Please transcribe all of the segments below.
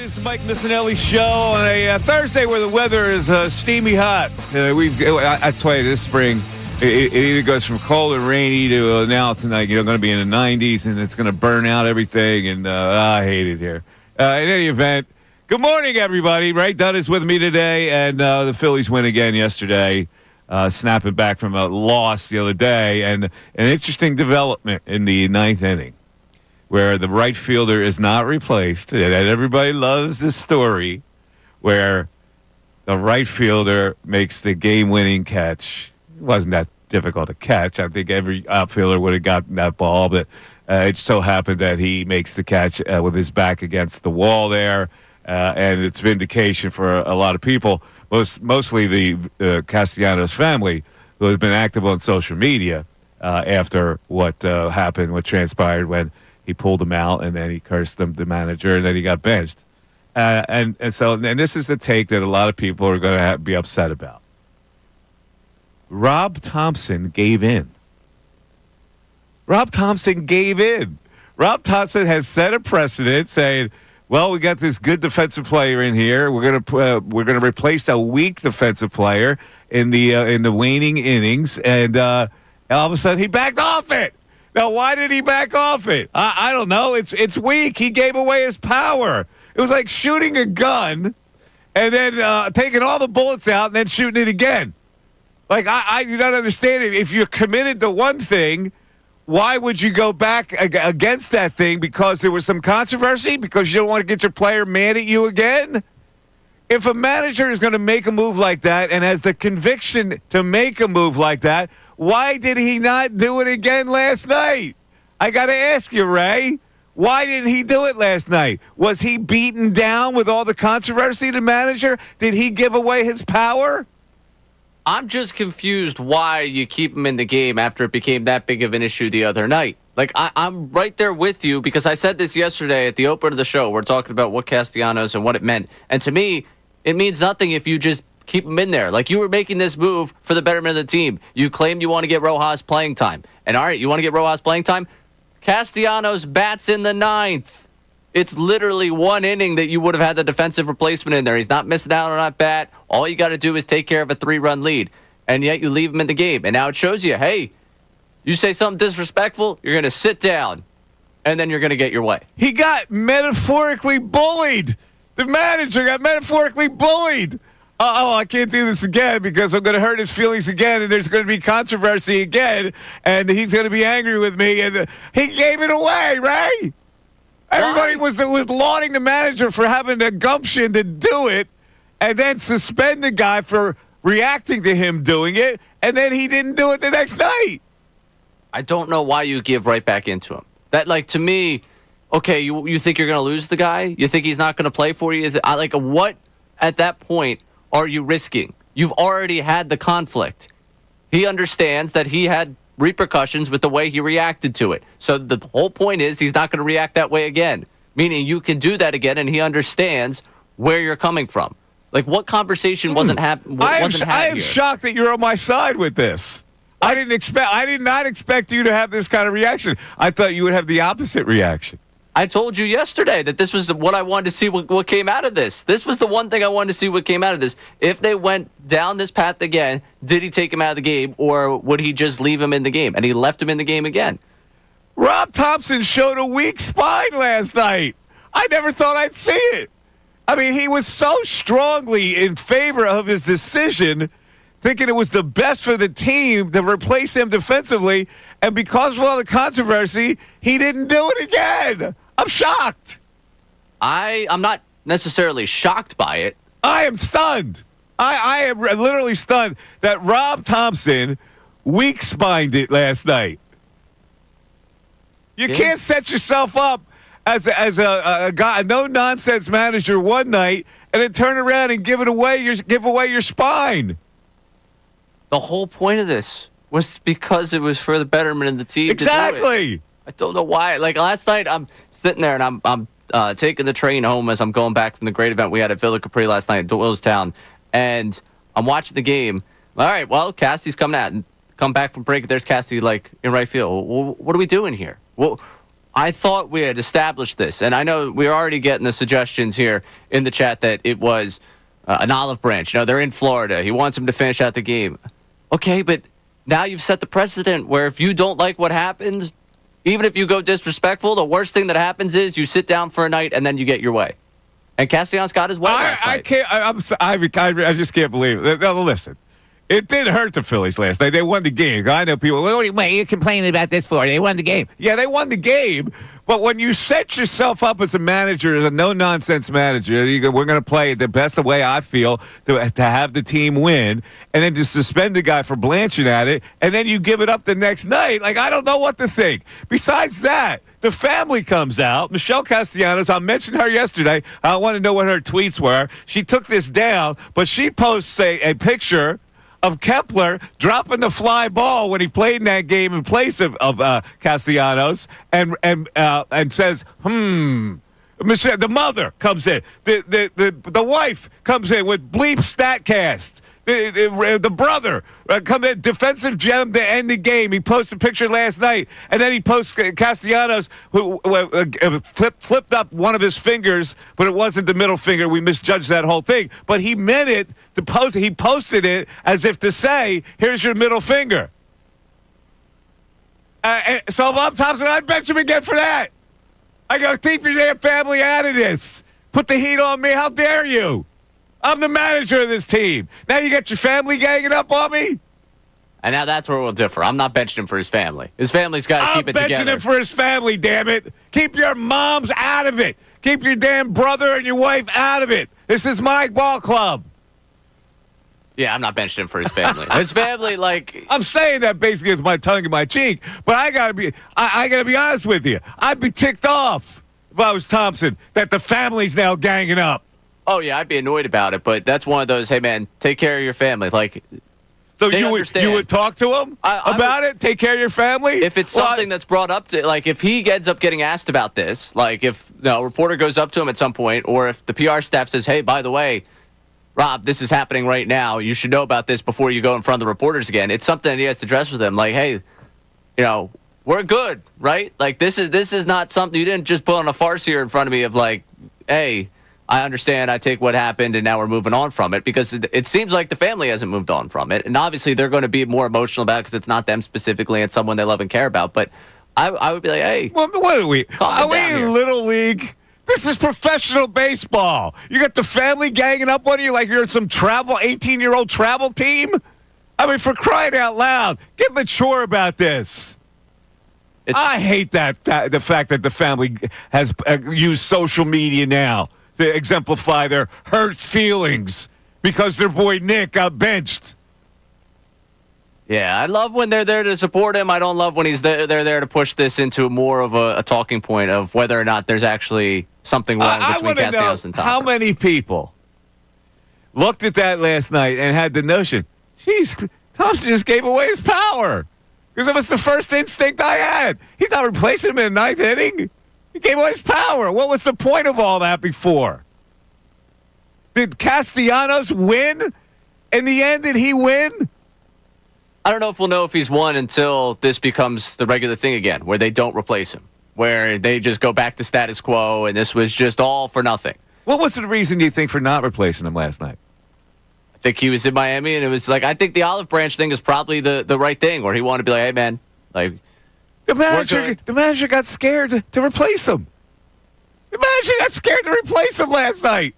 It's the Mike Missanelli Show on a Thursday where the weather is steamy hot. I tell you, this spring, it either goes from cold and rainy to now tonight, going to be in the 90s, and it's going to burn out everything, and I hate it here. In any event, good morning, everybody. Ray Dunn is with me today, and the Phillies win again yesterday, snapping back from a loss the other day, and an interesting development in the ninth inning, where the right fielder is not replaced, and everybody loves this story, where the right fielder makes the game-winning catch. It wasn't that difficult to catch. I think every outfielder would have gotten that ball, but it so happened that he makes the catch with his back against the wall there, and it's vindication for a lot of people, mostly the Castellanos family, who has been active on social media after what happened, what transpired when he pulled him out, and then he cursed the manager, and then he got benched. And this is the take that a lot of people are going to be upset about. Rob Thompson gave in. Rob Thompson gave in. Rob Thompson has set a precedent saying, well, we got this good defensive player in here. We're going to replace a weak defensive player in the waning innings, and all of a sudden he backed off it. Now, why did he back off it? I don't know. It's weak. He gave away his power. It was like shooting a gun and then taking all the bullets out and then shooting it again. Like, I do not understand it. If you're committed to one thing, why would you go back against that thing? Because there was some controversy? Because you don't want to get your player mad at you again? If a manager is going to make a move like that and has the conviction to make a move like that, why did he not do it again last night? I got to ask you, Ray. Why didn't he do it last night? Was he beaten down with all the controversy, the manager? Did he give away his power? I'm just confused why you keep him in the game after it became that big of an issue the other night. Like, I'm right there with you because I said this yesterday at the open of the show. We're talking about what Castellanos and what it meant. And to me, it means nothing if you just keep him in there. Like, you were making this move for the betterment of the team. You claimed you want to get Rojas playing time. And all right, you want to get Rojas playing time? Castellanos bats in the ninth. It's literally one inning that you would have had the defensive replacement in there. He's not missing out on that bat. All you got to do is take care of a 3-run lead. And yet you leave him in the game. And now it shows you, hey, you say something disrespectful, you're going to sit down. And then you're going to get your way. He got metaphorically bullied. The manager got metaphorically bullied. I can't do this again because I'm going to hurt his feelings again, and there's going to be controversy again, and he's going to be angry with me. And he gave it away, Ray. Everybody was lauding the manager for having the gumption to do it, and then suspend the guy for reacting to him doing it, and then he didn't do it the next night. I don't know why you give right back into him. That, like, to me, okay, you think you're going to lose the guy? You think he's not going to play for you? Like, what at that point are you risking? You've already had the conflict. He understands that he had repercussions with the way he reacted to it. So the whole point is he's not going to react that way again, meaning you can do that again, and he understands where you're coming from. Like, what conversation wasn't happening? I am shocked that you're on my side with this. I did not expect you to have this kind of reaction. I thought you would have the opposite reaction. I told you yesterday that this was what I wanted to see what came out of this. This was the one thing I wanted to see what came out of this. If they went down this path again, did he take him out of the game, or would he just leave him in the game? And he left him in the game again. Rob Thompson showed a weak spine last night. I never thought I'd see it. I mean, he was so strongly in favor of his decision, thinking it was the best for the team to replace him defensively, and because of all the controversy, he didn't do it again. I'm shocked. I'm not necessarily shocked by it. I am stunned. I am literally stunned that Rob Thompson weak-spined it last night. You can't set yourself up as a guy, a no-nonsense manager one night and then turn around and give away your spine. The whole point of this was because it was for the betterment of the team. Exactly. To do it. I don't know why. Like, last night, I'm sitting there and I'm taking the train home as I'm going back from the great event we had at Villa Capri last night at Doylestown, and I'm watching the game. All right, well, Cassie's coming out and come back from break. There's Cassie, like, in right field. Well, what are we doing here? Well, I thought we had established this, and I know we're already getting the suggestions here in the chat that it was an olive branch. They're in Florida. He wants him to finish out the game. Okay, but now you've set the precedent where if you don't like what happens, even if you go disrespectful, the worst thing that happens is you sit down for a night and then you get your way. And Castellanos got his way last night. I just can't believe it. No, listen. It did hurt the Phillies last night. They won the game. I know people, what are you complaining about this for? They won the game. Yeah, they won the game. But when you set yourself up as a manager, as a no-nonsense manager, we're going to play the best the way I feel to have the team win, and then to suspend the guy for blanching at it, and then you give it up the next night. Like, I don't know what to think. Besides that, the family comes out. Michelle Castellanos, I mentioned her yesterday. I want to know what her tweets were. She took this down, but she posts a picture of Kepler dropping the fly ball when he played in that game in place of Castellanos, and says, Michelle, the mother comes in, the wife comes in with bleep Statcast. The brother come in, defensive gem to end the game. He posted a picture last night, and then he posts Castellanos, who flipped up one of his fingers, but it wasn't the middle finger. We misjudged that whole thing. But he meant it to post. He posted it as if to say, "Here's your middle finger." So if I'm Thompson, I'd bench him again for that. I go, keep your damn family out of this. Put the heat on me. How dare you? I'm the manager of this team. Now you got your family ganging up on me? And now that's where we'll differ. I'm not benching him for his family. His family's got to keep it together. I'm benching him for his family, damn it. Keep your moms out of it. Keep your damn brother and your wife out of it. This is my ball club. Yeah, I'm not benching him for his family. His family, like... I'm saying that basically with my tongue in my cheek, but I gotta be honest with you. I'd be ticked off if I was Thompson that the family's now ganging up. Oh, yeah, I'd be annoyed about it, but that's one of those, hey, man, take care of your family. Like, so you would talk to him about it? Take care of your family? If it's something that's brought up to, like, if he ends up getting asked about this, like, if a reporter goes up to him at some point, or if the PR staff says, hey, by the way, Rob, this is happening right now. You should know about this before you go in front of the reporters again. It's something that he has to address with them. Like, hey, we're good, right? Like, this is not something, you didn't just put on a farce here in front of me of like, hey, I understand, I take what happened, and now we're moving on from it, because it seems like the family hasn't moved on from it. And obviously, they're going to be more emotional about it because it's not them specifically, it's someone they love and care about. But I would be like, hey. Well, what are we? Are we in Little League? This is professional baseball. You got the family ganging up on you like you're in some 18-year-old travel team? I mean, for crying out loud, get mature about this. I hate the fact that the family has used social media now to exemplify their hurt feelings because their boy Nick got benched. Yeah, I love when they're there to support him. I don't love when they're there to push this into more of a talking point of whether or not there's actually something wrong between Castellanos and Thompson. How many people looked at that last night and had the notion, geez, Thompson just gave away his power because it was the first instinct I had. He's not replacing him in the ninth inning. He gave away his power. What was the point of all that before? Did Castellanos win? In the end, did he win? I don't know if we'll know if he's won until this becomes the regular thing again, where they don't replace him, where they just go back to status quo, and this was just all for nothing. What was the reason, you think, for not replacing him last night? I think he was in Miami, and it was like, I think the olive branch thing is probably the right thing, where he wanted to be like, hey, man, like, the manager got scared to replace him. The manager got scared to replace him last night.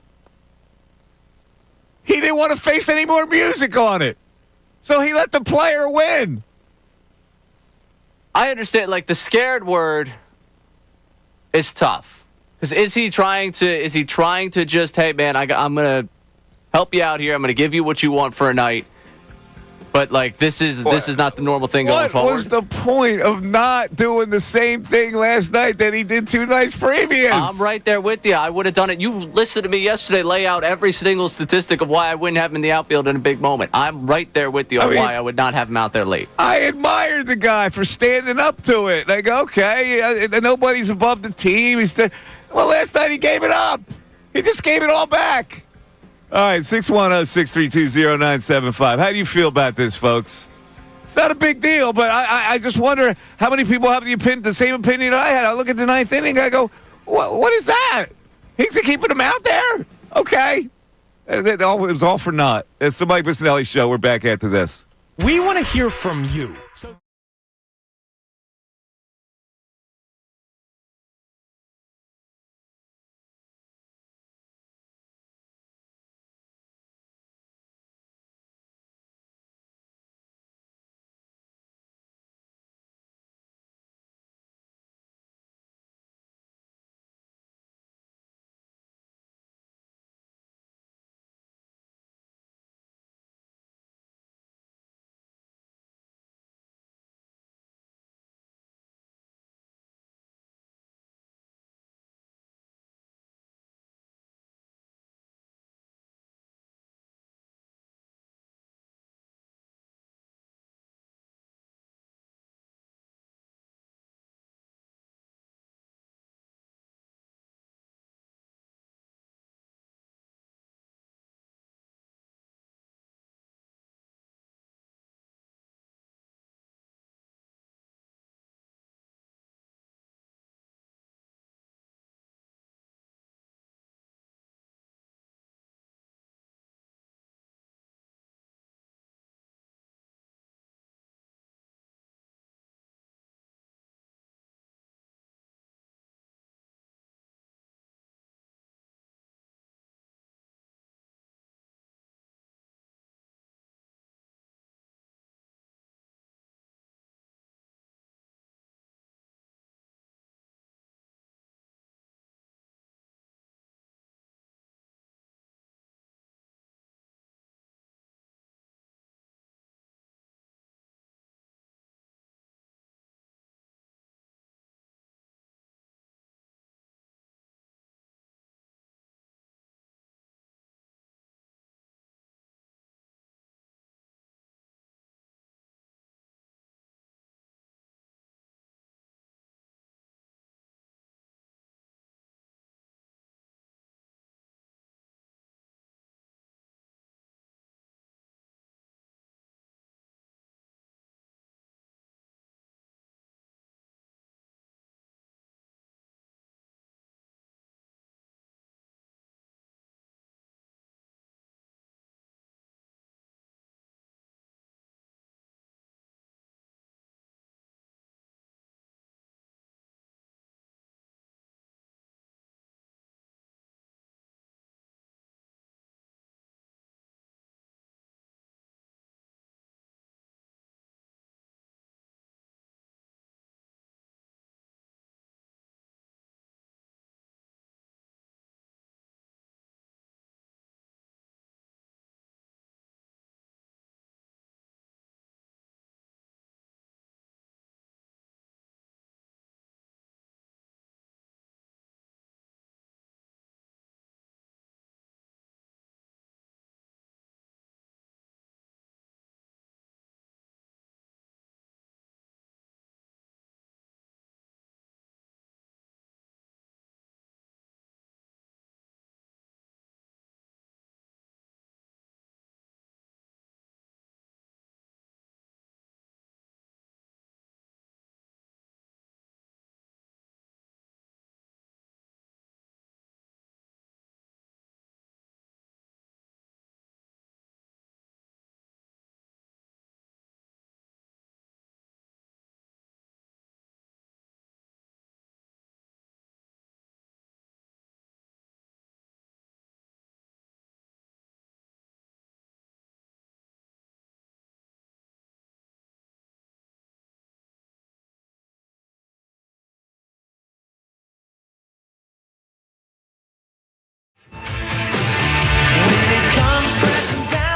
He didn't want to face any more music on it. So he let the player win. I understand, like, the scared word is tough. Because is he trying to just, hey, man, I'm going to help you out here. I'm going to give you what you want for a night. But, like, this is not the normal thing going forward. What was the point of not doing the same thing last night that he did 2 nights previous? I'm right there with you. I would have done it. You listened to me yesterday lay out every single statistic of why I wouldn't have him in the outfield in a big moment. I'm right there with you on why I would not have him out there late. I admired the guy for standing up to it. Like, okay, nobody's above the team. Well, last night he gave it up. He just gave it all back. All right, 610-632-0975. How do you feel about this, folks? It's not a big deal, but I just wonder how many people have the same opinion I had. I look at the ninth inning, I go, what is that? He's keeping him out there? Okay. It was all for naught. It's the Mike Missanelli Show. We're back after this. We want to hear from you. So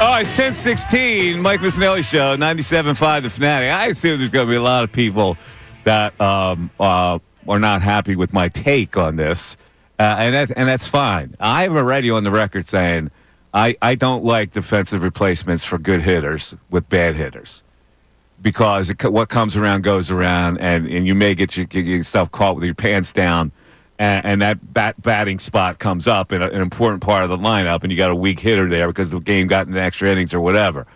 All right, 10:16, Mike Missanelli Show, 97.5 The Fanatic. I assume there's going to be a lot of people that are not happy with my take on this, and that's fine. I'm already on the record saying I don't like defensive replacements for good hitters with bad hitters because what comes around goes around, and you may get yourself caught with your pants down, and that batting spot comes up in an important part of the lineup, and you got a weak hitter there because the game got into extra innings or whatever.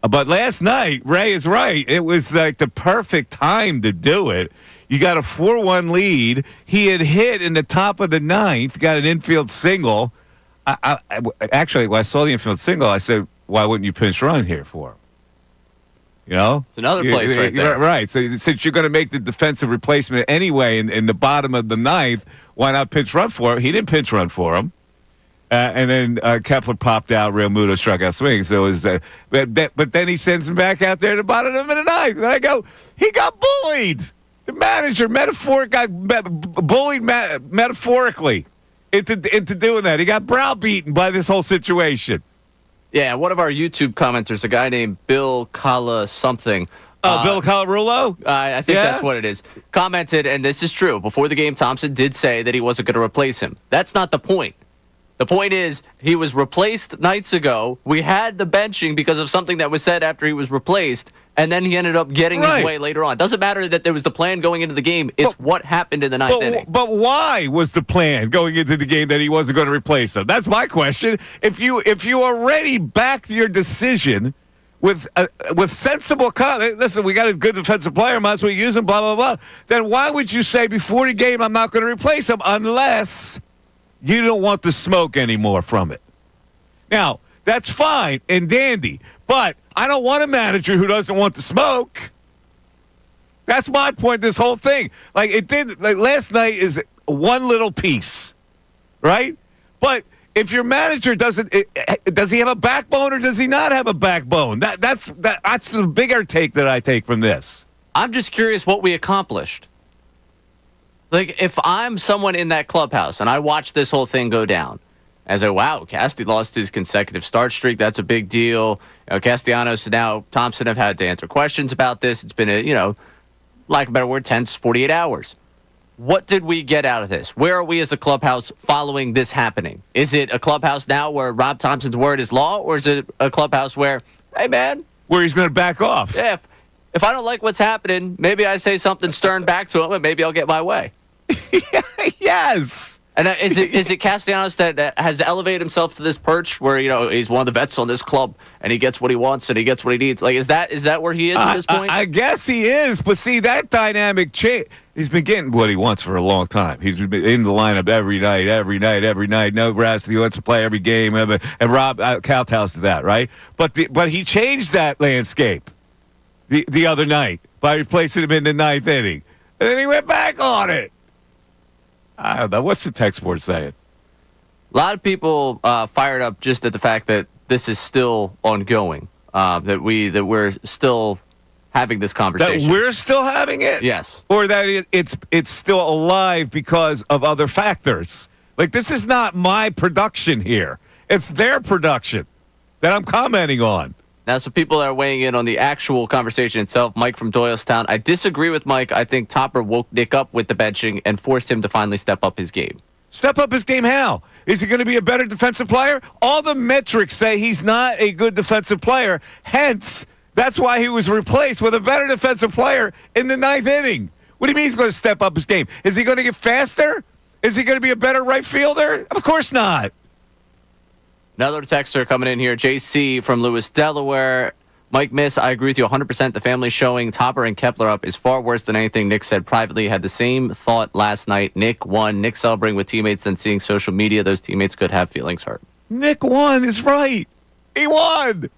But last night, Ray is right. It was like the perfect time to do it. You got a 4-1 lead. He had hit in the top of the ninth, got an infield single. Actually, when I saw the infield single, I said, why wouldn't you pinch run here for him? You know? It's another place right there. Right. So since you're going to make the defensive replacement anyway in the bottom of the ninth, why not pinch run for him? He didn't pinch run for him. And then Kepler popped out. Real Muto struck out swing. So it was, but then he sends him back out there to the bottom of the ninth. And I go, he got bullied. The manager got bullied metaphorically into doing that. He got browbeaten by this whole situation. Yeah, one of our YouTube commenters, a guy named Bill Cala something. Bill Colarulo? I think that's what it is. Commented, and this is true, before the game, Thompson did say that he wasn't going to replace him. That's not the point. The point is, he was replaced nights ago. We had the benching because of something that was said after he was replaced, and then he ended up getting his way later on. Doesn't matter that there was the plan going into the game. It's what happened in the ninth inning. But why was the plan going into the game that he wasn't going to replace him? That's my question. If you already backed your decision with sensible comment, listen, we got a good defensive player, might as well use him, blah, blah, blah, then why would you say before the game I'm not going to replace him unless you don't want the smoke anymore from it? Now, that's fine and dandy, but I don't want a manager who doesn't want the smoke. That's my point, this whole thing. Last night is one little piece, right? But if your manager does he have a backbone or does he not have a backbone? That's the bigger take that I take from this. I'm just curious what we accomplished. Like, if I'm someone in that clubhouse and I watch this whole thing go down, I say, wow, Casti lost his consecutive start streak. That's a big deal. Castellanos and now Thompson have had to answer questions about this. It's been lack of a better word, tense 48 hours. What did we get out of this? Where are we as a clubhouse following this happening? Is it a clubhouse now where Rob Thompson's word is law, or is it a clubhouse where, hey, man, where he's going to back off? Yeah, if I don't like what's happening, maybe I say something stern back to him, and maybe I'll get my way. Yes. And is it Castellanos that has elevated himself to this perch where he's one of the vets on this club and he gets what he wants and he gets what he needs? Like, is that where he is at this point? I guess he is, but see, that dynamic change. He's been getting what he wants for a long time. He's been in the lineup every night. No rest. He wants to play every game. And Rob kowtows to that, right? But he changed that landscape the other night by replacing him in the ninth inning, and then he went back on it. I don't know. What's the text board saying? A lot of people fired up just at the fact that this is still ongoing, that we're still having this conversation. That we're still having it? Yes. Or that it's still alive because of other factors. Like, this is not my production here. It's their production that I'm commenting on. Now, some people are weighing in on the actual conversation itself. Mike from Doylestown. I disagree with Mike. I think Topper woke Nick up with the benching and forced him to finally step up his game. Step up his game how? Is he going to be a better defensive player? All the metrics say he's not a good defensive player. Hence, that's why he was replaced with a better defensive player in the ninth inning. What do you mean he's going to step up his game? Is he going to get faster? Is he going to be a better right fielder? Of course not. Another texter coming in here, JC from Lewis, Delaware. Mike Miss, I agree with you 100%. The family showing Topper and Kepler up is far worse than anything Nick said privately. Had the same thought last night. Nick won. Nick celebrating with teammates, then seeing social media. Those teammates could have feelings hurt. Nick won is right. He won.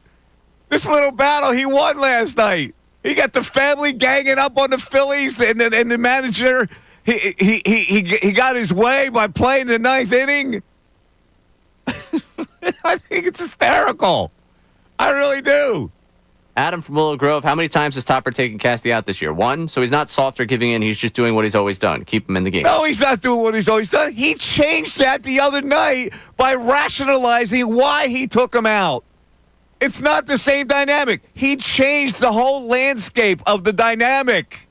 This little battle, he won last night. He got the family ganging up on the Phillies, and the manager, he got his way by playing the ninth inning. I think it's hysterical. I really do. Adam from Willow Grove, how many times has Topper taken Casty out this year? One. So he's not soft or giving in. He's just doing what he's always done. Keep him in the game. No, he's not doing what he's always done. He changed that the other night by rationalizing why he took him out. It's not the same dynamic. He changed the whole landscape of the dynamic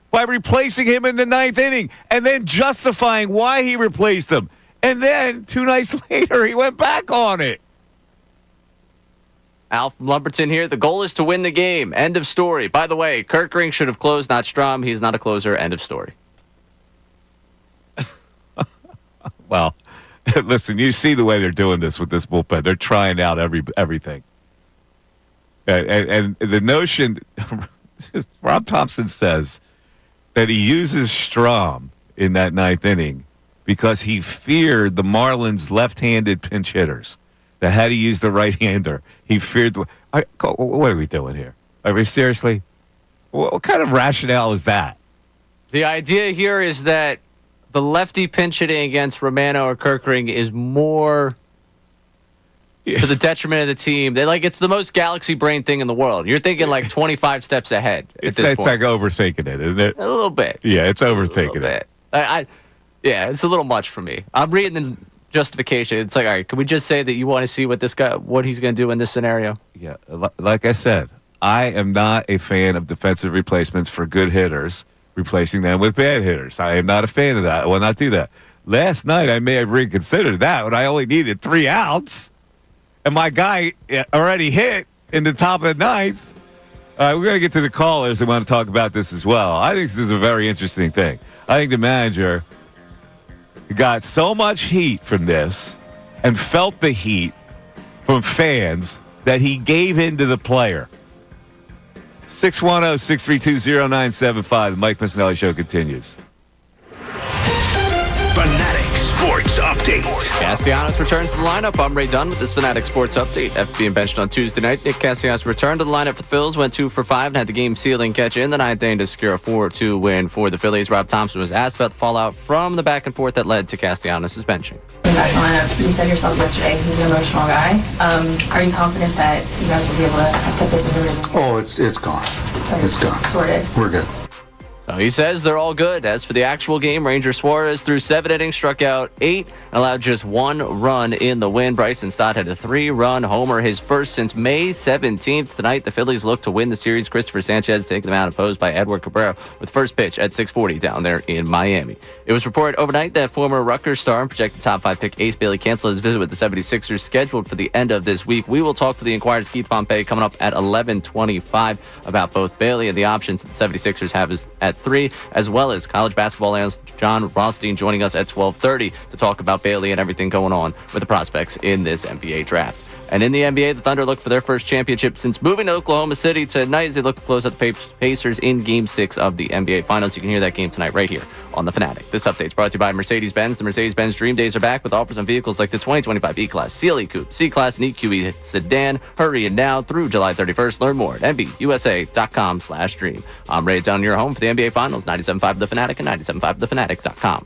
by replacing him in the ninth inning and then justifying why he replaced him. And then 2 nights later, he went back on it. Al from Lumberton here. The goal is to win the game. End of story. By the way, Kirkring should have closed, not Strom. He's not a closer. End of story. Well, listen, you see the way they're doing this with this bullpen. They're trying out everything. And the notion, Rob Thompson says that he uses Strom in that ninth inning because he feared the Marlins left-handed pinch hitters that had to use the right-hander. He feared. What are we doing here? Are we seriously? What kind of rationale is that? The idea here is that the lefty pinch hitting against Romano or Kirkring is more to the detriment of the team. It's the most galaxy brain thing in the world. You're thinking like 25 steps ahead at this point. It's like overthinking it, isn't it? A little bit. Yeah, it's overthinking it. Yeah, it's a little much for me. I'm reading the justification. It's like, all right, can we just say that you want to see what he's going to do in this scenario? Yeah, like I said, I am not a fan of defensive replacements for good hitters, replacing them with bad hitters. I am not a fan of that. I will not do that. Last night, I may have reconsidered that when I only needed 3 outs. And my guy already hit in the top of the ninth. We're going to get to the callers that want to talk about this as well. I think this is a very interesting thing. I think the manager got so much heat from this and felt the heat from fans that he gave in to the player. 610-632-0975. The Mike Missanelli Show continues. Fanatic Sports Update. Castellanos returns to the lineup. I'm Ray Dunn with this Fanatic Sports Update. After being benched on Tuesday night, Nick Castellanos returned to the lineup for the Phillies, went 2 for 5, and had the game-sealing catch in the ninth inning to secure a 4-2 win for the Phillies. Rob Thompson was asked about the fallout from the back and forth that led to Castellanos' benching. Back in the lineup, you said yourself yesterday he's an emotional guy. Are you confident that you guys will be able to put this in the rearview mirror? Oh, it's gone. It's gone. Sorted. We're good. He says they're all good. As for the actual game, Ranger Suarez threw 7 innings, struck out 8, and allowed just 1 run in the win. Bryson Stott had a 3-run homer, his first since May 17th. Tonight, the Phillies look to win the series. Christopher Sanchez taking them out, opposed by Edward Cabrera, with first pitch at 6:40 down there in Miami. It was reported overnight that former Rutgers star and projected top 5 pick Ace Bailey canceled his visit with the 76ers, scheduled for the end of this week. We will talk to the Inquirer's Keith Pompey coming up at 11:25 about both Bailey and the options that the 76ers have at 3, as well as college basketball analyst John Rothstein joining us at 12:30 to talk about Bailey and everything going on with the prospects in this NBA draft. And in the NBA, the Thunder look for their first championship since moving to Oklahoma City tonight as they look to close out the Pacers in Game 6 of the NBA Finals. You can hear that game tonight right here on The Fanatic. This update is brought to you by Mercedes-Benz. The Mercedes-Benz Dream Days are back with offers on vehicles like the 2025 E-Class, CLE Coupe, C-Class, and EQE Sedan. Hurry in now through July 31st. Learn more at MBUSA.com/dream. I'm Ray Down, your home for the NBA Finals, 97.5 The Fanatic and 97.5thefanatic.com.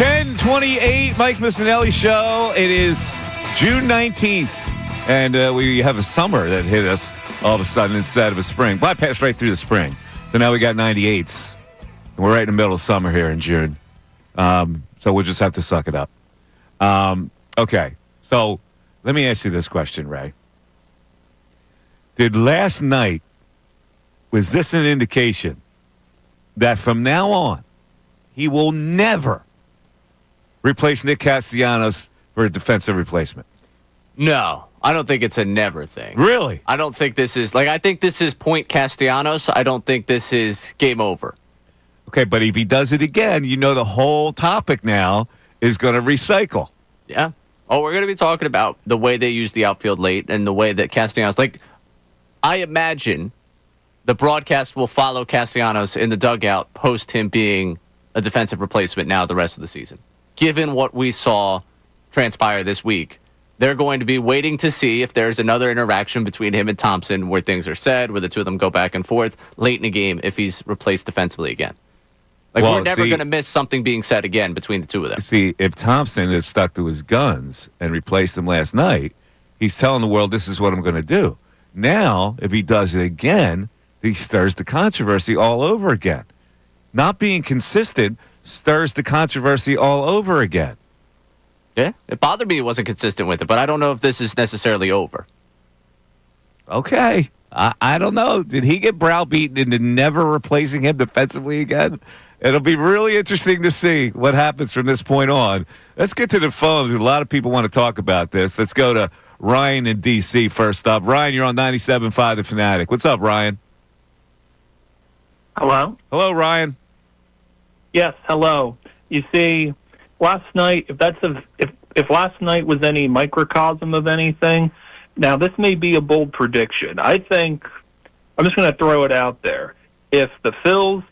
10:28, Mike Missanelli Show. It is June 19th, and we have a summer that hit us all of a sudden instead of a spring. Well, I passed right through the spring. So now we got 98s. And we're right in the middle of summer here in June. So we'll just have to suck it up. Okay, so let me ask you this question, Ray. Did last night, was this an indication that from now on, he will never replace Nick Castellanos for a defensive replacement? No, I don't think it's a never thing. Really? I don't think this is, I think this is point Castellanos. I don't think this is game over. Okay, but if he does it again, the whole topic now is going to recycle. Yeah. Oh, we're going to be talking about the way they use the outfield late and the way that Castellanos, I imagine the broadcast will follow Castellanos in the dugout post him being a defensive replacement now the rest of the season. Given what we saw transpire this week, they're going to be waiting to see if there's another interaction between him and Thompson where things are said, where the two of them go back and forth late in the game if he's replaced defensively again. We're never going to miss something being said again between the two of them. See, if Thompson had stuck to his guns and replaced him last night, he's telling the world, this is what I'm going to do. Now, if he does it again, he stirs the controversy all over again. Not being consistent stirs the controversy all over again. Yeah, it bothered me he wasn't consistent with it, but I don't know if this is necessarily over. Okay. I don't know. Did he get browbeaten into never replacing him defensively again? It'll be really interesting to see what happens from this point on. Let's get to the phones. A lot of people want to talk about this. Let's go to Ryan in D.C. first up. Ryan, you're on 97.5 The Fanatic. What's up, Ryan? Hello? Hello, Ryan. Yes, hello. You see, last night, if last night was any microcosm of anything, now this may be a bold prediction. I think, I'm just going to throw it out there. If the Phillies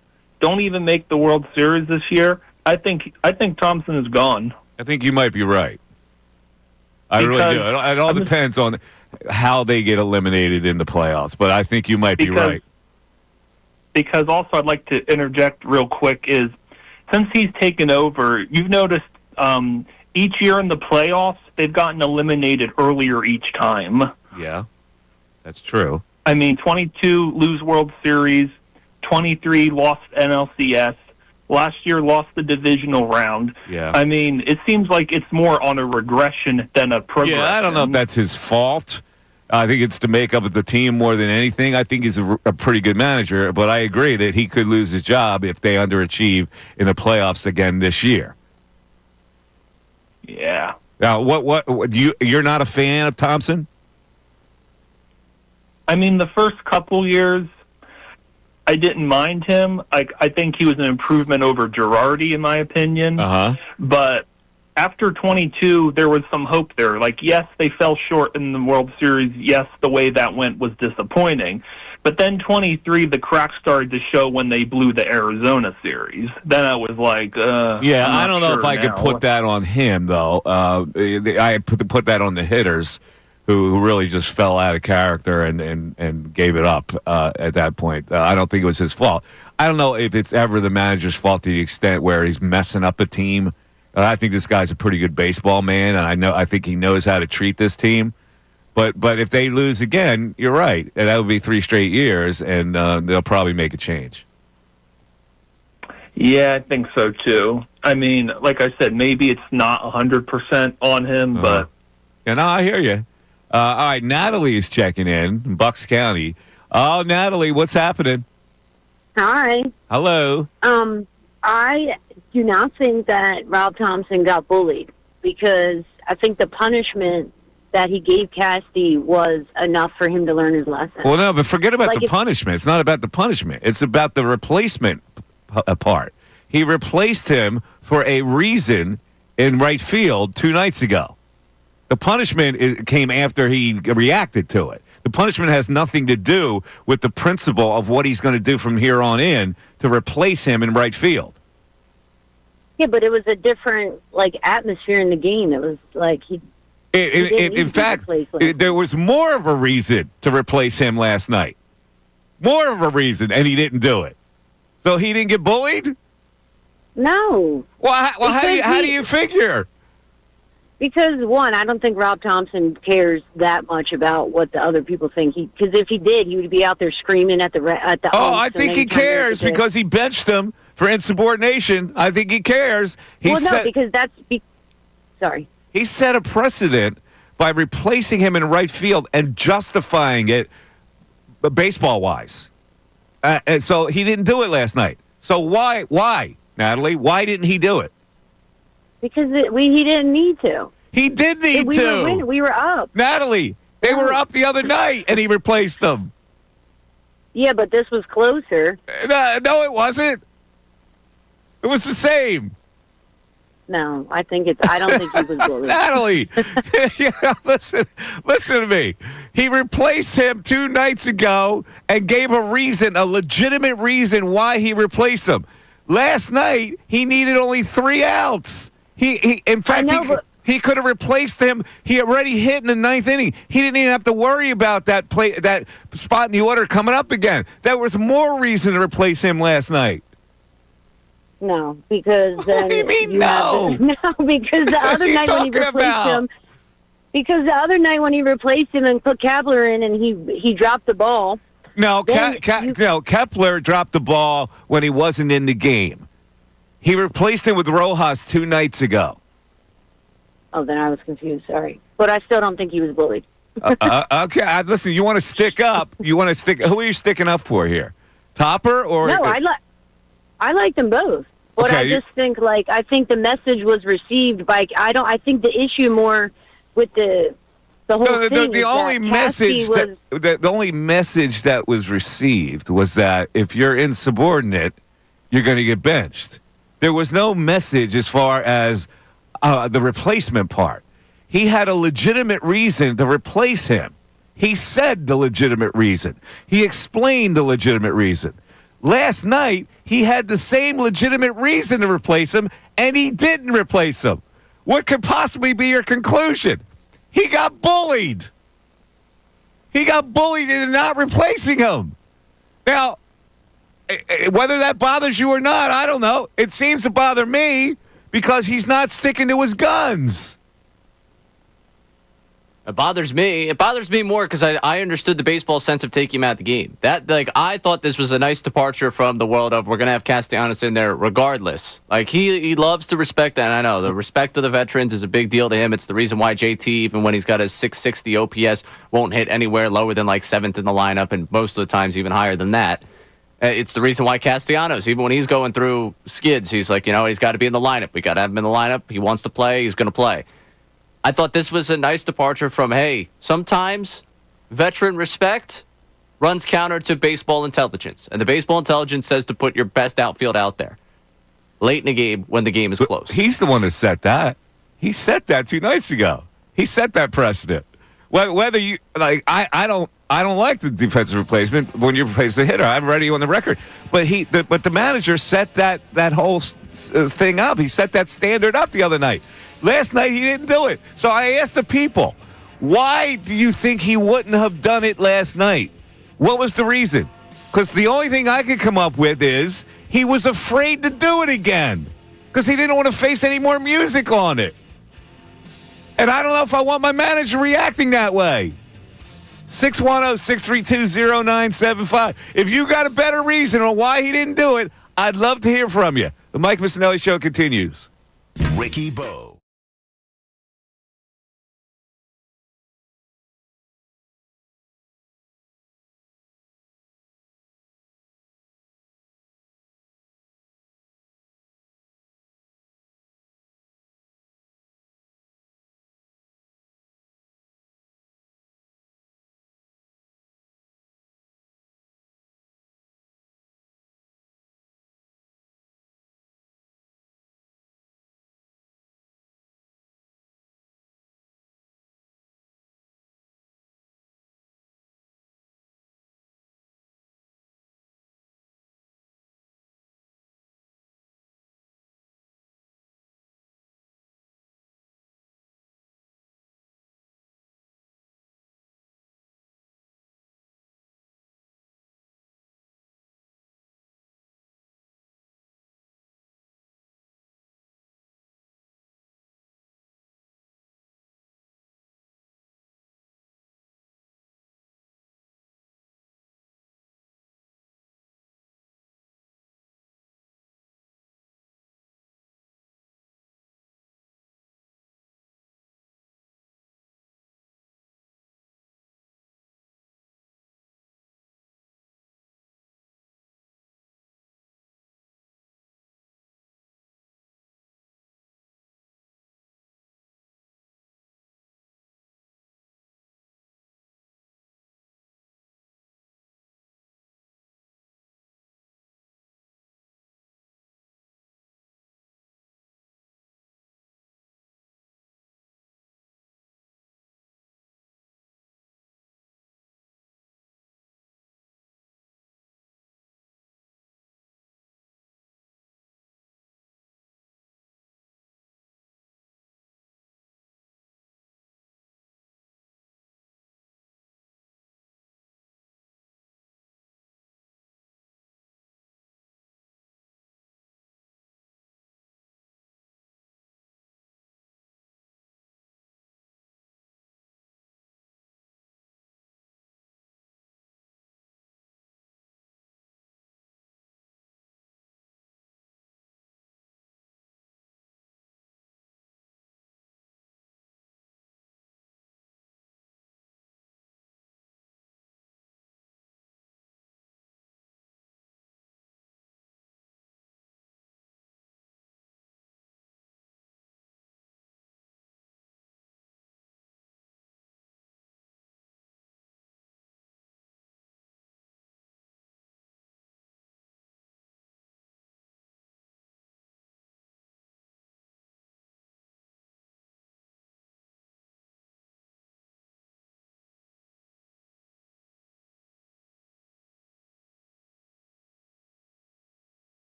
don't even make the World Series this year, I think Thompson is gone. I think you might be right. I really do. It all depends on how they get eliminated in the playoffs, but I think you might be right. Because also I'd like to interject real quick is, since he's taken over, you've noticed each year in the playoffs, they've gotten eliminated earlier each time. Yeah, that's true. I mean, 22 lose World Series, 23 lost NLCS. Last year lost the divisional round. Yeah. I mean, it seems like it's more on a regression than a progression. Yeah, I don't know if that's his fault. I think it's the makeup of the team more than anything. I think he's a pretty good manager, but I agree that he could lose his job if they underachieve in the playoffs again this year. Yeah. Now, you're not a fan of Thompson? I mean, the first couple years, I didn't mind him. I think he was an improvement over Girardi, in my opinion. Uh-huh. But after 22, there was some hope there. Yes, they fell short in the World Series. Yes, the way that went was disappointing. But then 23, the cracks started to show when they blew the Arizona series. Then I was like, yeah, I don't know if I could put that on him, though. I put that on the hitters who really just fell out of character and gave it up at that point. I don't think it was his fault. I don't know if it's ever the manager's fault to the extent where he's messing up a team. I think this guy's a pretty good baseball man, and I think he knows how to treat this team. But if they lose again, you're right. And that would be 3 straight years, and they'll probably make a change. Yeah, I think so, too. I mean, like I said, maybe it's not 100% on him, but... Yeah, no, I hear you. All right, Natalie is checking in Bucks County. Oh, Natalie, what's happening? Hi. Hello. I do not think that Rob Thompson got bullied, because I think the punishment that he gave Casty was enough for him to learn his lesson. Well, no, but forget about the punishment. It's not about the punishment. It's about the replacement part. He replaced him for a reason in right field 2 nights ago. The punishment came after he reacted to it. The punishment has nothing to do with the principle of what he's going to do from here on in to replace him in right field. Yeah, but it was a different atmosphere in the game. It was like he. In fact, there was more of a reason to replace him last night. More of a reason, and he didn't do it. So he didn't get bullied? No. Well, how do you figure? Because, one, I don't think Rob Thompson cares that much about what the other people think. Because if he did, he would be out there screaming at the Oh, I think he cares because he benched him for insubordination. I think he cares. Because that's... Sorry. He set a precedent by replacing him in right field and justifying it baseball-wise. And so he didn't do it last night. So why, Natalie? Why didn't he do it? Because he didn't need to. He did need we to. Were winning. We were up. Natalie, they were up the other night, and he replaced them. Yeah, but this was closer. No, it wasn't. It was the same. No, I don't think he was bullied. Natalie, listen to me. He replaced him 2 nights ago and gave a legitimate reason why he replaced him. Last night, he needed only 3 outs. In fact, he could have replaced him. He already hit in the 9th inning. He didn't even have to worry about that spot in the order coming up again. There was more reason to replace him last night. No, because then what do you mean no? No, because the other night when he replaced him, because the other night when he replaced him and put Kepler in and he dropped the ball. No, Kepler dropped the ball when he wasn't in the game. He replaced him with Rojas 2 nights ago. Oh, then I was confused. Sorry, but I still don't think he was bullied. Okay, listen. You want to stick up? Who are you sticking up for here? Topper or no? I like them both, but okay, I just think I think the message was received by I think the issue more with the whole thing. The only message that was received was that if you're insubordinate, you're going to get benched. There was no message as far as the replacement part. He had a legitimate reason to replace him. He said the legitimate reason. He explained the legitimate reason. Last night, he had the same legitimate reason to replace him, and he didn't replace him. What could possibly be your conclusion? He got bullied. He got bullied into not replacing him. Now, whether that bothers you or not, I don't know. It seems to bother me because he's not sticking to his guns. It bothers me. It bothers me more because I understood the baseball sense of taking him out of the game. I thought this was a nice departure from the world of we're going to have Castellanos in there regardless. He loves to respect that. And I know the respect of the veterans is a big deal to him. It's the reason why JT, even when he's got his 660 OPS, won't hit anywhere lower than 7th in the lineup, and most of the times even higher than that. It's the reason why Castellanos, even when he's going through skids, he's like, he's got to be in the lineup. We got to have him in the lineup. He wants to play. He's going to play. I thought this was a nice departure from, hey, sometimes veteran respect runs counter to baseball intelligence. And the baseball intelligence says to put your best outfield out there late in the game when the game is close. He's the one who set that. He set that 2 nights ago. He set that precedent. Whether you I don't like the defensive replacement when you replace the hitter. I'm ready on the record. But the manager set that whole thing up. He set that standard up the other night. Last night he didn't do it. So I asked the people, why do you think he wouldn't have done it last night? What was the reason? Because the only thing I could come up with is he was afraid to do it again because he didn't want to face any more music on it. And I don't know if I want my manager reacting that way. 610-632-0975. If you got a better reason on why he didn't do it, I'd love to hear from you. The Mike Missanelli Show continues. Ricky Bo.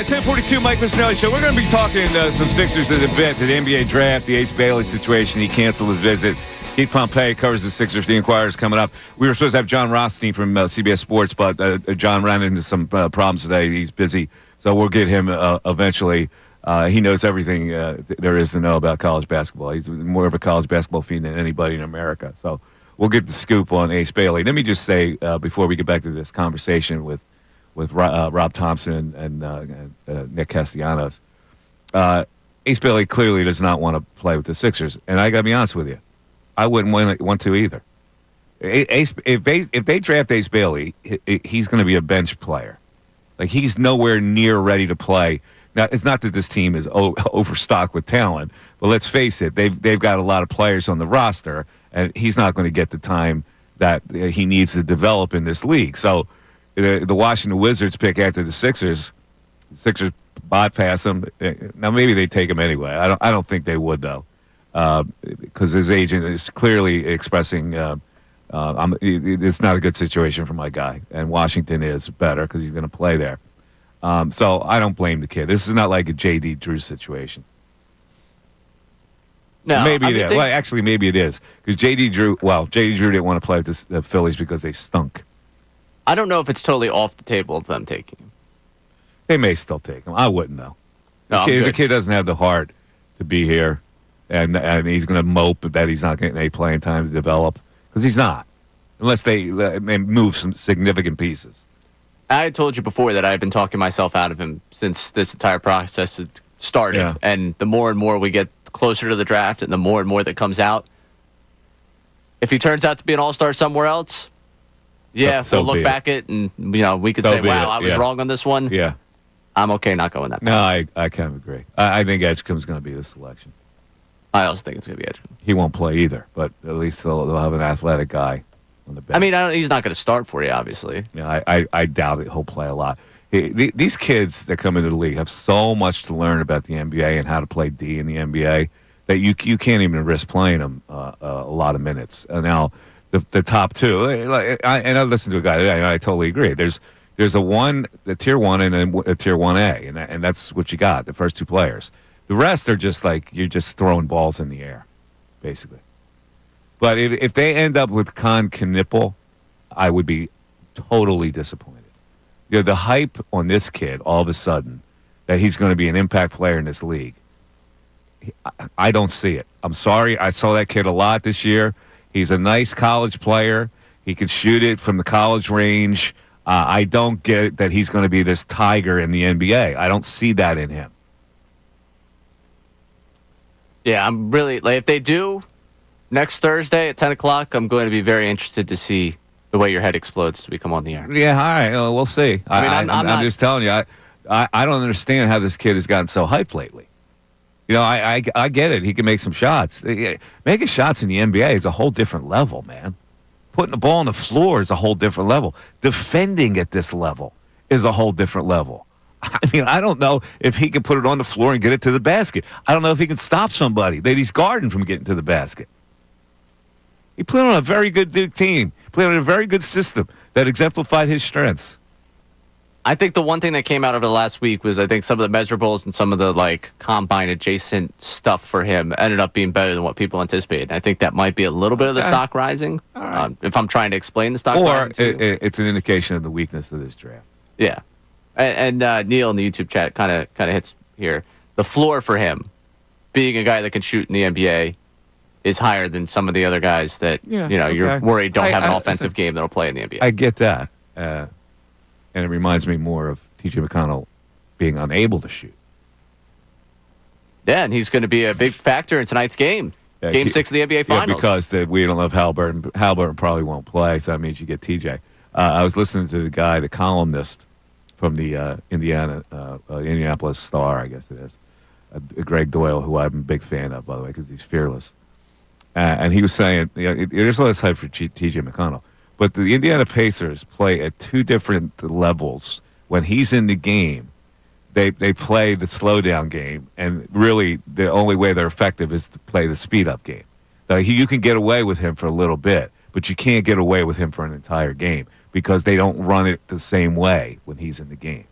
10:42, Mike Missanelli Show. We're going to be talking some Sixers in a bit. The NBA draft, the Ace Bailey situation. He canceled his visit. Keith Pompey covers the Sixers. The Inquirer's coming up. We were supposed to have John Rothstein from CBS Sports, but John ran into some problems today. He's busy, so we'll get him eventually. He knows everything there is to know about college basketball. He's more of a college basketball fiend than anybody in America. So we'll get the scoop on Ace Bailey. Let me just say, before we get back to this conversation with Rob Thompson and Nick Castellanos, Ace Bailey clearly does not want to play with the Sixers. And I got to be honest with you, I wouldn't want to either. If they draft Ace Bailey, he's going to be a bench player. Like, he's nowhere near ready to play. Now, it's not that this team is overstocked with talent, but let's face it, they've got a lot of players on the roster, and he's not going to get the time that he needs to develop in this league. So the Washington Wizards pick after the Sixers bypass him. Now, maybe they take him anyway. I don't think they would, though, because his agent is clearly expressing it's not a good situation for my guy, and Washington is better because he's going to play there. So I don't blame the kid. This is not like a J.D. Drew situation. No, maybe it is. Well, actually, maybe it is because J.D. Drew didn't want to play with the Phillies because they stunk. I don't know if it's totally off the table of them taking him. They may still take him. I wouldn't, though. No, the kid doesn't have the heart to be here, and he's going to mope that he's not getting any playing time to develop because he's not, unless they move some significant pieces. I told you before that I've been talking myself out of him since this entire process had started. Yeah. And the more and more we get closer to the draft and the more that comes out, if he turns out to be an all-star somewhere else, we'll look back at it and we could say, wow, I was wrong on this one. Yeah. I'm okay not going that far. No, I kind of agree. I think Edgecombe's going to be the selection. I also think it's going to be Edgecombe. He won't play either, but at least they'll have an athletic guy on the bench. I mean, he's not going to start for you, obviously. Yeah, I doubt it. He'll play a lot. These kids that come into the league have so much to learn about the NBA and how to play D in the NBA that you can't even risk playing them a lot of minutes. Now, the top two, I listened to a guy today, and I totally agree. There's a tier 1 and a tier 1A, and that's what you got, the first two players. The rest are just like you're just throwing balls in the air, basically. But if they end up with Con Knipple, I would be totally disappointed. The hype on this kid, all of a sudden, that he's going to be an impact player in this league, I don't see it. I'm sorry. I saw that kid a lot this year. He's a nice college player. He can shoot it from the college range. I don't get that he's going to be this tiger in the NBA. I don't see that in him. Yeah, I'm really, if they do, next Thursday at 10 o'clock, I'm going to be very interested to see the way your head explodes as we come on the air. Yeah, all right. We'll see. I'm just telling you, I don't understand how this kid has gotten so hyped lately. I get it. He can make some shots. Making shots in the NBA is a whole different level, man. Putting the ball on the floor is a whole different level. Defending at this level is a whole different level. I mean, I don't know if he can put it on the floor and get it to the basket. I don't know if he can stop somebody that he's guarding from getting to the basket. He played on a very good Duke team. Played on a very good system that exemplified his strengths. I think the one thing that came out over the last week was I think some of the measurables and some of the combine adjacent stuff for him ended up being better than what people anticipated. I think that might be a little bit of the stock rising. Right. If I'm trying to explain the stock rising to you. It's an indication of the weakness of this draft. Yeah. And Neil in the YouTube chat kind of hits here. The floor for him, being a guy that can shoot in the NBA, is higher than some of the other guys that you're worried don't have an offensive game that'll play in the NBA. I get that, and it reminds me more of T.J. McConnell being unable to shoot. Yeah, and he's going to be a big factor in tonight's game. Game 6 of the NBA Finals. Yeah, because we don't have Halliburton. Halliburton probably won't play, so that means you get T.J. I was listening to the columnist from the Indianapolis Star, I guess it is, Greg Doyle, who I'm a big fan of, by the way, because he's fearless. And he was saying, there's a lot of hype for T.J. McConnell, but the Indiana Pacers play at two different levels. When he's in the game, they play the slow-down game, and really the only way they're effective is to play the speed-up game. Now, you can get away with him for a little bit, but you can't get away with him for an entire game because they don't run it the same way when he's in the game.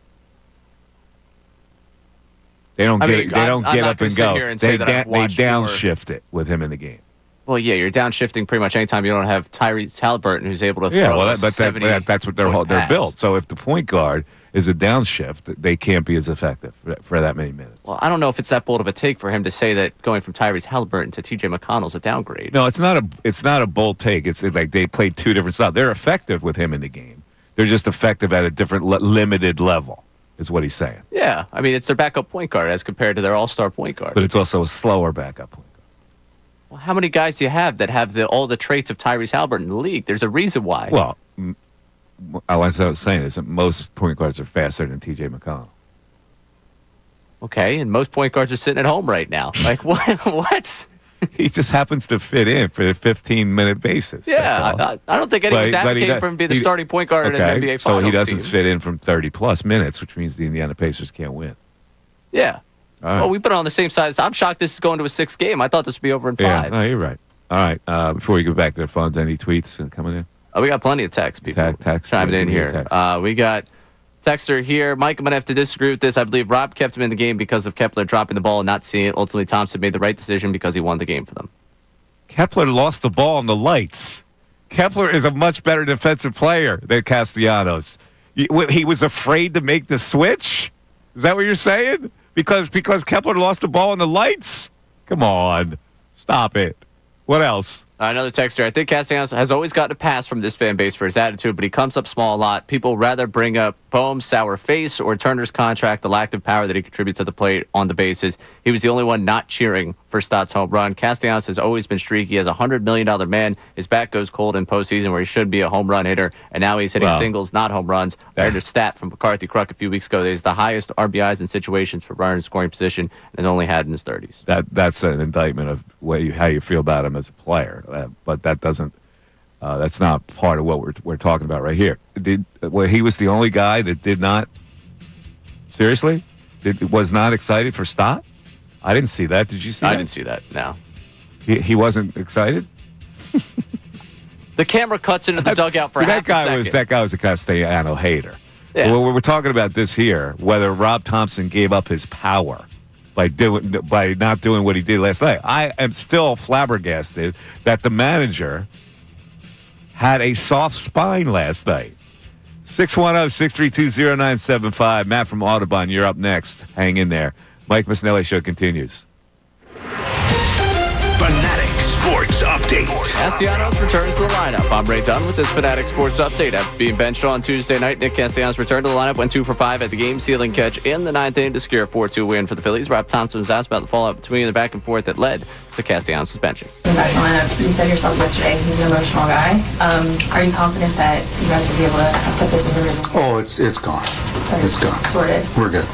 They don't I get mean, they don't I'm get not up gonna and sit go. here and say that I've They watched more. downshift it with him in the game. Well, yeah, you're downshifting pretty much anytime you don't have Tyrese Halliburton, who's able to throw Yeah, well, a that's what 70-foot they're pass. built. So if the point guard is a downshift, they can't be as effective for that many minutes. Well, I don't know if it's that bold of a take for him to say that going from Tyrese Halliburton to T.J. McConnell's a downgrade. No, it's not a bold take. It's like they played two different styles. They're effective with him in the game. They're just effective at a different limited level, is what he's saying. Yeah, I mean, it's their backup point guard as compared to their all-star point guard. But it's also a slower backup point guard. Well, how many guys do you have that have all the traits of Tyrese Halliburton in the league? There's a reason why. Well, what I was saying is that most point guards are faster than T.J. McConnell. Okay, and most point guards are sitting at home right now. Like, what? He just happens to fit in for a 15-minute basis. Yeah, I don't think anyone's advocating for him to be the starting point guard in an NBA Finals so he doesn't team. fit in from 30-plus minutes, which means the Indiana Pacers can't win. Yeah. All right. Well, we've been on the same side. I'm shocked this is going to a 6th game. I thought this would be over in 5. Yeah, no, you're right. All right, before we go back to the phones, any tweets coming in? We got plenty of text, people Text, chiming in give me a here. text. We got texter here. Mike, I'm going to have to disagree with this. I believe Rob kept him in the game because of Kepler dropping the ball and not seeing it. Ultimately, Thompson made the right decision because he won the game for them. Kepler lost the ball on the lights. Kepler is a much better defensive player than Castellanos. He was afraid to make the switch? Is that what you're saying? Because Kepler lost the ball on the lights? Come on. Stop it. What else? Another texter. I think Castellanos has always gotten a pass from this fan base for his attitude, but he comes up small a lot. People rather bring up Boehm's sour face or Turner's contract, the lack of power that he contributes to the plate on the bases. He was the only one not cheering for Stott's home run. Castellanos has always been streaky as a $100 million man. His bat goes cold in postseason where he should be a home run hitter, and now he's hitting singles, not home runs. I heard a stat from McCarthy Kruk a few weeks ago that he's the highest RBIs in situations for runner in scoring position and has only had in his 30s. That's an indictment of how you feel about him as a player, but that doesn't. That's not part of what we're talking about right here. He was the only guy that did not. Seriously, was not excited for Stott. I didn't see that. Did you see that? I didn't see that. No. He wasn't excited. The camera cuts into the dugout for half a second. That guy was a Castellano hater. Yeah. Well, we're talking about this here, whether Rob Thompson gave up his power by not doing what he did last night. I am still flabbergasted that the manager had a soft spine last night. 610-632-0975. Matt from Audubon, you're up next. Hang in there. Mike Missanelli Show continues. Fanatic Sports Update. Castellanos returns to the lineup. I'm Ray Dunn with this Fanatic Sports Update. After being benched on Tuesday night, Nick Castellanos returned to the lineup, went 2 for 5 at the game-sealing catch in the 9th inning to secure a 4-2 win for the Phillies. Rob Thompson was asked about the fallout between the back and forth that led to Castellanos' benching. Back in the lineup, you said yourself yesterday he's an emotional guy. Are you confident that you guys will be able to put this in the rearview? Oh, it's gone. It's gone. Sorted. We're good.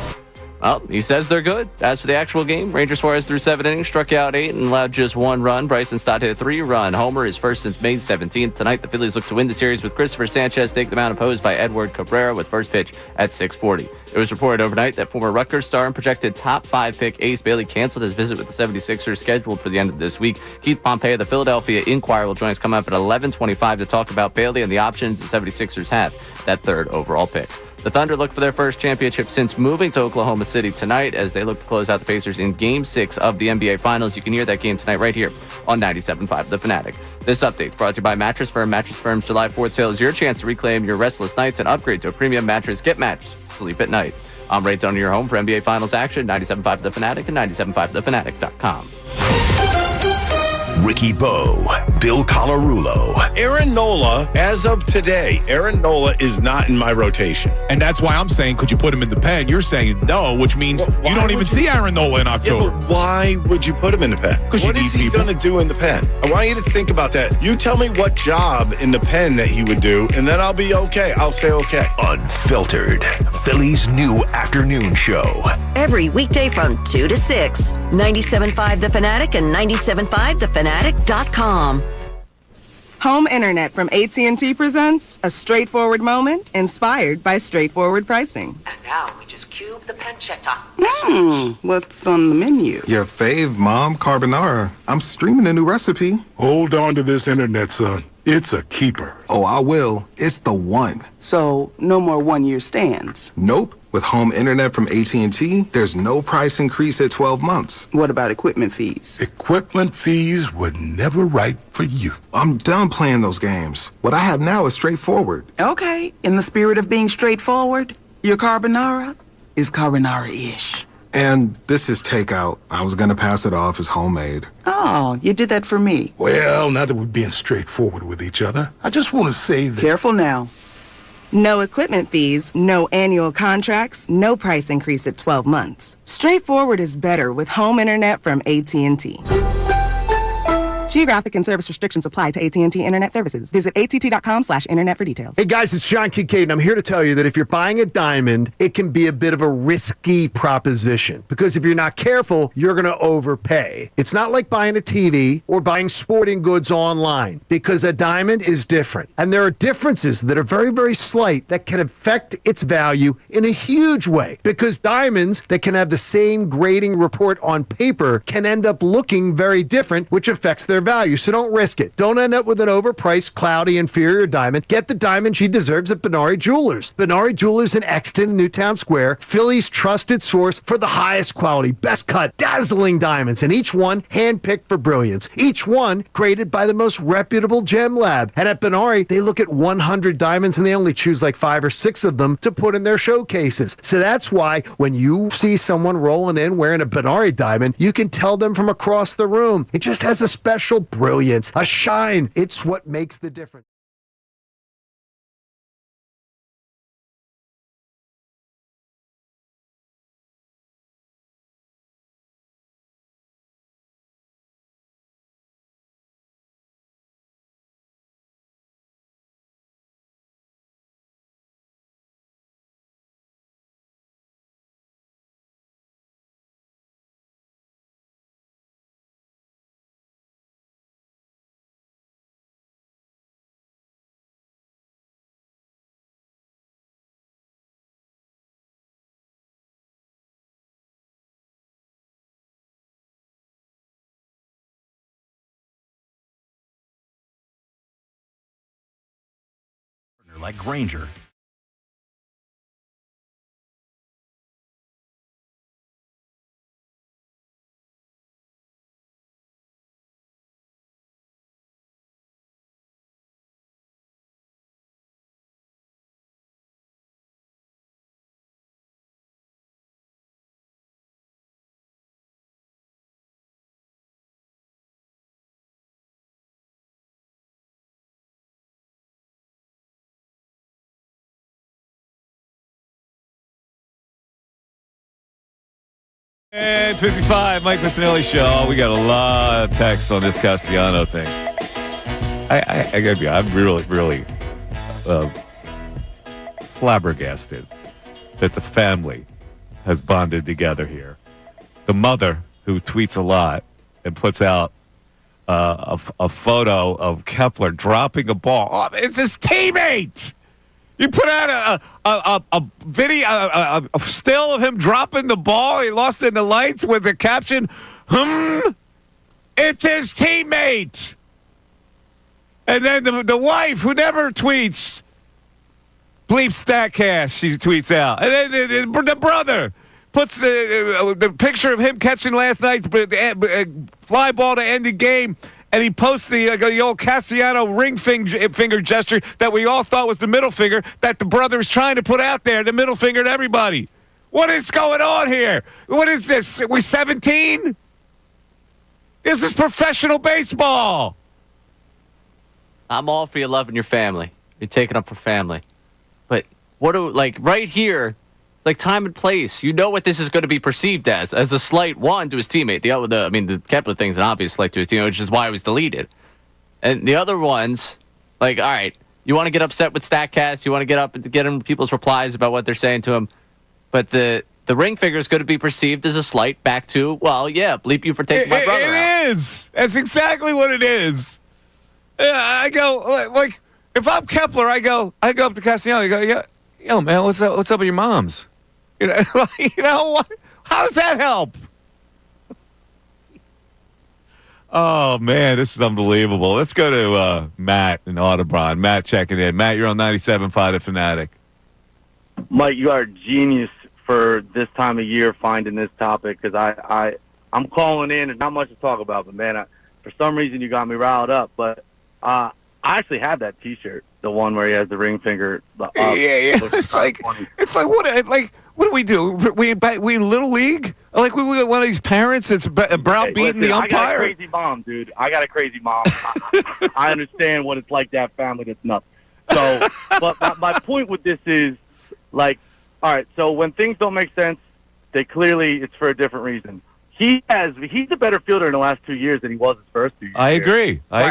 Well, he says they're good. As for the actual game, Ranger Suarez threw 7 innings, struck out 8, and allowed just 1 run. Bryson Stott hit a 3-run homer, his first since May 17th. Tonight, the Phillies look to win the series with Christopher Sanchez taking the mound opposed by Edward Cabrera with first pitch at 6:40. It was reported overnight that former Rutgers star and projected top 5 pick Ace Bailey canceled his visit with the 76ers scheduled for the end of this week. Keith Pompey of the Philadelphia Inquirer will join us coming up at 11:25 to talk about Bailey and the options the 76ers have, that 3rd overall pick. The Thunder look for their first championship since moving to Oklahoma City tonight as they look to close out the Pacers in Game 6 of the NBA Finals. You can hear that game tonight right here on 97.5 The Fanatic. This update brought to you by Mattress Firm. Mattress Firm's July 4th sale is your chance to reclaim your restless nights and upgrade to a premium mattress. Get matched. Sleep at night. I'm Ray Dunn, your home for NBA Finals action, 97.5 The Fanatic and 97.5thefanatic.com. Ricky Bo, Bill Colarulo. Aaron Nola, as of today, Aaron Nola is not in my rotation. And that's why I'm saying, could you put him in the pen? You're saying no, which means you don't even see Aaron Nola in October. Yeah, but why would you put him in the pen? What is he going to do in the pen? I want you to think about that. You tell me what job in the pen that he would do, and then I'll be okay. I'll say okay. Unfiltered, Phillies' new afternoon show. Every weekday from 2 to 6. 97.5 The Fanatic and 97.5thefanatic.com. Home internet from AT&T presents a straightforward moment inspired by straightforward pricing. And now we just cube the pancetta. What's on the menu? Your fave, Mom, carbonara. I'm streaming a new recipe. Hold on to this internet, son. It's a keeper. Oh, I will. It's the one. So, no more one-year stands. Nope. With home internet from AT&T, there's no price increase at 12 months. What about equipment fees? Equipment fees were never right for you. I'm done playing those games. What I have now is straightforward. Okay, in the spirit of being straightforward, your carbonara is carbonara-ish. And this is takeout. I was going to pass it off as homemade. Oh, you did that for me. Well, now that we're being straightforward with each other, I just want to say that... Careful now. No equipment fees, no annual contracts, no price increase at 12 months. Straightforward is better with home internet from AT&T. Geographic and service restrictions apply to AT&T Internet services. Visit att.com/internet for details. Hey guys, it's John Kincade, and I'm here to tell you that if you're buying a diamond, it can be a bit of a risky proposition. Because if you're not careful, you're going to overpay. It's not like buying a TV or buying sporting goods online, because a diamond is different. And there are differences that are very, very slight that can affect its value in a huge way. Because diamonds that can have the same grading report on paper can end up looking very different, which affects their value. So don't risk it. Don't end up with an overpriced, cloudy, inferior diamond. Get the diamond she deserves at Benari Jewelers. Benari Jewelers in Exton, Newtown Square, Philly's trusted source for the highest quality, best cut, dazzling diamonds, and each one handpicked for brilliance. Each one graded by the most reputable gem lab. And at Benari, they look at 100 diamonds and they only choose like 5 or 6 of them to put in their showcases. So that's why when you see someone rolling in wearing a Benari diamond, you can tell them from across the room. It just has a special brilliance, a shine. It's what makes the difference. Like Granger. And 55, Mike Missanelli Show. We got a lot of text on this Castellano thing. I gotta be, I'm really flabbergasted that the family has bonded together here. The mother, who tweets a lot and puts out a photo of Kepler dropping a ball. Oh, it's his teammate. You put out a video, a still of him dropping the ball. He lost in the lights with the caption, it's his teammate. And then the wife, who never tweets, bleep StatCast, she tweets out. And then the brother puts the picture of him catching last night's fly ball to end the game. And he posts the old Castellano ring finger gesture that we all thought was the middle finger that the brother is trying to put out there, the middle finger to everybody. What is going on here? What is this? Are we 17? This is professional baseball. I'm all for you loving your family. You're taking up for family. But right here, like time and place. You know what this is going to be perceived as a slight one to his teammate. The Kepler thing's an obvious slight to his teammate, which is why it was deleted. And the other ones, like, all right, you want to get upset with StatCast, you want to get up and get in people's replies about what they're saying to him, but the ring finger is going to be perceived as a slight back to, well, yeah, bleep you for taking my brother out. It is. That's exactly what it is. Yeah, I go, like, if I'm Kepler, I go up to Castellano, I go, yo, man, what's up with your moms? You know what? How does that help? Oh, man, this is unbelievable. Let's go to Matt in Audubon. Matt checking in. Matt, you're on 97.5 The Fanatic. Mike, you are a genius for this time of year finding this topic because I'm calling in. There's not much to talk about, but, man, for some reason you got me riled up. But I actually have that T-shirt, the one where he has the ring finger up. Yeah. It's like what do we do? We in Little League? Like we one of these parents that's browbeating the umpire? I got a crazy mom, dude. I got a crazy mom. I understand what it's like to have family that's nuts. So, but my point with this is, like, all right, so when things don't make sense, it's for a different reason. He's a better fielder in the last 2 years than he was his first 2 years. I agree. By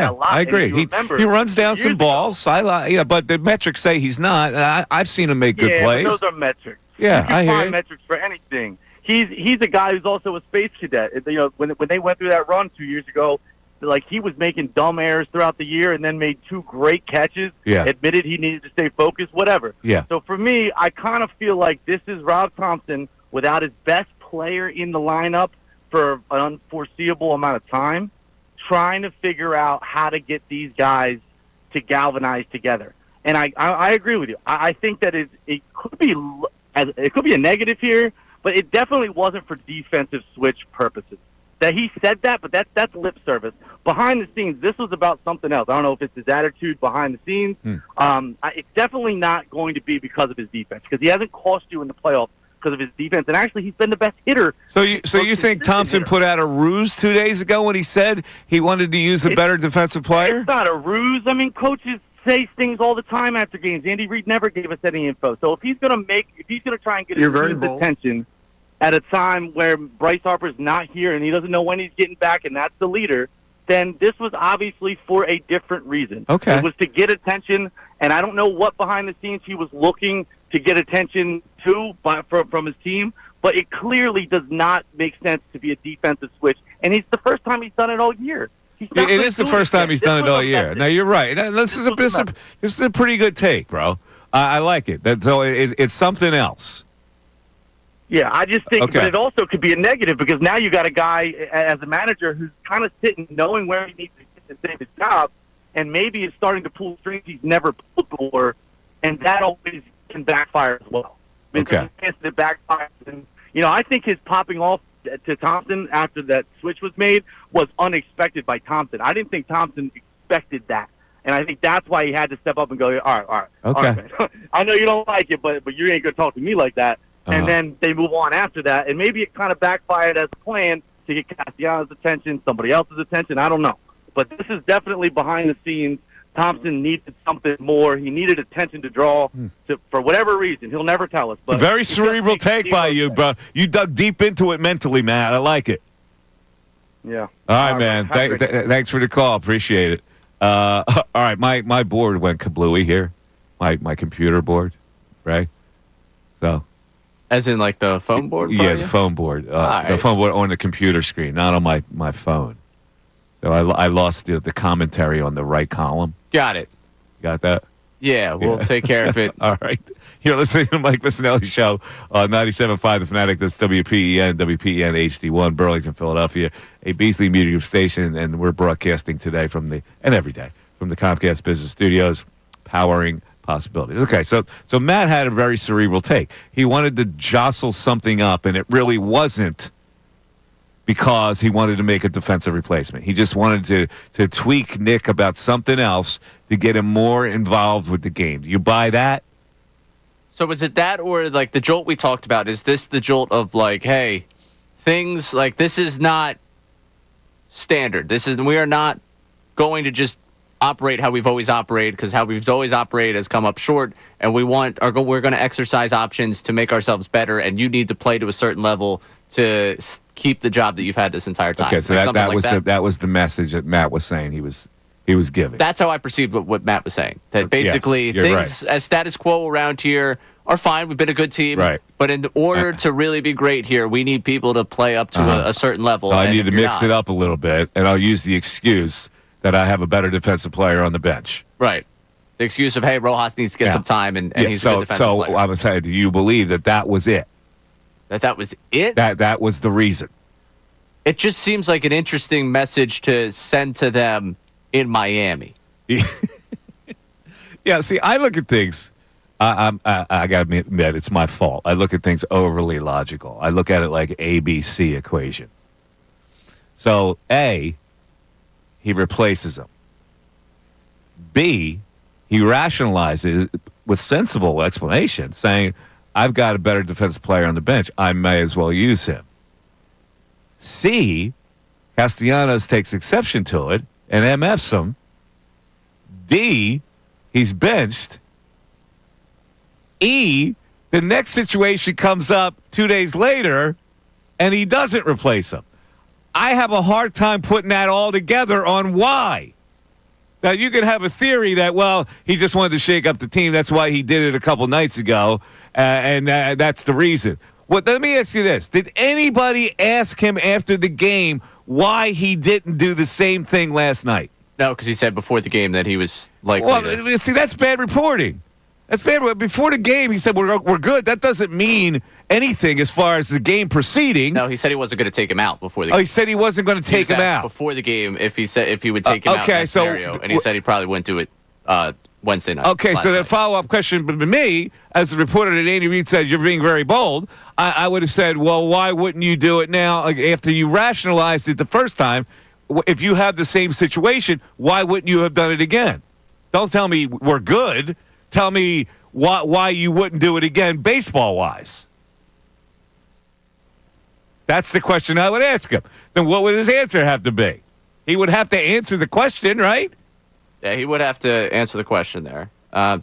a lot. I agree. He runs down some balls. But the metrics say he's not. I've seen him make good plays. Those are metrics. Yeah, I hear find you. metrics for anything. He's a guy who's also a space cadet. You know, when they went through that run 2 years ago, like he was making dumb errors throughout the year and then made 2 great catches. Yeah. Admitted he needed to stay focused. Whatever. Yeah. So for me, I kind of feel like this is Rob Thompson without his best player in the lineup for an unforeseeable amount of time, trying to figure out how to get these guys to galvanize together. And I agree with you. I think that it could be a negative here, but it definitely wasn't for defensive switch purposes. That he said that, but that's lip service. Behind the scenes, this was about something else. I don't know if it's his attitude behind the scenes. It's definitely not going to be because of his defense, because he hasn't cost you in the playoffs because of his defense, and actually he's been the best hitter. So you think Thompson put out a ruse 2 days ago when he said he wanted to use a better defensive player? It's not a ruse. I mean, coaches say things all the time after games. Andy Reid never gave us any info. So if he's going to try and get his attention at a time where Bryce Harper's not here and he doesn't know when he's getting back, and that's the leader, then this was obviously for a different reason. Okay. It was to get attention, and I don't know what behind the scenes he was looking to get attention to from his team, but it clearly does not make sense to be a defensive switch, and it's the first time he's done it all year. It is the first time he's done it all year. No, you're right. This is a pretty good take, bro. I like it. It's something else. Yeah, I just think, but it also could be a negative because now you got a guy as a manager who's kind of sitting, knowing where he needs to get to save his job, and maybe is starting to pull strings he's never pulled before, and that always can backfire as well. I mean, there's a chance that it backfires, and I think his popping off to Thompson after that switch was made was unexpected by Thompson. I didn't think Thompson expected that, and I think that's why he had to step up and go, all right, man. I know you don't like it, but you ain't going to talk to me like that. And then they move on after that, and maybe it kind of backfired as a plan to get Castellanos' attention, somebody else's attention. I don't know. But this is definitely behind the scenes. Thompson needed something more. He needed attention to draw for whatever reason. He'll never tell us. But it's a very cerebral take by you, bro. You dug deep into it mentally, Matt. I like it. Yeah. All right, man. Thanks for the call. Appreciate it. All right, my board went kablooey here. My computer board, right? So. As in, like, the phone board? Yeah, the phone board. The phone board on the computer screen, not on my phone. So I lost the commentary on the right column. Got it. Got that? Yeah, we'll take care of it. All right. You're listening to the Mike Missanelli Show on 97.5 The Fanatic. That's WPEN HD1, Burlington, Philadelphia, a Beasley Media Group station, and we're broadcasting today and every day from the Comcast Business Studios, powering possibilities. Okay, so Matt had a very cerebral take. He wanted to jostle something up, and it really wasn't because he wanted to make a defensive replacement. He just wanted to tweak Nick about something else to get him more involved with the game. Do you buy that? So is it that, or like the jolt we talked about, is this the jolt of like, hey, things like this is not standard. We are not going to just operate how we've always operated, because how we've always operated has come up short, and we're going to exercise options to make ourselves better, and you need to play to a certain level to keep the job that you've had this entire time. Okay, so that was the message that Matt was saying he was giving. That's how I perceived what Matt was saying. That basically things as status quo around here are fine. We've been a good team. Right. But in order to really be great here, we need people to play up to a certain level. So I need to mix it up a little bit, and I'll use the excuse that I have a better defensive player on the bench. Right. The excuse of, hey, Rojas needs to get some time, and he's a good defensive player. So I would say, do you believe that was it? That was it? That was the reason. It just seems like an interesting message to send to them in Miami. Yeah, see, I look at things. I got to admit, it's my fault. I look at things overly logical. I look at it like ABC equation. So, A, he replaces him. B, he rationalizes with sensible explanation, saying, I've got a better defensive player on the bench. I may as well use him. C, Castellanos takes exception to it and MFs him. D, he's benched. E, the next situation comes up 2 days later, and he doesn't replace him. I have a hard time putting that all together on why. Now, you could have a theory that, well, he just wanted to shake up the team. That's why he did it a couple nights ago, and that's the reason. Well, let me ask you this. Did anybody ask him after the game why he didn't do the same thing last night? No, because he said before the game that he was likely Well, see, that's bad reporting. That's bad. Before the game, he said, we're good. That doesn't mean anything as far as the game proceeding. No, he said he wasn't going to take him out before the game. Oh, he said he wasn't going to take him out. Before the game, if he would take him out in that scenario, and he said he probably wouldn't do it Wednesday night. Okay, so the follow-up question to me, as the reporter that Andy Reid said, you're being very bold, I would have said, well, why wouldn't you do it now after you rationalized it the first time? If you have the same situation, why wouldn't you have done it again? Don't tell me we're good. Tell me why you wouldn't do it again baseball-wise. That's the question I would ask him. Then what would his answer have to be? He would have to answer the question, right? Yeah, he would have to answer the question there. I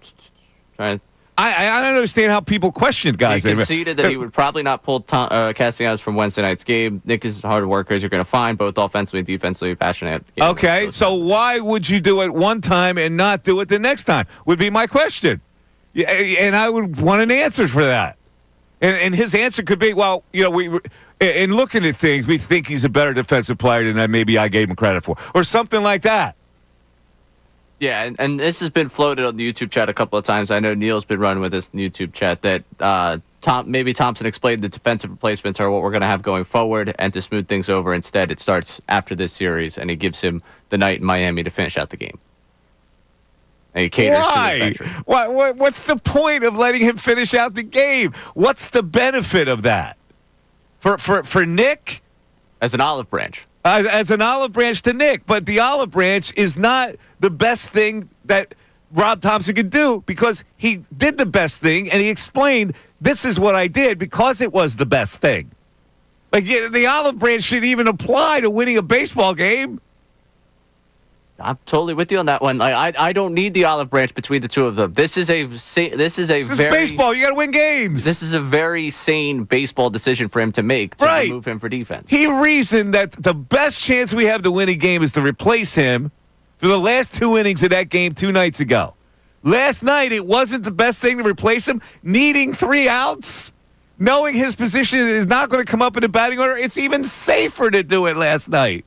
don't understand how people question guys. He conceded that he would probably not pull Castellanos from Wednesday night's game. Nick is hard workers. You're going to find both offensively and defensively passionate at the game. Okay, so why would you do it one time and not do it the next time would be my question. Yeah, and I would want an answer for that. And his answer could be, well, in looking at things, we think he's a better defensive player than maybe I gave him credit for, or something like that. Yeah, and this has been floated on the YouTube chat a couple of times. I know Neil's been running with this YouTube chat that maybe Thompson explained the defensive replacements are what we're going to have going forward, and to smooth things over, instead, it starts after this series, and he gives him the night in Miami to finish out the game. And he caters to his veteran. What's the point of letting him finish out the game? What's the benefit of that? For Nick? As an olive branch. As an olive branch to Nick. But the olive branch is not the best thing that Rob Thompson could do, because he did the best thing and he explained, this is what I did because it was the best thing. Like, the olive branch should even apply to winning a baseball game. I'm totally with you on that one. I don't need the olive branch between the two of them. This is baseball. You got to win games. This is a very sane baseball decision for him to make to remove him for defense. He reasoned that the best chance we have to win a game is to replace him for the last 2 innings of that game 2 nights ago. Last night, it wasn't the best thing to replace him, needing 3 outs, knowing his position is not going to come up in the batting order. It's even safer to do it last night.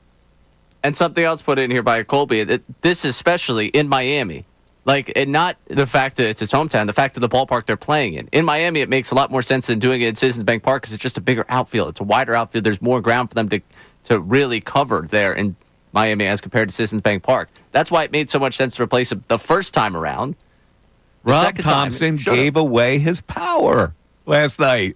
And something else put in here by Colby, this especially in Miami. And not the fact that it's his hometown, the fact of the ballpark they're playing in. In Miami, it makes a lot more sense than doing it at Citizens Bank Park because it's just a bigger outfield. It's a wider outfield. There's more ground for them to really cover there in Miami as compared to Citizens Bank Park. That's why it made so much sense to replace him the first time around. Rob Thompson gave away his power last night.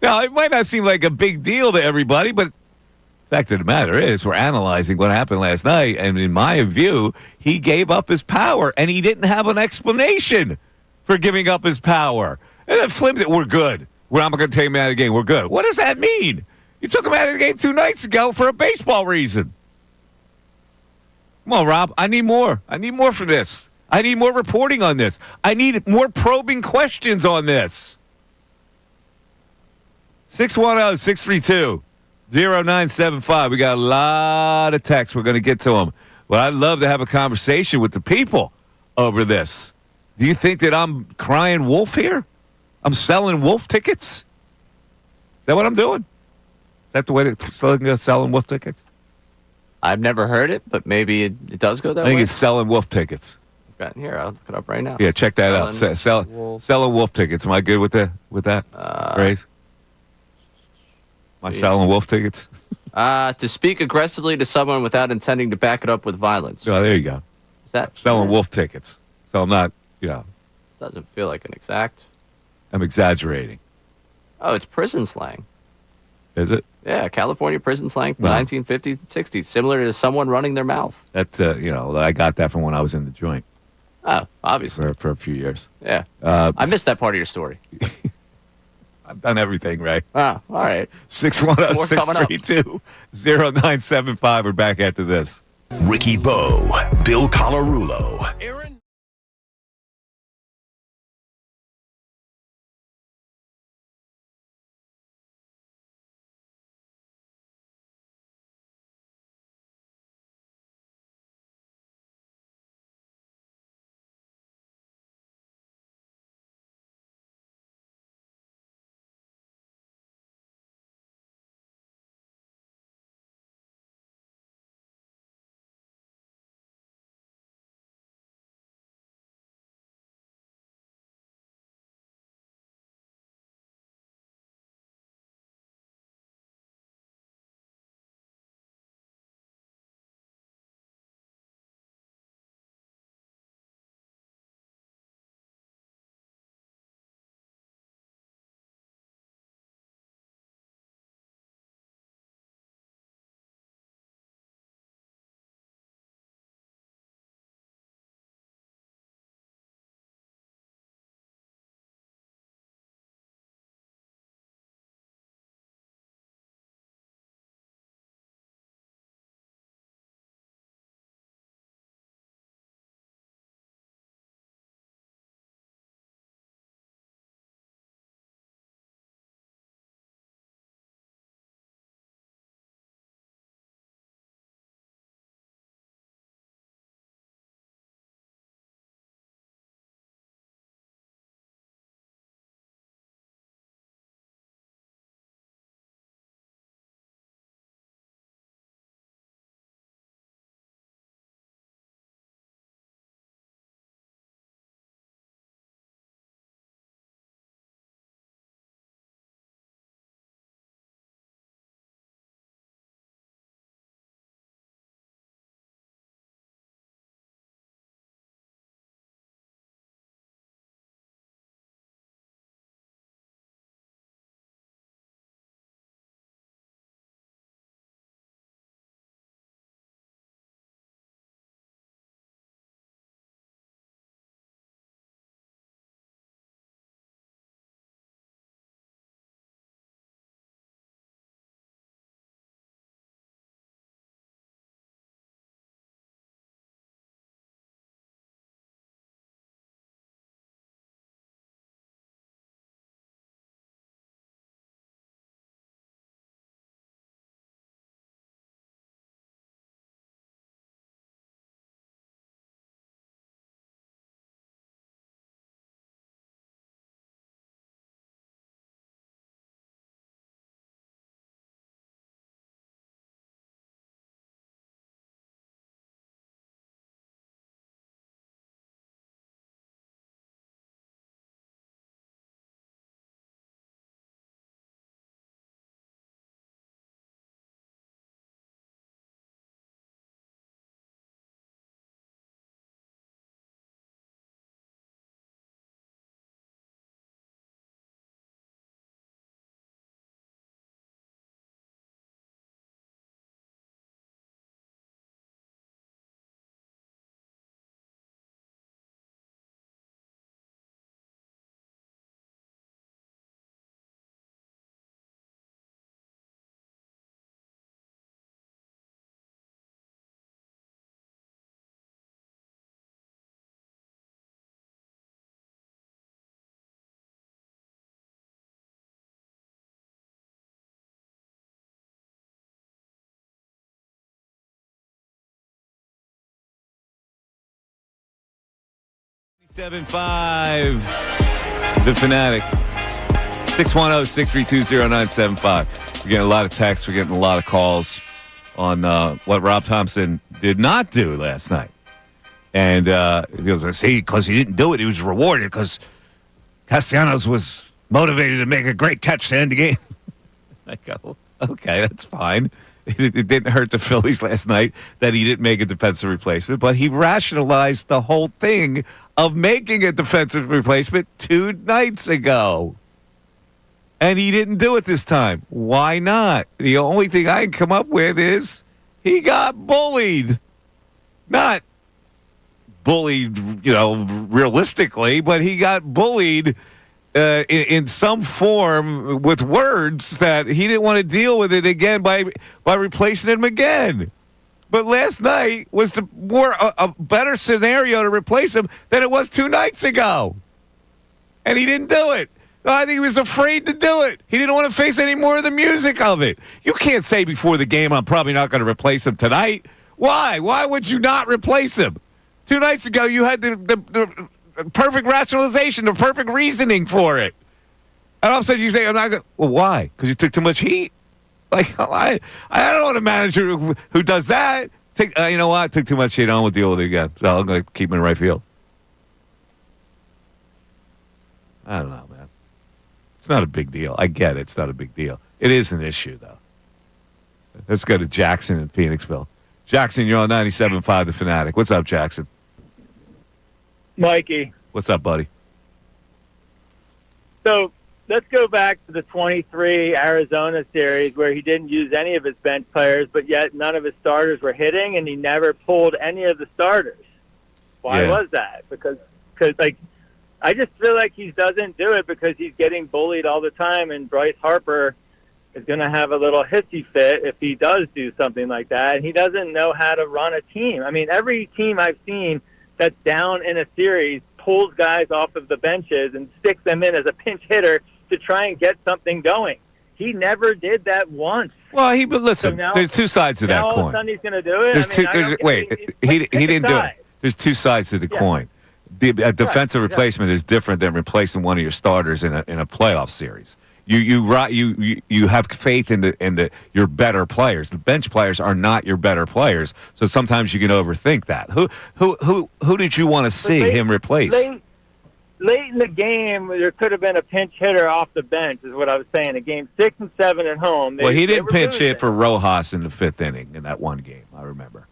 Now, it might not seem like a big deal to everybody, but the fact of the matter is, we're analyzing what happened last night, and in my view, he gave up his power, and he didn't have an explanation for giving up his power. And then flipped it, we're good. We're not going to take him out of the game. We're good. What does that mean? You took him out of the game 2 nights ago for a baseball reason. Come on, Rob. I need more. I need more from this. I need more reporting on this. I need more probing questions on this. 610-632. 0975. We got a lot of texts. We're going to get to them. Well, I'd love to have a conversation with the people over this. Do you think that I'm crying wolf here? I'm selling wolf tickets? Is that what I'm doing? Is that the way they're selling wolf tickets? I've never heard it, but maybe it does go that way. I think it's selling wolf tickets. Got in here. I'll look it up right now. Yeah, check that out. Selling wolf tickets. Am I good with that phrase? Am I selling wolf tickets? To speak aggressively to someone without intending to back it up with violence. Oh, there you go. Is that selling wolf tickets? So I'm not, Doesn't feel like an exact. I'm exaggerating. Oh, it's prison slang. Is it? Yeah, California prison slang from the 1950s and 60s, similar to someone running their mouth. That I got that from when I was in the joint. Oh, obviously. For a few years. Yeah. I missed that part of your story. I've done everything, Ray. Oh, all right. 610-632-0975. We're back after this. Ricky Bo, Bill Colarulo. .75, The Fanatic. 610-632-0975. We're getting a lot of texts. We're getting a lot of calls on what Rob Thompson did not do last night. And he goes, see, because he didn't do it, he was rewarded because Castellanos was motivated to make a great catch to end the game. I go, okay, that's fine. It didn't hurt the Phillies last night that he didn't make a defensive replacement, but he rationalized the whole thing of making a defensive replacement 2 nights ago. And he didn't do it this time. Why not? The only thing I can come up with is he got bullied. Not bullied, realistically, but he got bullied in some form with words that he didn't want to deal with it again by replacing him again. But last night was a better scenario to replace him than it was 2 nights ago. And he didn't do it. I think he was afraid to do it. He didn't want to face any more of the music of it. You can't say before the game, I'm probably not going to replace him tonight. Why? Why would you not replace him? 2 nights ago, you had the perfect rationalization, the perfect reasoning for it. And all of a sudden you say, I'm not going to. Well, why? Because you took too much heat? Like, I don't want a manager who does that. You know what? I took too much heat. I don't want to deal with it again. So I'm going to keep him in right field. I don't know, man. It's not a big deal. I get it. It's not a big deal. It is an issue, though. Let's go to Jackson in Phoenixville. Jackson, you're on 97.5 The Fanatic. What's up, Jackson? Mikey. What's up, buddy? So let's go back to the 23 Arizona series where he didn't use any of his bench players, but yet none of his starters were hitting, and he never pulled any of the starters. Why was that? Because I just feel like he doesn't do it because he's getting bullied all the time, and Bryce Harper is going to have a little hissy fit if he does do something like that. And he doesn't know how to run a team. I mean, every team I've seen that's down in a series pulls guys off of the benches and sticks them in as a pinch hitter to try and get something going. He never did that once. Well, but listen, there's 2 sides to that coin. All of a sudden he's going to do it? He didn't do it. There's 2 sides to the coin. A defensive replacement is different than replacing one of your starters in a playoff series. You have faith in your better players. The bench players are not your better players, so sometimes you can overthink that. Who did you want to see him replace? Late in the game, there could have been a pinch hitter off the bench, is what I was saying. In game 6 and 7 at home. He didn't pinch hit for Rojas in the 5th inning in that one game. I remember.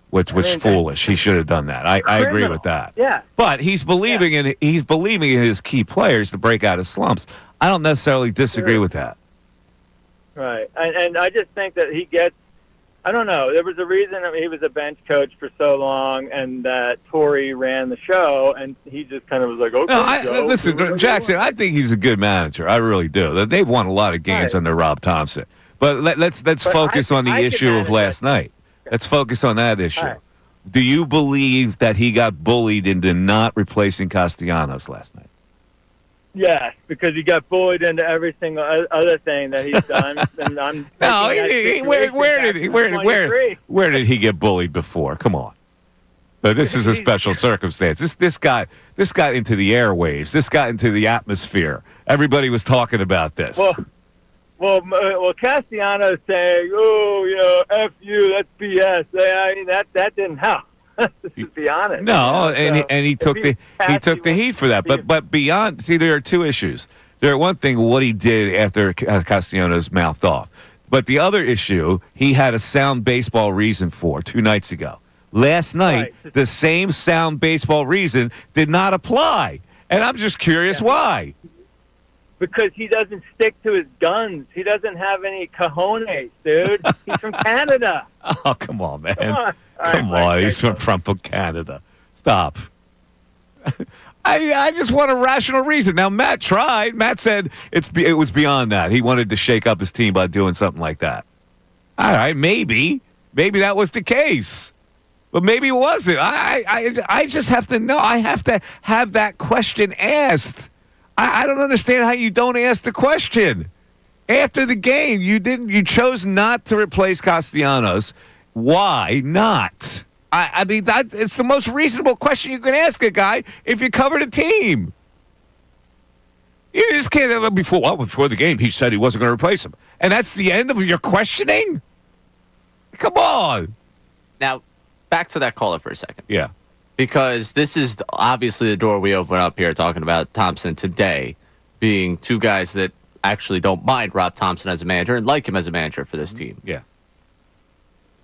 Which was foolish. He should have done that. I agree with that. Yeah. But he's believing in his key players to break out of slumps. I don't necessarily disagree with that. Right. And I just think that he gets, I don't know, there was a reason he was a bench coach for so long and that Torrey ran the show, and he just kind of was like, okay. No, listen, Jackson, I think he's a good manager. I really do. They've won a lot of games under Rob Thompson. But let's focus on the issue of last night. Let's focus on that issue. Right. Do you believe that he got bullied into not replacing Castellanos last night? Yes, because he got bullied into every single other thing that he's done. And I'm where did he get bullied before? Come on. But this is a special circumstance. This got into the airwaves. This got into the atmosphere. Everybody was talking about this. Well, Castellanos saying, F you, that's BS. I mean, that didn't help. To be honest. No, and he took the heat for that. But beyond, see, there are 2 issues. One thing, what he did after Castellanos mouthed off. But the other issue, he had a sound baseball reason for 2 nights ago. Last night, the same sound baseball reason did not apply. And I'm just curious why. Because he doesn't stick to his guns. He doesn't have any cojones, dude. He's from Canada. Oh, come on, man. Come on. He's from Canada. Stop. I just want a rational reason. Now, Matt tried. Matt said it was beyond that. He wanted to shake up his team by doing something like that. All right, maybe. Maybe that was the case. But maybe it wasn't. I just have to know. I have to have that question asked. I don't understand how you don't ask the question. After the game, you chose not to replace Castellanos. Why not? I mean, it's the most reasonable question you can ask a guy if you cover the team. You just can't. Before the game, he said he wasn't going to replace him. And that's the end of your questioning? Come on. Now, back to that caller for a second. Yeah. Because this is obviously the door we open up here talking about Thompson today being 2 guys that actually don't mind Rob Thompson as a manager and like him as a manager for this team. Yeah.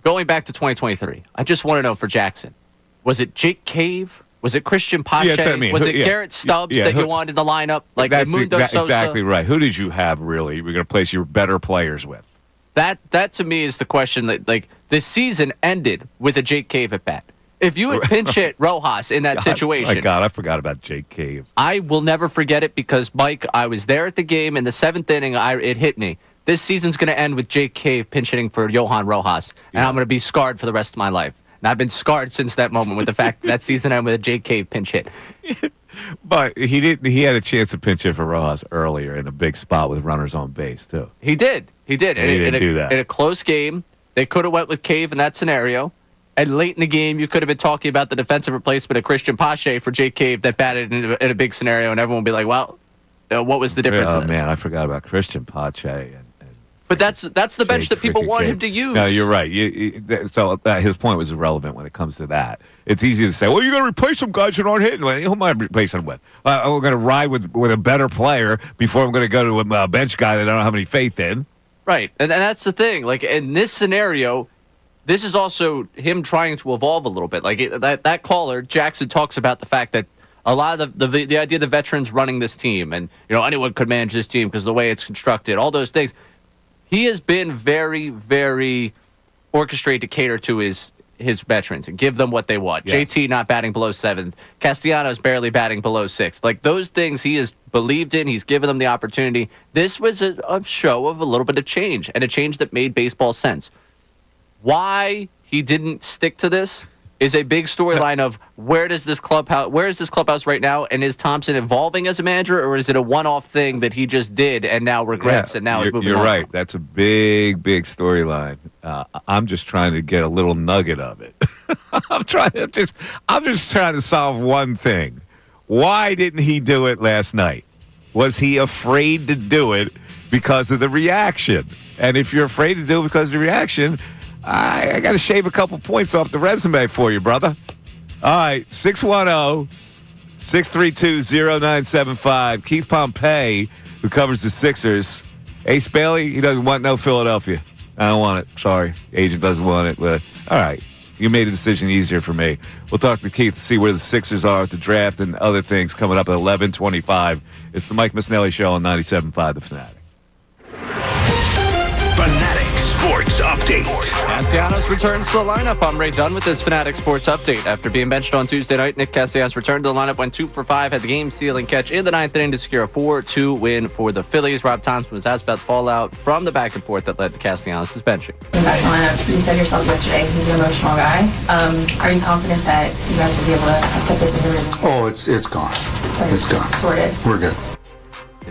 going back to 2023, I just want to know for Jackson, was it Jake Cave? Was it Christian Pache? Yeah, that's what I mean. Was it Garrett Stubbs that you wanted in the lineup? Like Mundo Sosa? Exactly right. Who did you have, really? We're going to place your better players with. That to me is the question. That, like, this season ended with a Jake Cave at bat. If you had pinch hit Rojas in that situation. My God, I forgot about Jake Cave. I will never forget it because, Mike, I was there at the game in the 7th inning. It hit me. This season's going to end with Jake Cave pinch hitting for Johan Rojas, and I'm going to be scarred for the rest of my life. And I've been scarred since that moment with the fact that season ended with a Jake Cave pinch hit. But he didn't. He had a chance to pinch hit for Rojas earlier in a big spot with runners on base too. He did. And he didn't do that. In a close game, they could have went with Cave in that scenario. And late in the game, you could have been talking about the defensive replacement of Christian Pache for Jake Cave that batted in a big scenario, and everyone would be like, well, what was the difference? Oh, man, I forgot about Christian Pache. But that's the bench that people want him to use. No, you're right. So his point was irrelevant when it comes to that. It's easy to say, well, you're going to replace some guys that aren't hitting. Well, who am I replacing them with? We're going to ride with a better player before I'm going to go to a bench guy that I don't have any faith in. Right, and that's the thing. Like, in this scenario, this is also him trying to evolve a little bit. Like, that caller, Jackson, talks about the fact that a lot of the idea of the veterans running this team, and anyone could manage this team because of the way it's constructed, all those things. He has been very, very orchestrated to cater to his veterans and give them what they want. Yes. JT not batting below 7th. Castellanos barely batting below 6th. Like, those things he has believed in. He's given them the opportunity. This was a show of a little bit of change, and a change that made baseball sense. Why he didn't stick to this is a big storyline of where is this clubhouse right now, and is Thompson evolving as a manager, or is it a one-off thing that he just did and now regrets and now is moving on? You're right. That's a big, big storyline. I'm just trying to get a little nugget of it. I'm just trying to solve one thing. Why didn't he do it last night? Was he afraid to do it because of the reaction? And if you're afraid to do it because of the reaction, I got to shave a couple points off the resume for you, brother. All right, 610-632-0975. Keith Pompey, who covers the Sixers. Ace Bailey, he doesn't want no Philadelphia. I don't want it. Sorry. Agent doesn't want it. But all right, you made the decision easier for me. We'll talk to Keith to see where the Sixers are at the draft and other things coming up at 11:25. It's the Mike Missanelli Show on 97.5 The Fanatic. Fanatic Sports Update. Castellanos returns to the lineup. I'm Ray Dunn with this Fanatic Sports Update. After being benched on Tuesday night, Nick Castellanos returned to the lineup, went 2 for 5, had the game-stealing catch in the 9th inning to secure a 4-2 win for the Phillies. Rob Thompson was asked about the fallout from the back and forth that led to Castellanos' benching. Back in the lineup, you said yourself yesterday he's an emotional guy. Are you confident that you guys will be able to put this into rhythm? Oh, it's gone. It's gone. Sorted. We're good.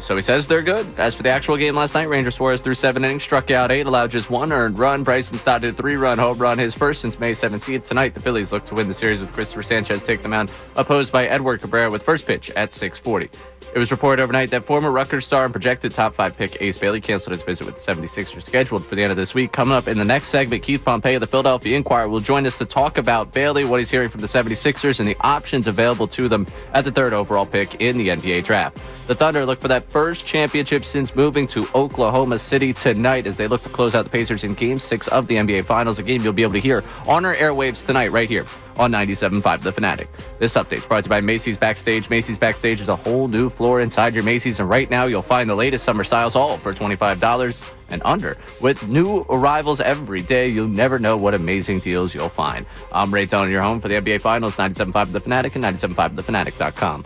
So he says they're good. As for the actual game last night, Ranger Suarez through 7 innings, struck out 8, allowed just 1 earned run. Bryson started a 3-run home run, his first since May 17th. Tonight, the Phillies look to win the series with Christopher Sanchez taking the mound, opposed by Edward Cabrera with first pitch at 6:40. It was reported overnight that former Rutgers star and projected top 5 pick Ace Bailey canceled his visit with the 76ers scheduled for the end of this week. Coming up in the next segment, Keith Pompey of the Philadelphia Inquirer will join us to talk about Bailey, what he's hearing from the 76ers, and the options available to them at the 3rd overall pick in the NBA draft. The Thunder look for that first championship since moving to Oklahoma City tonight as they look to close out the Pacers in Game 6 of the NBA Finals, a game you'll be able to hear on our airwaves tonight right here on 97.5 The Fanatic. This update is brought to you by Macy's Backstage. Macy's Backstage is a whole new floor inside your Macy's, and right now you'll find the latest summer styles all for $25 and under. With new arrivals every day, you'll never know what amazing deals you'll find. I'm Ray Dunn, your home for the NBA Finals, 97.5 The Fanatic and 97.5thefanatic.com.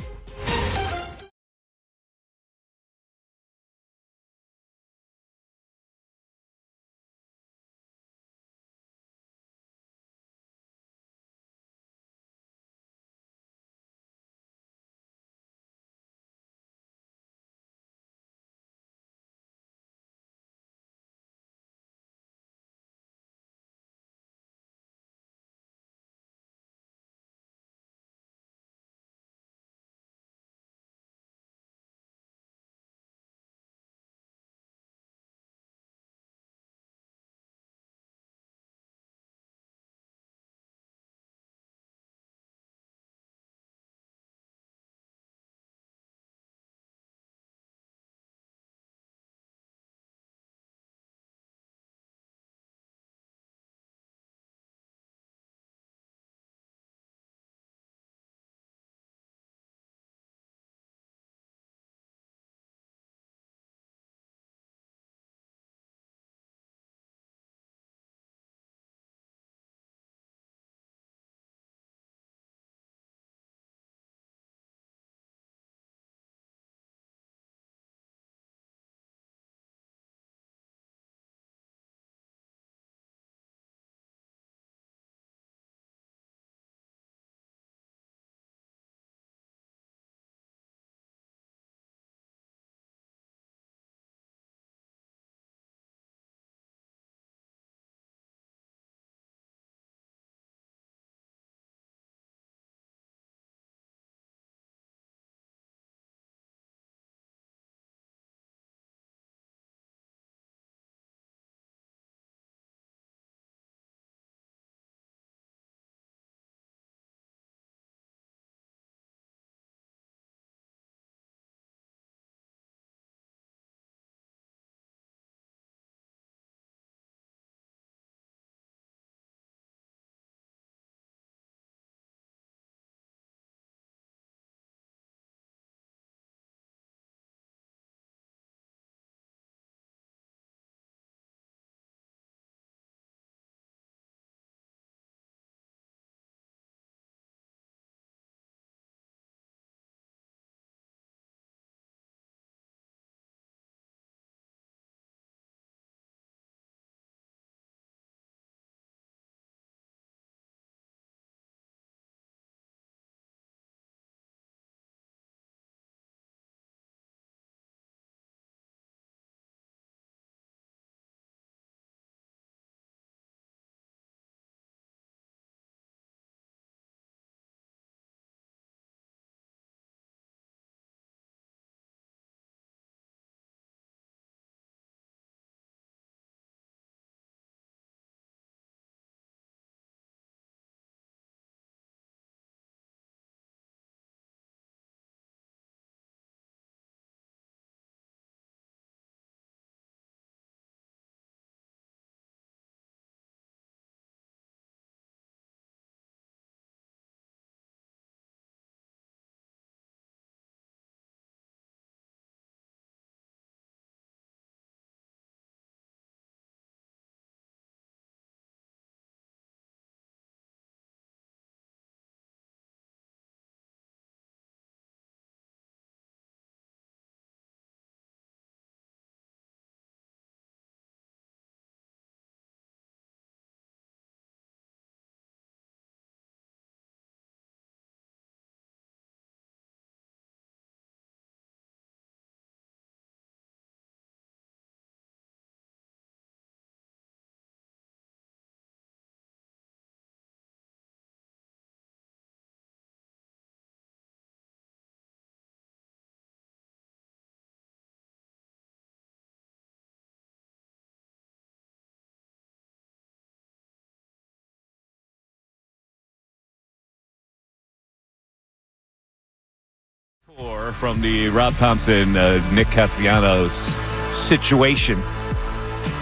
from the Rob Thompson, Nick Castellanos situation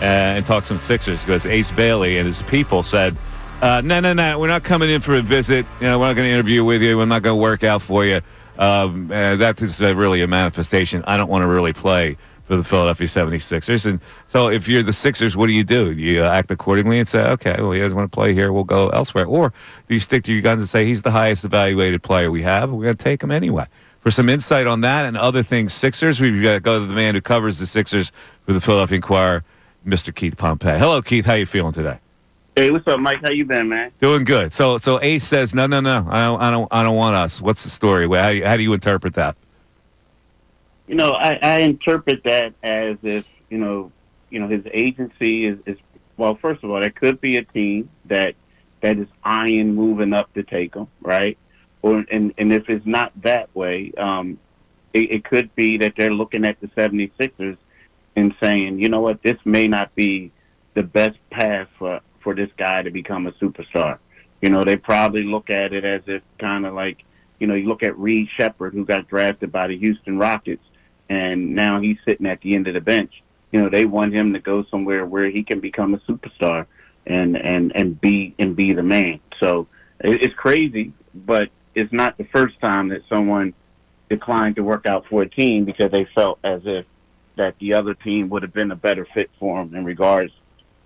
and talk some Sixers because Ace Bailey and his people said, no, we're not coming in for a visit. We're not going to interview with you. We're not going to work out for you. That is really a manifestation. I don't want to really play for the Philadelphia 76ers. And so if you're the Sixers, what do? You act accordingly and say, okay, well, he doesn't want to play here. We'll go elsewhere. Or do you stick to your guns and say he's the highest evaluated player we have? We're going to take him anyway. For some insight on that and other things Sixers, we've got to go to the man who covers the Sixers for the Philadelphia Inquirer, Mr. Keith Pompey. Hello, Keith. How you feeling today? Hey, what's up, Mike? How you been, man? Doing good. So Ace says, no. I don't want us. What's the story? How do you interpret that? I interpret that as if his agency is well. First of all, there could be a team that is eyeing moving up to take him, right? And if it's not that way, it could be that they're looking at the 76ers and saying, you know what, this may not be the best path for this guy to become a superstar. They probably look at it as if kind of like, you look at Reed Shepherd, who got drafted by the Houston Rockets, and now he's sitting at the end of the bench. They want him to go somewhere where he can become a superstar and be the man. So it's crazy, but it's not the first time that someone declined to work out for a team because they felt as if that the other team would have been a better fit for him in regards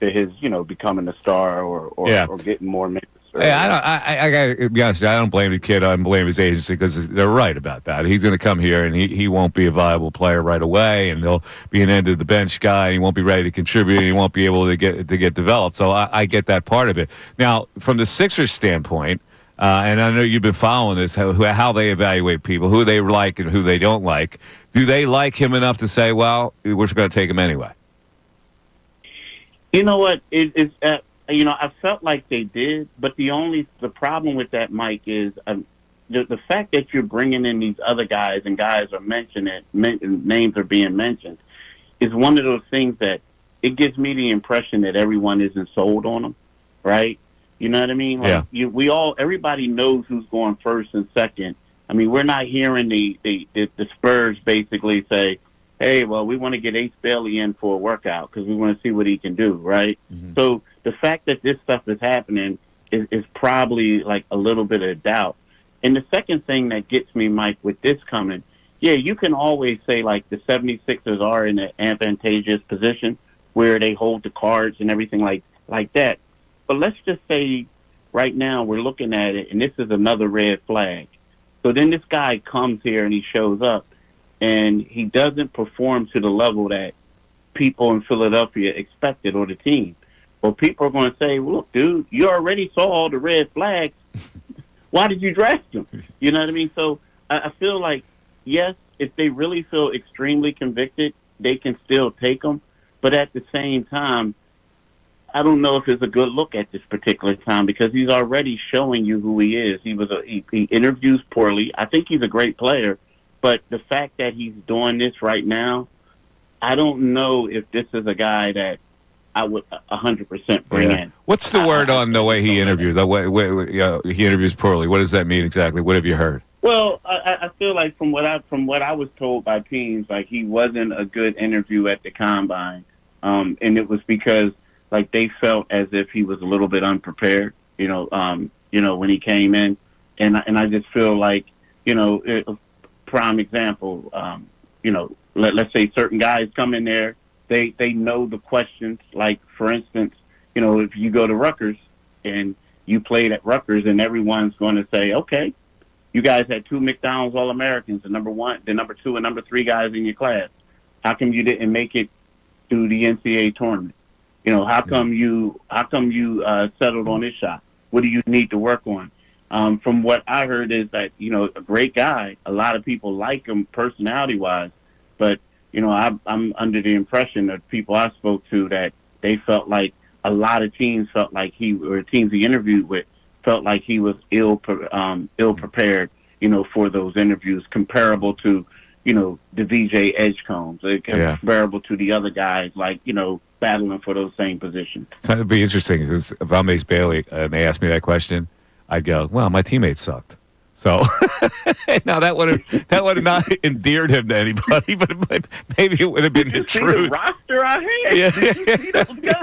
to his, becoming a star or getting more minutes. I gotta be honest with you, I don't blame the kid. I don't blame his agency because they're right about that. He's going to come here and he won't be a viable player right away, and he'll be an end of the bench guy. And he won't be ready to contribute. And he won't be able to get developed. So I get that part of it. Now, from the Sixers standpoint, and I know you've been following this, how they evaluate people, who they like and who they don't like. Do they like him enough to say, well, we're just going to take him anyway? You know what? I felt like they did, but the problem with that, Mike, is the fact that you're bringing in these other guys and guys are names are being mentioned is one of those things that it gives me the impression that everyone isn't sold on them, right? You know what I mean? Like everybody knows who's going first and second. I mean, we're not hearing the Spurs basically say, hey, well, we want to get Ace Bailey in for a workout because we want to see what he can do, right? Mm-hmm. So the fact that this stuff is happening is probably like a little bit of doubt. And the second thing that gets me, Mike, with this coming, you can always say like the 76ers are in an advantageous position where they hold the cards and everything like that. But let's just say right now we're looking at it and this is another red flag. So then this guy comes here and he shows up and he doesn't perform to the level that people in Philadelphia expected or the team. Well, people are going to say, well, look, dude, you already saw all the red flags. Why did you draft him? You know what I mean? So I feel like, yes, if they really feel extremely convicted, they can still take him. But at the same time, I don't know if it's a good look at this particular time because he's already showing you who he is. He interviews poorly. I think he's a great player. But the fact that he's doing this right now, I don't know if this is a guy that I would 100% bring in. What's the word on the way he interviews? The way he interviews poorly. What does that mean exactly? What have you heard? Well, I feel like from what I was told by teams, like he wasn't a good interview at the combine, and it was because like they felt as if he was a little bit unprepared. When he came in, and I just feel like prime example, let's say certain guys come in there, they know the questions. Like, for instance, if you go to Rutgers and you played at Rutgers and everyone's going to say, okay, you guys had 2 McDonald's All-Americans, the number 2 and number 3 guys in your class. How come you didn't make it through the NCAA tournament? How come you settled on this shot? What do you need to work on? From what I heard is that, a great guy. A lot of people like him personality-wise. But, I'm under the impression that people I spoke to that they felt like a lot of teams felt like teams he interviewed with felt like he was ill prepared, for those interviews, comparable to, the VJ Edgecombs, comparable to the other guys, like, battling for those same positions. So it'd be interesting because if I'm Ace Bailey and they asked me that question, I'd go, well, my teammates sucked. So now that would have not endeared him to anybody, but maybe it would have been the truth. See the roster I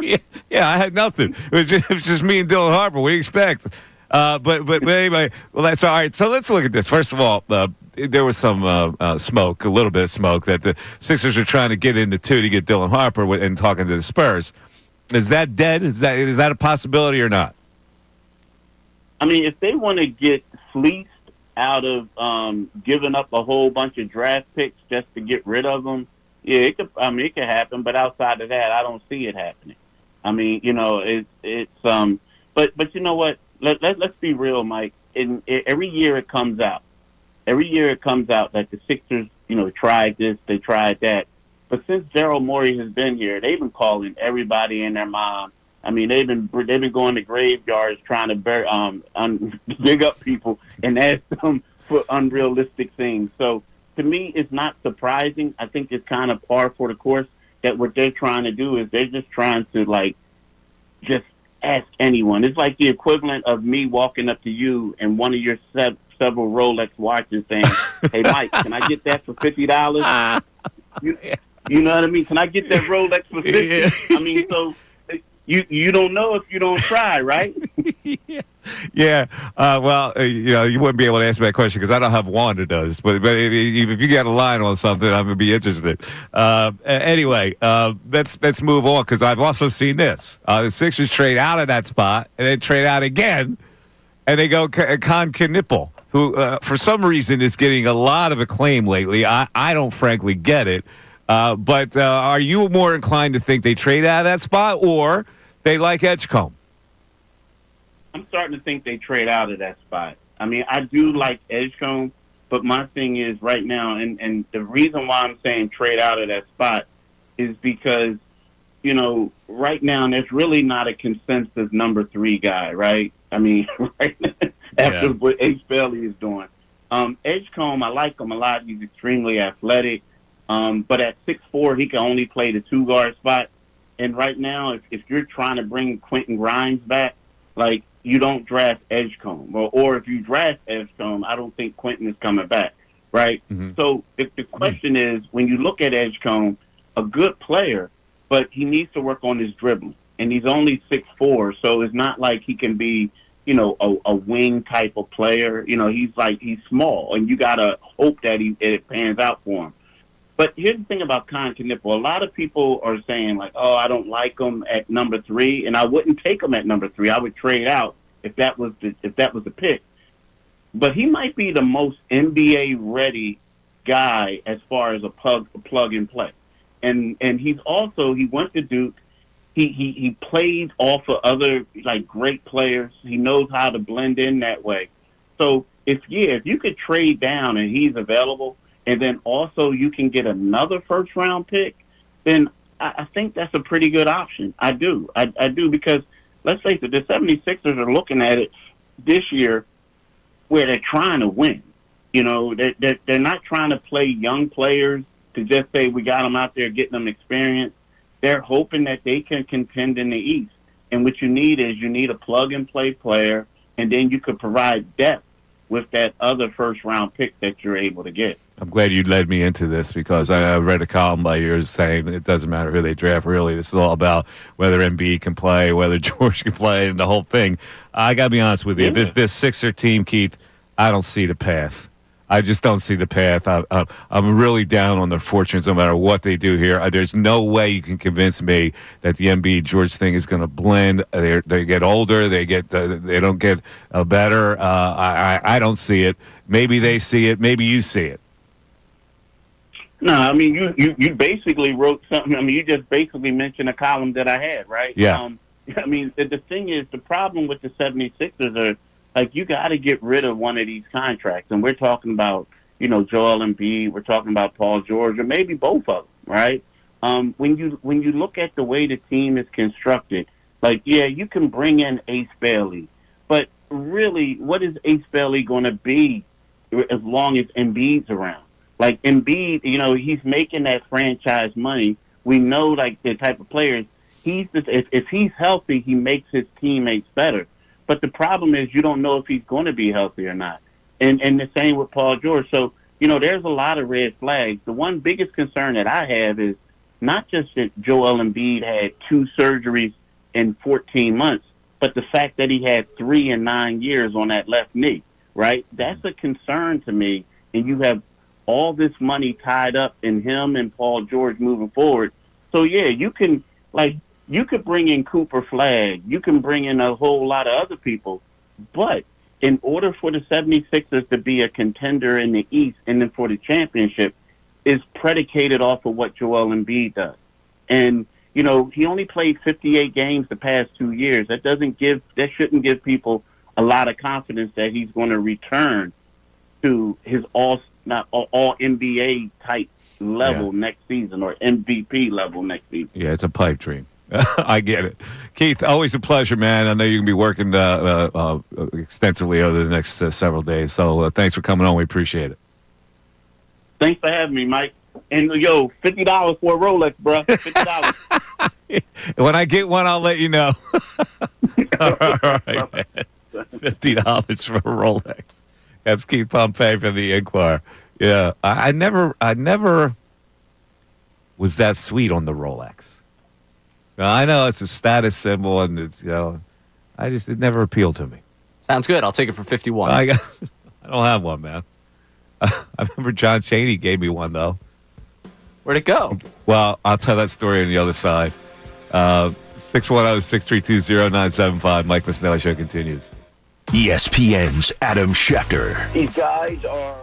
had? Yeah, I had nothing. It was just me and Dylan Harper. What do you expect? But anyway, well, that's all right. So let's look at this. First of all, there was some smoke, a little bit of smoke, that the Sixers are trying to get into two to get Dylan Harper and talking to the Spurs. Is that dead? Is that a possibility or not? I mean, if they want to get fleeced out of giving up a whole bunch of draft picks just to get rid of them, yeah, it could happen. But outside of that, I don't see it happening. I mean, but you know what? Let's be real, Mike. Every year it comes out. Every year it comes out that the Sixers, tried this, they tried that. But since Daryl Morey has been here, they've been calling everybody and their mom. I mean, they've been going to graveyards trying to dig up people and ask them for unrealistic things. So to me, it's not surprising. I think it's kind of par for the course that what they're trying to do is they're just trying to just ask anyone. It's like the equivalent of me walking up to you and one of your several Rolex watches saying, "Hey, Mike, can I get that for $50?" You know what I mean? Can I get that Rolex for $50? I mean, so you don't know if you don't try, right? Yeah. Well, you wouldn't be able to answer that question because I don't have one that does. But if you got a line on something, I'm gonna be interested. Anyway, let's move on because I've also seen this. The Sixers trade out of that spot and then trade out again, and they go Kincade, who for some reason is getting a lot of acclaim lately. I don't frankly get it. But are you more inclined to think they trade out of that spot or they like Edgecombe? I'm starting to think they trade out of that spot. I mean, I do like Edgecombe, but my thing is right now, and the reason why I'm saying trade out of that spot is because, right now there's really not a consensus number 3 guy, right? I mean, right after what H. Bailey is doing. Edgecombe, I like him a lot. He's extremely athletic. But at 6'4", he can only play the 2-guard spot. And right now, if you're trying to bring Quentin Grimes back, you don't draft Edgecombe. Or if you draft Edgecombe, I don't think Quentin is coming back, right? Mm-hmm. So if the question is, when you look at Edgecombe, a good player, but he needs to work on his dribbling. And he's only 6'4", so it's not like he can be, a wing type of player. He's small, and you got to hope that it pans out for him. But here's the thing about Kincade. A lot of people are saying, I don't like him at number 3, and I wouldn't take him at number 3. I would trade out if that was the pick. But he might be the most NBA-ready guy as far as a plug and play. And he went to Duke. He played off of other great players. He knows how to blend in that way. So if you could trade down and he's available, and then also you can get another first-round pick, then I think that's a pretty good option. I do. I do because, let's face it, the 76ers are looking at it this year where they're trying to win. They're not trying to play young players to just say we got them out there getting them experience. They're hoping that they can contend in the East. And what you need a plug-and-play player, and then you could provide depth with that other first-round pick that you're able to get. I'm glad you led me into this because I read a column by yours saying it doesn't matter who they draft, really. This is all about whether Embiid can play, whether George can play, and the whole thing. I got to be honest with you. Yeah. This Sixer team, Keith, I don't see the path. I just don't see the path. I'm really down on their fortunes no matter what they do here. There's no way you can convince me that the Embiid-George thing is going to blend. They get older. They don't get better. I don't see it. Maybe they see it. Maybe you see it. No, I mean, you basically wrote something. I mean, you just basically mentioned a column that I had, right? Yeah. I mean, the thing is, the problem with the 76ers are, you got to get rid of one of these contracts. And we're talking about, Joel Embiid. We're talking about Paul George, or maybe both of them, right? When you look at the way the team is constructed, you can bring in Ace Bailey. But really, what is Ace Bailey going to be as long as Embiid's around? Embiid, he's making that franchise money. We know, the type of players. If he's healthy, he makes his teammates better. But the problem is you don't know if he's going to be healthy or not. And the same with Paul George. So, there's a lot of red flags. The one biggest concern that I have is not just that Joel Embiid had 2 surgeries in 14 months, but the fact that he had 3 in 9 years on that left knee, right? That's a concern to me. And you have all this money tied up in him and Paul George moving forward. So, yeah, you could bring in Cooper Flagg. You can bring in a whole lot of other people. But in order for the 76ers to be a contender in the East and then for the championship is predicated off of what Joel Embiid does. And, he only played 58 games the past 2 years. That shouldn't give people a lot of confidence that he's going to return to his all NBA type level next season or MVP level next season. Yeah, it's a pipe dream. I get it. Keith, always a pleasure, man. I know you're going to be working extensively over the next several days. So thanks for coming on. We appreciate it. Thanks for having me, Mike. And, $50 for a Rolex, bro. $50. When I get one, I'll let you know. All right, man. $50 for a Rolex. That's Keith Pompey from the Inquirer. Yeah, I never was that sweet on the Rolex. Now, I know it's a status symbol, and it's it never appealed to me. Sounds good. I'll take it for 51. I don't have one, man. I remember John Chaney gave me one though. Where'd it go? Well, I'll tell that story on the other side. 610-632-0975. Mike Missanelli Show continues. ESPN's Adam Schefter. These guys are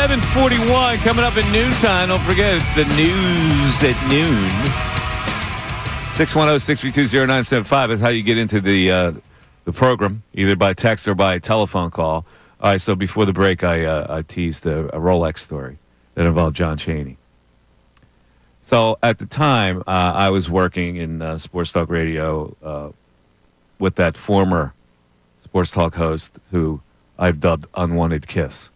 11:41 coming up at noontime. Don't forget, it's the news at noon. 610-632-0975 is how you get into the program, either by text or by telephone call. All right, so before the break, I teased a Rolex story that involved John Chaney. So at the time, I was working in Sports Talk Radio with that former Sports Talk host who I've dubbed Unwanted Kiss.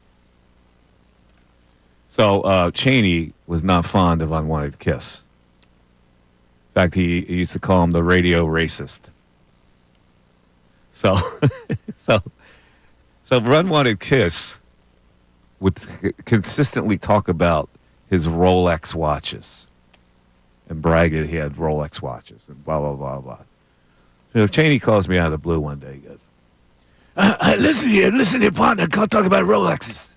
So Chaney was not fond of Unwanted Kiss. In fact, he used to call him the radio racist. So Unwanted Kiss would consistently talk about his Rolex watches and brag that he had Rolex watches and blah, blah, blah, blah. So Chaney calls me out of the blue one day. He goes, listen here, partner, can't talk about Rolexes.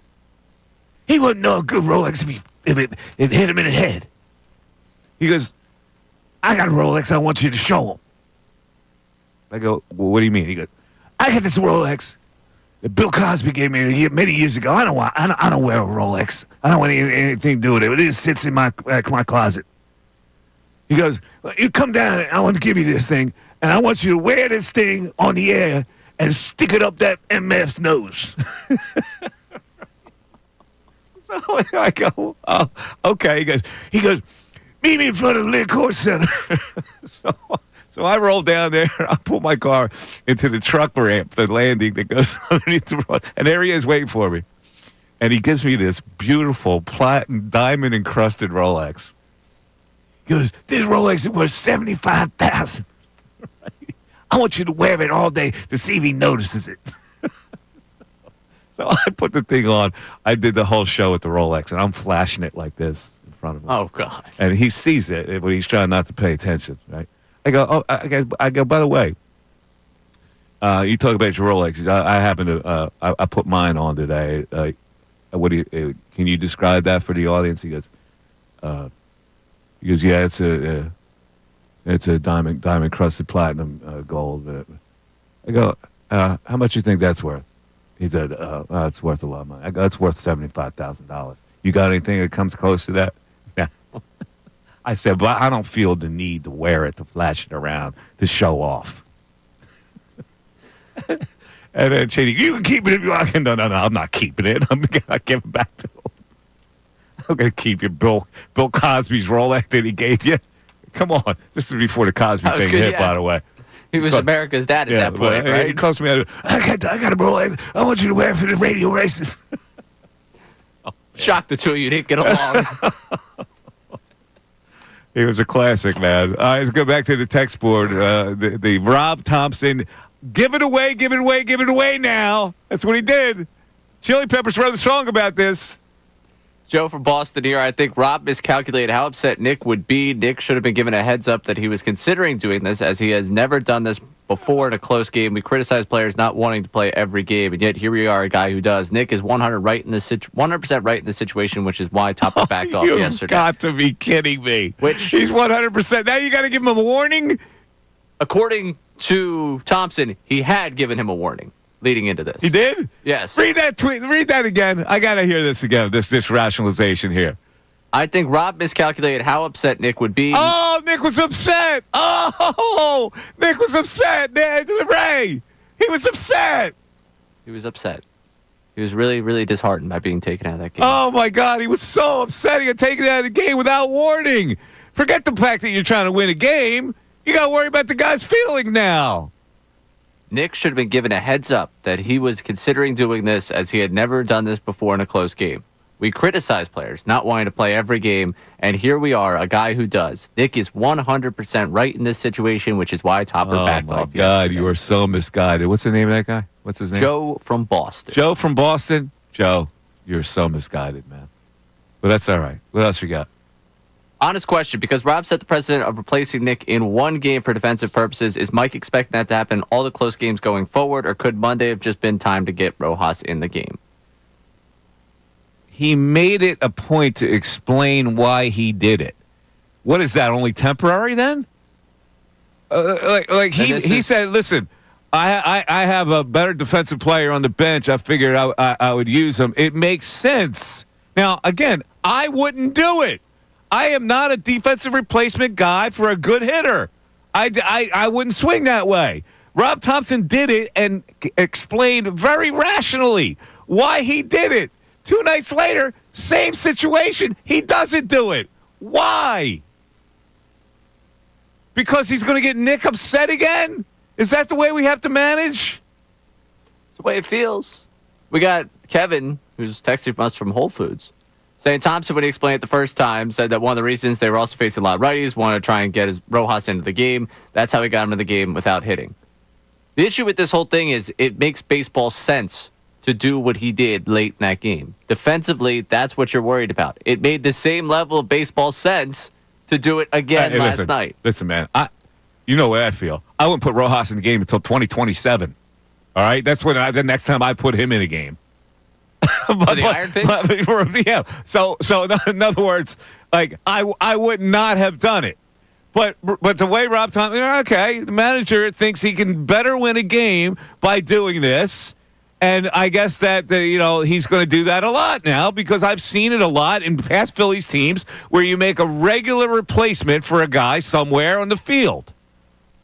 He wouldn't know a good Rolex if it hit him in the head. He goes, I got a Rolex I want you to show him. I go, well, what do you mean? He goes, I got this Rolex that Bill Cosby gave me many years ago. I don't wear a Rolex. I don't want anything to do with it. It just sits in my closet. He goes, well, you come down and I want to give you this thing, and I want you to wear this thing on the air and stick it up that MF's nose. So I go, oh, okay. He goes, meet me in front of the Lynn Court Center. So I roll down there. I pull my car into the truck ramp, the landing that goes underneath the road. And there he is waiting for me. And he gives me this beautiful platinum diamond-encrusted Rolex. He goes, this Rolex is worth $75,000. I want you to wear it all day to see if he notices it. So I put the thing on. I did the whole show with the Rolex, and I'm flashing it like this in front of him. Oh, God. And he sees it, but he's trying not to pay attention, right? I go, I go, by the way, you talk about your Rolex. I happen to, I put mine on today. Can you describe that for the audience? He goes, yeah, it's a diamond crusted platinum gold. I go, how much you think that's worth? He said, it's worth a lot of money. I go, it's worth $75,000. You got anything that comes close to that? Yeah. I said, but I don't feel the need to wear it, to flash it around, to show off. And then Chaney, you can keep it if you want. No, I'm not keeping it. I'm going to give it back to him. I'm going to keep your Bill Cosby's Rolex that he gave you. Come on. This is before the Cosby thing hit, by the way. He was America's dad at that point, right? It cost me, I got a Rolex. I want you to wear it for the radio races. Shocked the two of you didn't get along. It was a classic, man. Let's go back to the text board. The Rob Thompson, give it away now. That's what he did. Chili Peppers wrote a song about this. Joe from Boston here. I think Rob miscalculated how upset Nick would be. Nick should have been given a heads up that he was considering doing this, as he has never done this before in a close game. We criticize players not wanting to play every game, and yet here we are, a guy who does. Nick is 100% right in this situation, which is why Topper backed off yesterday. You've got to be kidding me. He's 100%. Now you got to give him a warning? According to Thompson, he had given him a warning leading into this. He did? Yes. Read that tweet. Read that again. I got to hear this again, this rationalization here. I think Rob miscalculated how upset Nick would be. Oh, Nick was upset. Oh, Nick was upset. Ray, he was upset. He was upset. He was really, really disheartened by being taken out of that game. Oh, my God. He was so upset he got taken out of the game without warning. Forget the fact that you're trying to win a game. You got to worry about the guy's feeling now. Nick should have been given a heads up that he was considering doing this, as he had never done this before in a close game. We criticize players not wanting to play every game, and here we are, a guy who does. Nick is 100% right in this situation, which is why Topper backed off. Oh, my God, you are so misguided. What's the name of that guy? What's his name? Joe from Boston. Joe from Boston? Joe, you're so misguided, man. But that's all right. What else you got? Honest question, because Rob set the precedent of replacing Nick in one game for defensive purposes. Is Mike expecting that to happen in all the close games going forward, or could Monday have just been time to get Rojas in the game? He made it a point to explain why he did it. What is that, only temporary then? He said, listen, I have a better defensive player on the bench. I figured I would use him. It makes sense Now, again, I wouldn't do it. I am not a defensive replacement guy for a good hitter. I wouldn't swing that way. Rob Thompson did it and explained very rationally why he did it. 2 nights later, same situation. He doesn't do it. Why? Because he's going to get Nick upset again? Is that the way we have to manage? It's the way it feels. We got Kevin, who's texting from us from Whole Foods, saying Thompson, when he explained it the first time, said that one of the reasons they were also facing a lot of righties, wanted to try and get his Rojas into the game. That's how he got him in the game without hitting. The issue with this whole thing is it makes baseball sense to do what he did late in that game. Defensively, that's what you're worried about. It made the same level of baseball sense to do it again last night. Listen, man, you know where I feel. I wouldn't put Rojas in the game until 2027. All right? That's when the next time I put him in a game. The Iron Pigs? Yeah. So in other words, like I would not have done it. But the way Rob Thompson, okay, the manager thinks he can better win a game by doing this. And I guess that, he's going to do that a lot now because I've seen it a lot in past Phillies teams where you make a regular replacement for a guy somewhere on the field.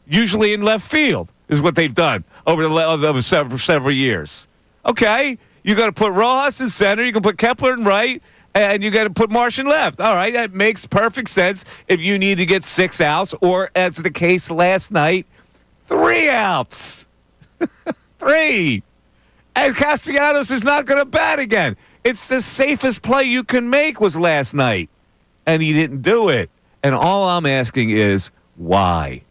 Usually in left field is what they've done over several years. Okay, you got to put Rojas in center, you can put Kepler in right, and you got to put Marsh in left. All right, that makes perfect sense if you need to get 6 outs, or as the case last night, 3 outs. 3. And Castellanos is not going to bat again. It's the safest play you can make was last night. And he didn't do it. And all I'm asking is, why?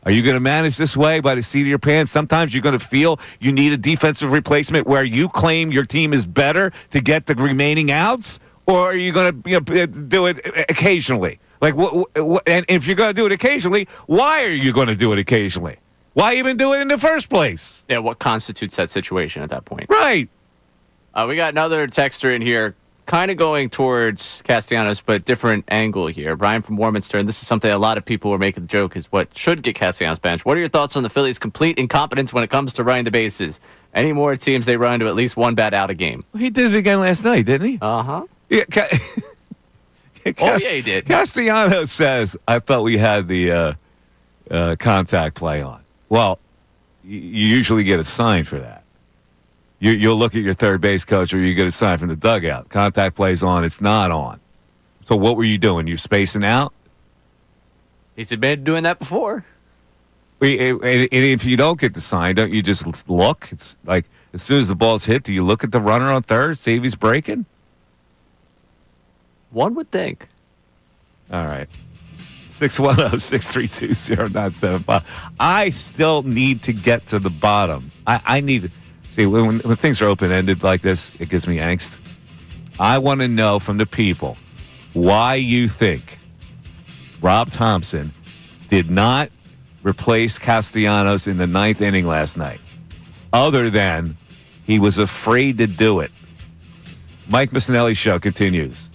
Are you going to manage this way by the seat of your pants? Sometimes you're going to feel you need a defensive replacement where you claim your team is better to get the remaining outs? Or are you going to do it occasionally? And if you're going to do it occasionally, why are you going to do it occasionally? Why even do it in the first place? Yeah, what constitutes that situation at that point? Right. We got another texter in here, kind of going towards Castellanos, but different angle here. Brian from Warminster, and this is something a lot of people were making the joke is what should get Castellanos benched. What are your thoughts on the Phillies' complete incompetence when it comes to running the bases? Anymore, it seems they run into at least one bat out a game. He did it again last night, didn't he? Uh-huh. Yeah. Yeah, he did. Castellanos says, I thought we had the contact play on. Well, you usually get a sign for that. You'll look at your third base coach or you get a sign from the dugout. Contact play's on, it's not on. So what were you doing? You're spacing out? He's admitted doing that before. And if you don't get the sign, don't you just look? It's like as soon as the ball's hit, do you look at the runner on third, see if he's breaking? One would think. All right. 610-632-0975. I still need to get to the bottom. I need to see when things are open-ended like this, it gives me angst. I want to know from the people why you think Rob Thompson did not replace Castellanos in the 9th inning last night, other than he was afraid to do it. Mike Missanelli Show continues.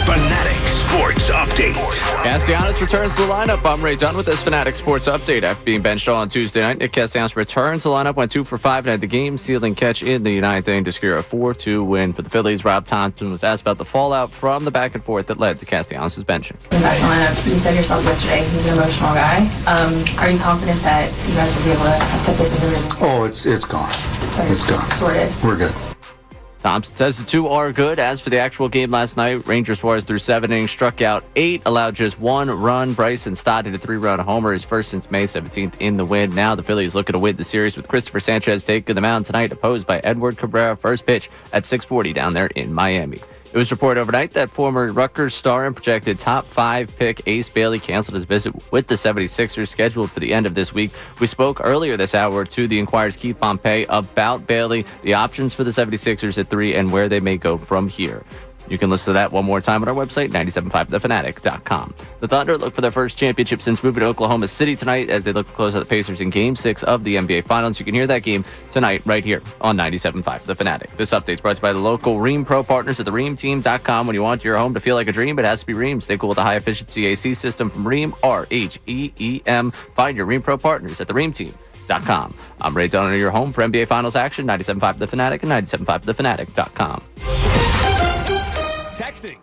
Fanatic Sports Update. Castellanos returns to the lineup. I'm Ray Dunn with this Fanatic Sports Update. After being benched on Tuesday night, Nick Castellanos returns to the lineup, went 2 for 5 and had the game-sealing catch in the 9th inning to secure a 4-2 win for the Phillies. Rob Thompson was asked about the fallout from the back and forth that led to Castellanos' benching. Back in the lineup, you said yourself yesterday he's an emotional guy. Are you confident that you guys will be able to put this into rhythm? Oh, it's gone. It's gone. Sorted. We're good. Thompson says the two are good. As for the actual game last night, Ranger Suarez threw 7 innings, struck out 8, allowed just 1 run. Bryson Stott hit a 3-run homer, his first since May 17th in the win. Now the Phillies looking to win the series with Christopher Sanchez taking the mound tonight, opposed by Edward Cabrera. First pitch at 6:40 down there in Miami. It was reported overnight that former Rutgers star and projected top 5 pick Ace Bailey canceled his visit with the 76ers scheduled for the end of this week. We spoke earlier this hour to the Inquirer's Keith Pompey about Bailey, the options for the 76ers at 3, and where they may go from here. You can listen to that one more time on our website, 975thefanatic.com. The Thunder look for their first championship since moving to Oklahoma City tonight as they look to close out the Pacers in Game 6 of the NBA Finals. You can hear that game tonight right here on 97.5 The Fanatic. This update is brought to you by the local Rheem Pro partners at thereamteam.com. When you want your home to feel like a dream, it has to be Rheem. Stay cool with a high-efficiency AC system from Rheem, R-H-E-E-M. Find your Rheem Pro partners at thereamteam.com. I'm Ray Donner, your home for NBA Finals action, 97.5 The Fanatic and 97.5thefanatic.com. Texting.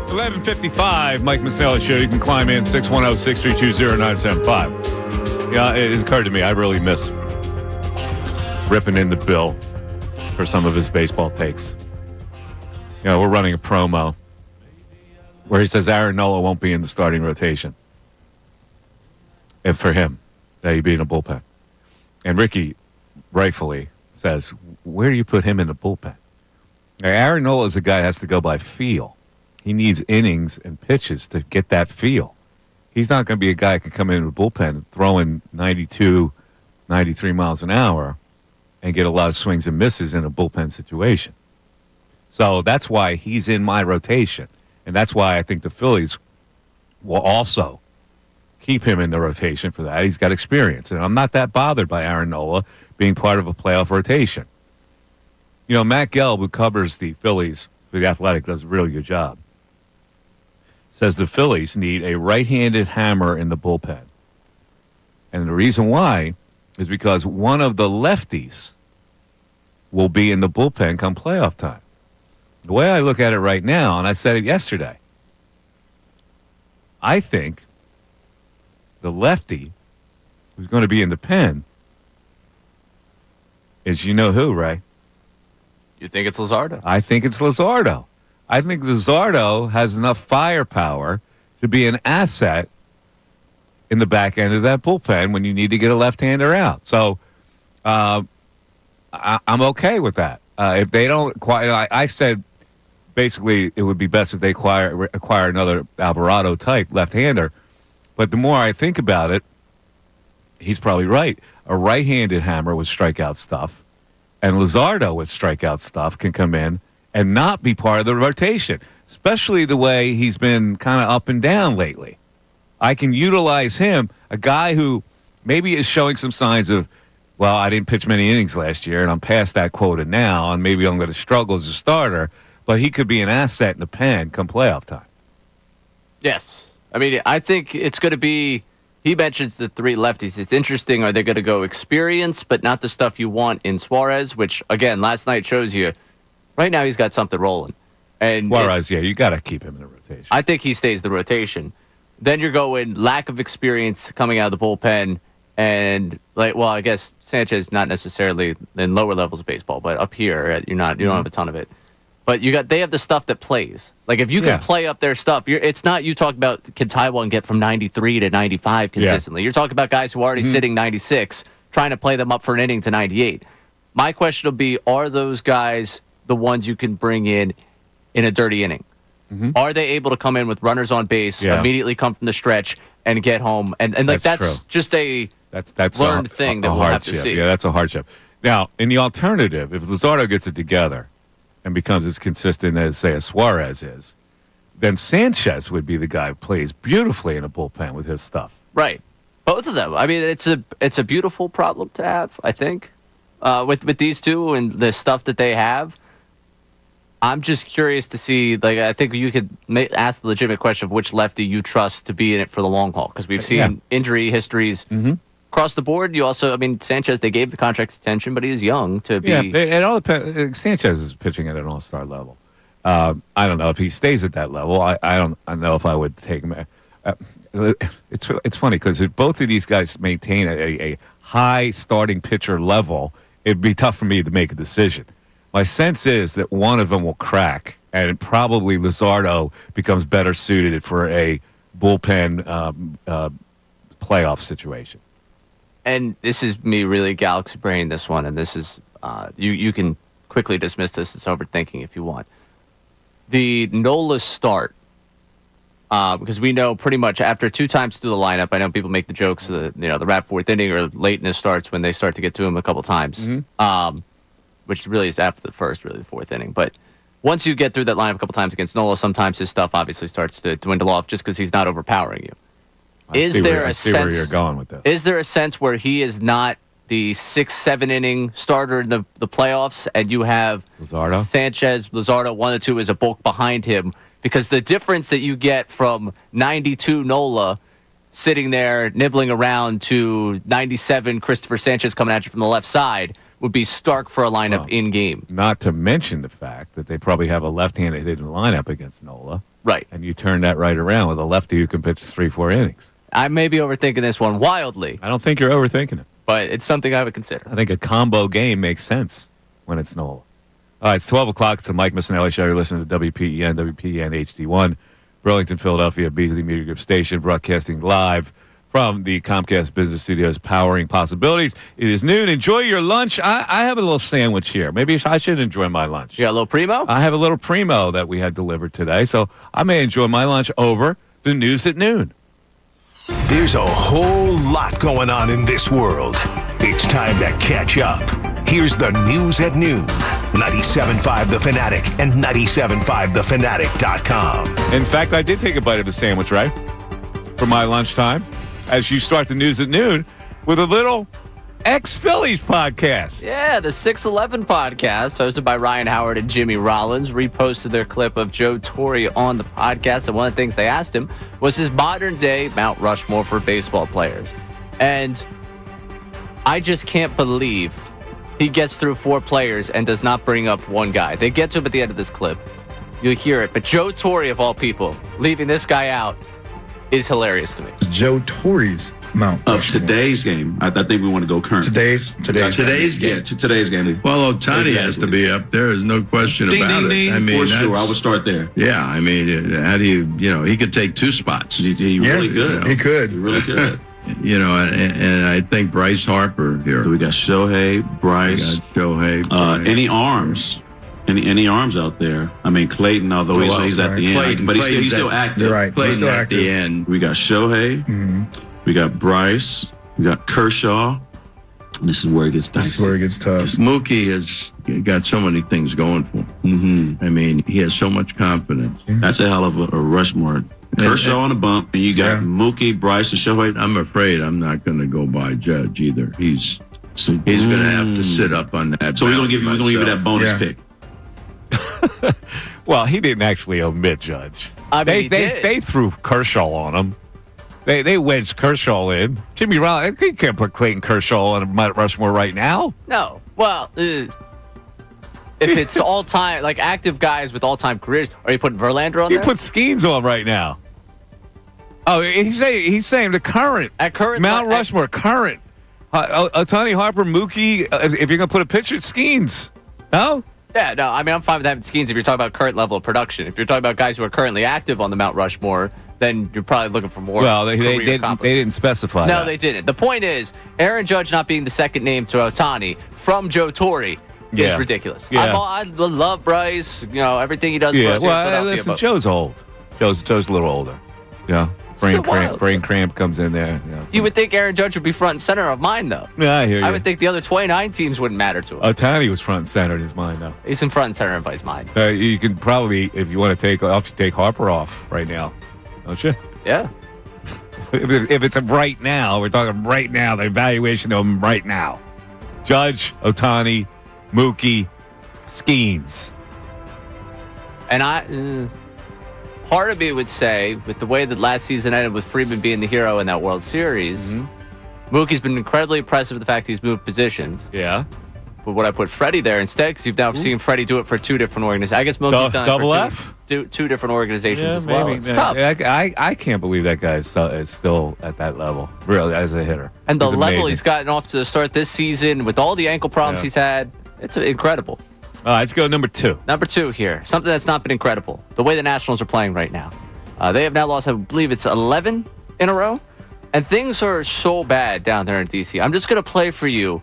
$11:55, Mike Missanelli Show. You can climb in 610-632-0975. Yeah, it occurred to me, I really miss ripping into Bill for some of his baseball takes. You know, we're running a promo where he says Aaron Nola won't be in the starting rotation. And for him, that he'd be in a bullpen. And Ricky rightfully says, where do you put him in the bullpen? Now, Aaron Nola is a guy that has to go by feel. He needs innings and pitches to get that feel. He's not going to be a guy that can come in the bullpen throwing 92 93 miles an hour and get a lot of swings and misses in a bullpen situation. So that's why he's in my rotation. And that's why I think the Phillies will also keep him in the rotation for that. He's got experience. And I'm not that bothered by Aaron Nola being part of a playoff rotation. You know, Matt Gelb, who covers the Phillies for The Athletic, does a really good job. Says the Phillies need a right-handed hammer in the bullpen. And the reason why is because one of the lefties will be in the bullpen come playoff time. The way I look at it right now, and I said it yesterday, I think the lefty who's going to be in the pen is you know who, Ray? You think it's Luzardo? I think it's Luzardo. I think Luzardo has enough firepower to be an asset in the back end of that bullpen when you need to get a left-hander out. So I'm okay with that. If they don't quite, I said basically it would be best if they acquire another Alvarado type left-hander. But the more I think about it, he's probably right. A right-handed hammer with strikeout stuff and Luzardo with strikeout stuff can come in and not be part of the rotation, especially the way he's been kind of up and down lately. I can utilize him, a guy who maybe is showing some signs of, well, I didn't pitch many innings last year, and I'm past that quota now, and maybe I'm going to struggle as a starter, but he could be an asset in the pen come playoff time. Yes. I mean, I think it's going to be, he mentions the three lefties. It's interesting. Are they going to go experience, but not the stuff you want in Suarez, which, again, last night shows you, right now he's got something rolling. And Suarez, you got to keep him in the rotation. I think he stays the rotation. Then you're going lack of experience coming out of the bullpen, and I guess Sanchez not necessarily in lower levels of baseball, but up here you don't have a ton of it. But they have the stuff that plays. Like if you can play up their stuff, it's not you talk about can Taiwan get from 93 to 95 consistently. You're talking about guys who are already sitting 96, trying to play them up for an inning to 98. My question will be: are those guys the ones you can bring in a dirty inning? Are they able to come in with runners on base, immediately come from the stretch, and get home? And that's just a learned thing that we'll have to see. Yeah, that's a hardship. Now, in the alternative, if Luzardo gets it together and becomes as consistent as, say, a Suarez is, then Sanchez would be the guy who plays beautifully in a bullpen with his stuff. Right. Both of them. I mean, it's a beautiful problem to have, I think, with these two and the stuff that they have. I'm just curious to see, I think you could ask the legitimate question of which lefty you trust to be in it for the long haul, because we've seen injury histories across the board. You also, Sanchez, they gave the contract extension, but he is young to be. Yeah, it all depends. Sanchez is pitching at an all-star level. I don't know if he stays at that level. I don't know if I would take him. It's funny because if both of these guys maintain a high starting pitcher level, it'd be tough for me to make a decision. My sense is that one of them will crack, and probably Luzardo becomes better suited for a bullpen playoff situation. And this is me really galaxy brain this one, and this is you can quickly dismiss this as overthinking if you want. The Nola start, because we know pretty much after two times through the lineup, I know people make the jokes of the wrap fourth inning or late in his starts when they start to get to him a couple times. Which really is after the first, really the fourth inning. But once you get through that lineup a couple times against Nola, sometimes his stuff obviously starts to dwindle off just because he's not overpowering you. I see where you're going with this. Is there a sense where he is not the 6-7 inning starter in the playoffs, and you have Luzardo? Sanchez, Luzardo, 1-2 as a bulk behind him? Because the difference that you get from 92 Nola sitting there nibbling around to 97 Christopher Sanchez coming at you from the left side would be stark for a lineup in game. Not to mention the fact that they probably have a left-handed hitting lineup against Nola. Right. And you turn that right around with a lefty who can pitch 3-4 innings. I may be overthinking this one wildly. I don't think you're overthinking it. But it's something I would consider. I think a combo game makes sense when it's Nola. All right, it's 12 o'clock. It's the Mike Missanelli Show. You're listening to WPEN HD1, Burlington, Philadelphia, Beasley Media Group Station, broadcasting live from the Comcast Business Studios, powering possibilities. It is noon. Enjoy your lunch. I have a little sandwich here. Maybe I should enjoy my lunch. You got a little Primo? I have a little Primo that we had delivered today, so I may enjoy my lunch over the news at noon. There's a whole lot going on in this world. It's time to catch up. Here's the news at noon. 97.5 The Fanatic and 97.5thefanatic.com. In fact, I did take a bite of a sandwich, right? For my lunchtime. As you start the news at noon with a little ex-Phillies podcast. Yeah, the 611 podcast, hosted by Ryan Howard and Jimmy Rollins, reposted their clip of Joe Torre on the podcast. And one of the things they asked him was his modern-day Mount Rushmore for baseball players. And I just can't believe he gets through 4 players and does not bring up one guy. They get to him at the end of this clip. You'll hear it. But Joe Torre, of all people, leaving this guy out is hilarious to me. Joe Torre's Mount Rushmore. Of today's game. I think we want to go current. Today's game. Yeah, today's game. Well, Ohtani has to be up there. There's no question about it. I mean, for sure. I would start there. Yeah, I mean, how do he could take 2 spots. He really could. He could. He really could. And I think Bryce Harper here. So we got Shohei, Bryce. Bryce. Any arms? Any arms out there? I mean, Clayton, although he's at the end, but he's still active. You're right. Clayton still at active. the end. We got Shohei. Mm-hmm. We got Bryce. We got Kershaw. This is where it gets tough. Mookie has got so many things going for him. Mm-hmm. I mean, he has so much confidence. Mm-hmm. That's a hell of a Rushmore. Kershaw on the bump, and you got Mookie, Bryce, and Shohei. I'm afraid I'm not going to go by Judge either. He's going to have to sit up on that. So we're going to give you that bonus pick. Well, he didn't actually omit Judge. I mean, they threw Kershaw on him. They wedged Kershaw in. Jimmy Rollins, you can't put Clayton Kershaw on a Mount Rushmore right now. No. Well, if it's all-time, like active guys with all-time careers, are you putting Verlander on there? You put Skeens on right now. Oh, he's saying the current. At current Mount Rushmore, current. Ohtani, Harper, Mookie, if you're going to put a picture, Skeens. No? Yeah, no, I mean, I'm fine with having Skeens if you're talking about current level of production. If you're talking about guys who are currently active on the Mount Rushmore, then you're probably looking for more. Well, they didn't specify No, that. they didn't. The point is, Aaron Judge not being the second name to Ohtani from Joe Torre is ridiculous. Yeah. I love Bryce, everything he does for us here in Philadelphia. Listen, Joe's old. Joe's a little older. Yeah. Brain cramp comes in there. You would think Aaron Judge would be front and center of mine, though. Yeah, I hear you. I would think the other 29 teams wouldn't matter to him. Ohtani was front and center in his mind, though. He's in front and center in everybody's mind. You can probably, if you want to take Harper off right now, don't you? Yeah. If it's a right now, we're talking right now, the evaluation of him right now. Judge, Ohtani, Mookie, Skeens. And part of me would say, with the way that last season ended with Freeman being the hero in that World Series, Mookie's been incredibly impressive with the fact he's moved positions. Yeah. But would I put Freddie there instead? Because you've now seen Freddie do it for 2 different organizations. I guess Mookie's done double it F? for two different organizations as well. Maybe. It's tough. I can't believe that guy is still at that level, really, as a hitter. And the He's level amazing. he's gotten off to start this season with all the ankle problems he's had, it's incredible. All right, let's go number 2. Number 2 here, something that's not been incredible. The way the Nationals are playing right now. They have now lost, I believe it's 11 in a row. And things are so bad down there in D.C. I'm just going to play for you,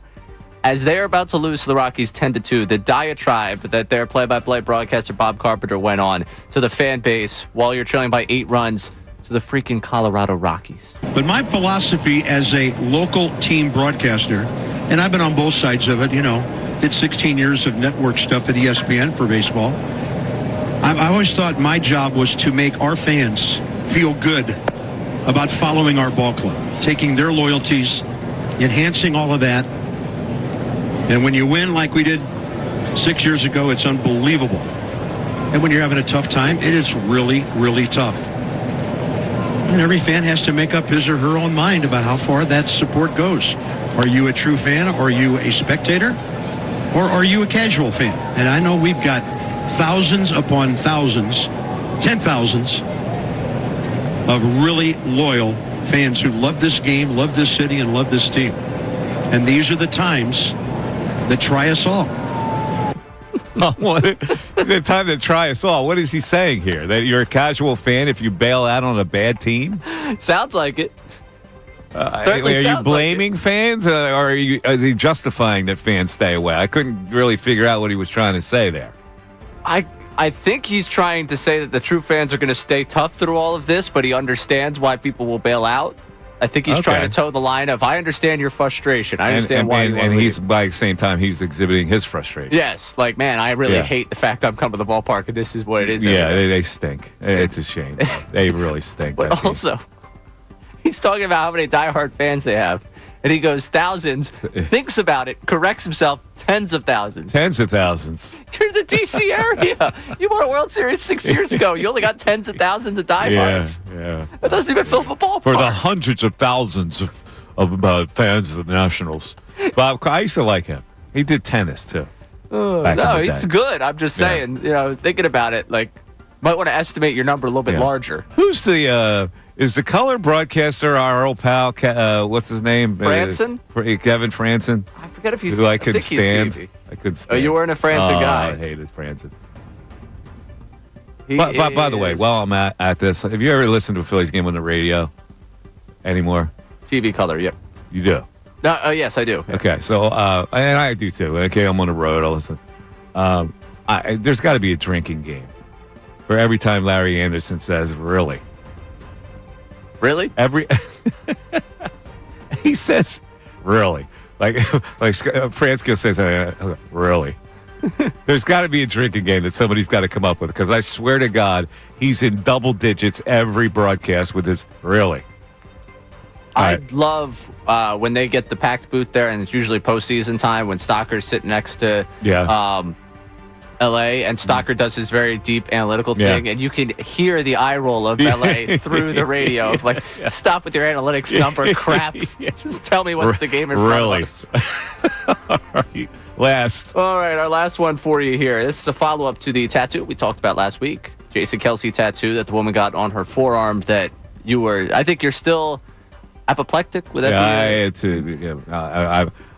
as they're about to lose to the Rockies 10-2, the diatribe that their play-by-play broadcaster Bob Carpenter went on to the fan base while you're trailing by 8 runs to the freaking Colorado Rockies. But my philosophy as a local team broadcaster, and I've been on both sides of it, did 16 years of network stuff at ESPN for baseball. I always thought my job was to make our fans feel good about following our ball club, taking their loyalties, enhancing all of that. And when you win like we did 6 years ago, it's unbelievable. And when you're having a tough time, it is really, really tough. And every fan has to make up his or her own mind about how far that support goes. Are you a true fan? Are you a spectator? Or are you a casual fan? And I know we've got thousands upon thousands, 10,000s of really loyal fans who love this game, love this city, and love this team. And these are the times that try us all. It's the time to try us all. What is he saying here? That you're a casual fan if you bail out on a bad team? Sounds like it. Are you blaming fans, or is he justifying that fans stay away? I couldn't really figure out what he was trying to say there. I think he's trying to say that the true fans are going to stay tough through all of this, but he understands why people will bail out. I think he's trying to toe the line of, I understand your frustration. I understand why you want to And leave. he's, by the same time, he's exhibiting his frustration. Yes, like, man, I really hate the fact I'm coming to the ballpark and this is what it is. Yeah, they stink. It's a shame. They really stink. But also, he's talking about how many diehard fans they have. And he goes, thousands, thinks about it, corrects himself, tens of thousands. Tens of thousands. You're in the D.C. area. You won a World Series 6 years ago. You only got tens of thousands of diehards. Yeah. That doesn't even fill up a ballpark. For the hundreds of thousands of fans of the Nationals. Bob, I used to like him. He did tennis, too. No, he's good. I'm just saying, thinking about it, like, might want to estimate your number a little bit larger. Who's the... Is the color broadcaster our old pal? What's his name? Franson? Kevin Franson. I forget if he's. Who I couldn't think he's stand. TV. I couldn't stand. Oh, you weren't a Franson guy. I hated Franson. By the way, while I'm at this, have you ever listened to a Phillies game on the radio anymore? TV color, yep. You do? No, yes, I do. Yeah. Okay, so and I do too. Okay, I'm on the road. I'll listen. There's got to be a drinking game for every time Larry Anderson says "really." Really? He says, really. Like Francisco says, really. There's got to be a drinking game that somebody's got to come up with, because I swear to God, he's in double digits every broadcast with his really. I love when they get the packed booth there, and it's usually postseason time when Stocker's sitting next to LA, and Stocker does his very deep analytical thing, and you can hear the eye roll of LA through the radio of like, stop with your analytics number crap. Just tell me what's the game in front of us. All right. Last. All right, our last one for you here. This is a follow-up to the tattoo we talked about last week. Jason Kelsey tattoo that the woman got on her forearm that you were, I think you're still apoplectic. Would that be? I had to.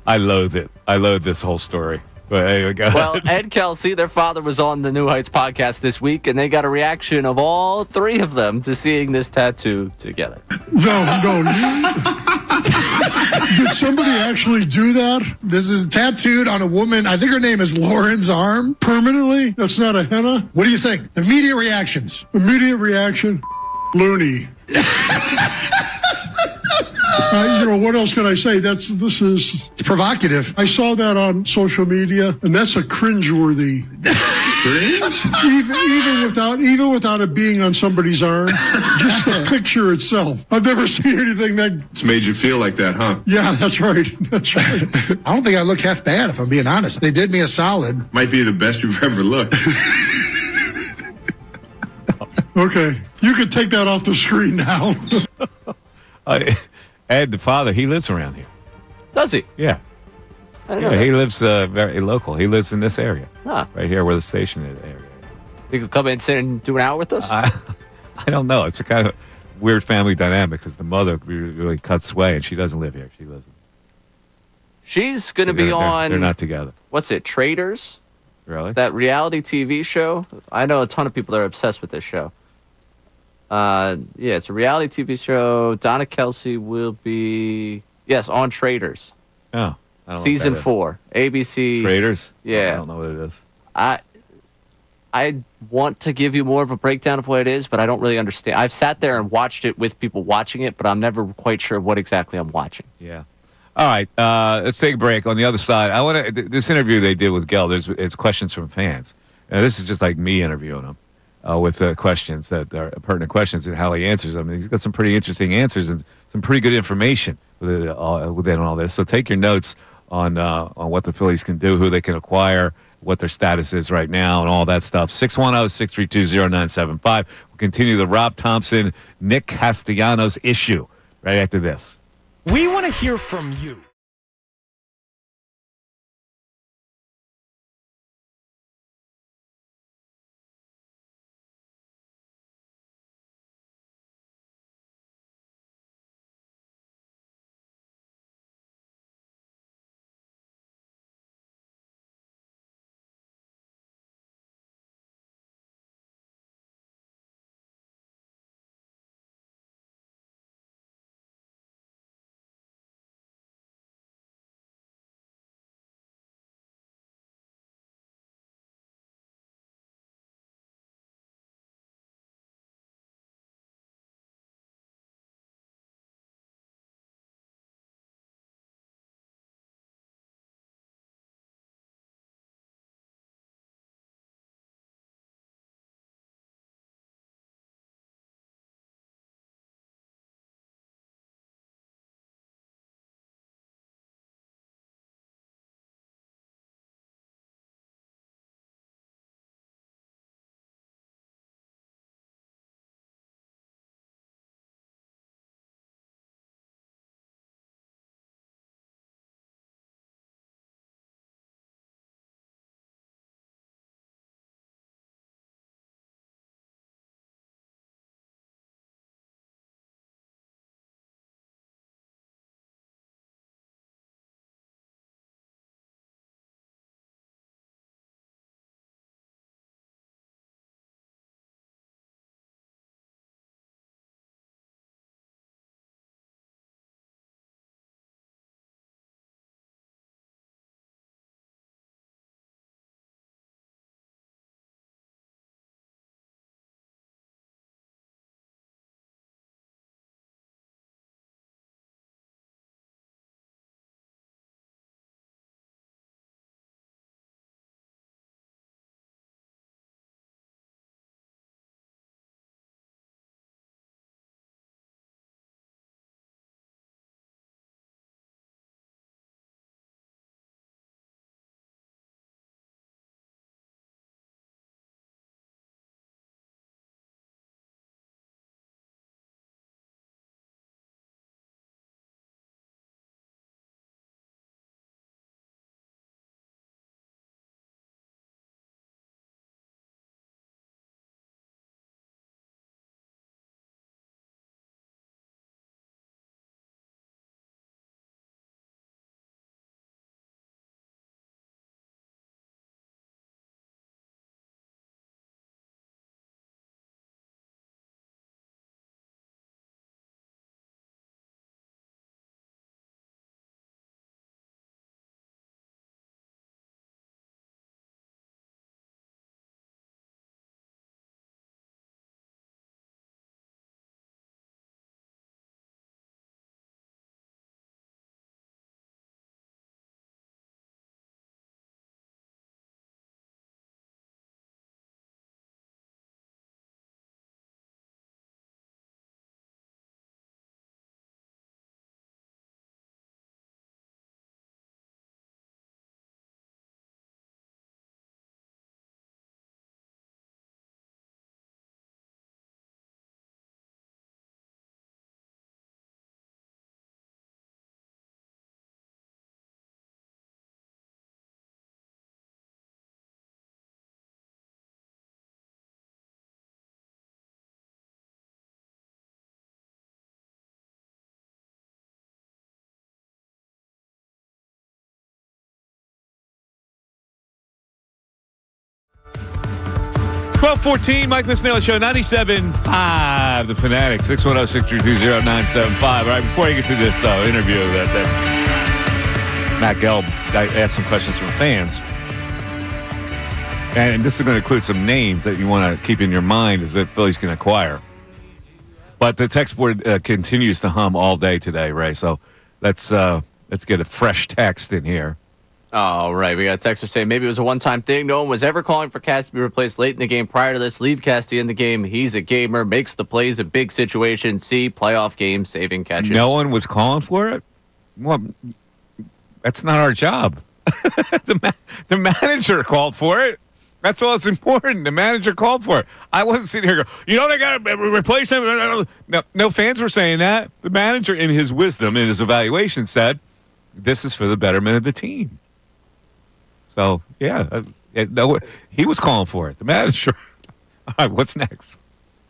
I loathe it. I loathe this whole story. But anyway, go ahead. Well, Ed Kelsey, their father, was on the New Heights podcast this week, and they got a reaction of all three of them to seeing this tattoo together. No. Did somebody actually do that? This is tattooed on a woman. I think her name is Lauren's arm permanently. That's not a henna. What do you think? Immediate reactions. Immediate reaction. Loony. What else can I say? This is provocative. I saw that on social media, and that's a cringeworthy. Cringe? Even without it being on somebody's arm, just the picture itself. I've never seen anything that. It's made you feel like that, huh? Yeah, that's right. That's right. I don't think I look half bad, if I'm being honest. They did me a solid. Might be the best you've ever looked. Okay, you can take that off the screen now. Ed, the father, he lives around here. Does he? Yeah. I don't know. He lives very local. He lives in this area. Huh. Right here where the station is. Area. You could come in and sit and do an hour with us? I don't know. It's a kind of weird family dynamic because the mother really cuts sway, and she doesn't live here. She lives. She's going to be on. They're not together. What's it? Traders? Really? That reality TV show. I know a ton of people that are obsessed with this show. It's a reality TV show. Donna Kelsey will be on Traders. Oh, I don't know Season what that is. 4, ABC. Traders. Yeah, I don't know what it is. I want to give you more of a breakdown of what it is, but I don't really understand. I've sat there and watched it with people watching it, but I'm never quite sure what exactly I'm watching. Yeah. All right, let's take a break. On the other side, I want to. This interview they did with Gelder, it's questions from fans. This is just like me interviewing him. With questions that are pertinent questions and how he answers them. He's got some pretty interesting answers and some pretty good information within all this. So take your notes on what the Phillies can do, who they can acquire, what their status is right now, and all that stuff. 610-632-0975. We'll continue the Rob Thompson, Nick Castellanos issue right after this. We want to hear from you. 12:14, Mike Missanelli Show, 97.5, The Fanatic, 610-632-0975. All right, before I get to this interview that Matt Gelb asked some questions from fans, and this is going to include some names that you want to keep in your mind as if Phillies can acquire. But the text board continues to hum all day today, Ray, so let's get a fresh text in here. All right, we got a texter saying maybe it was a one-time thing. No one was ever calling for Cass to be replaced late in the game prior to this. Leave Casty in the game. He's a gamer, makes the plays in big situations. See, playoff game, saving catches. No one was calling for it? Well, that's not our job. The manager called for it. That's all that's important. The manager called for it. I wasn't sitting here going, they got to replace him. No fans were saying that. The manager, in his wisdom, in his evaluation, said, this is for the betterment of the team. So, yeah, he was calling for it, the manager. All right, what's next?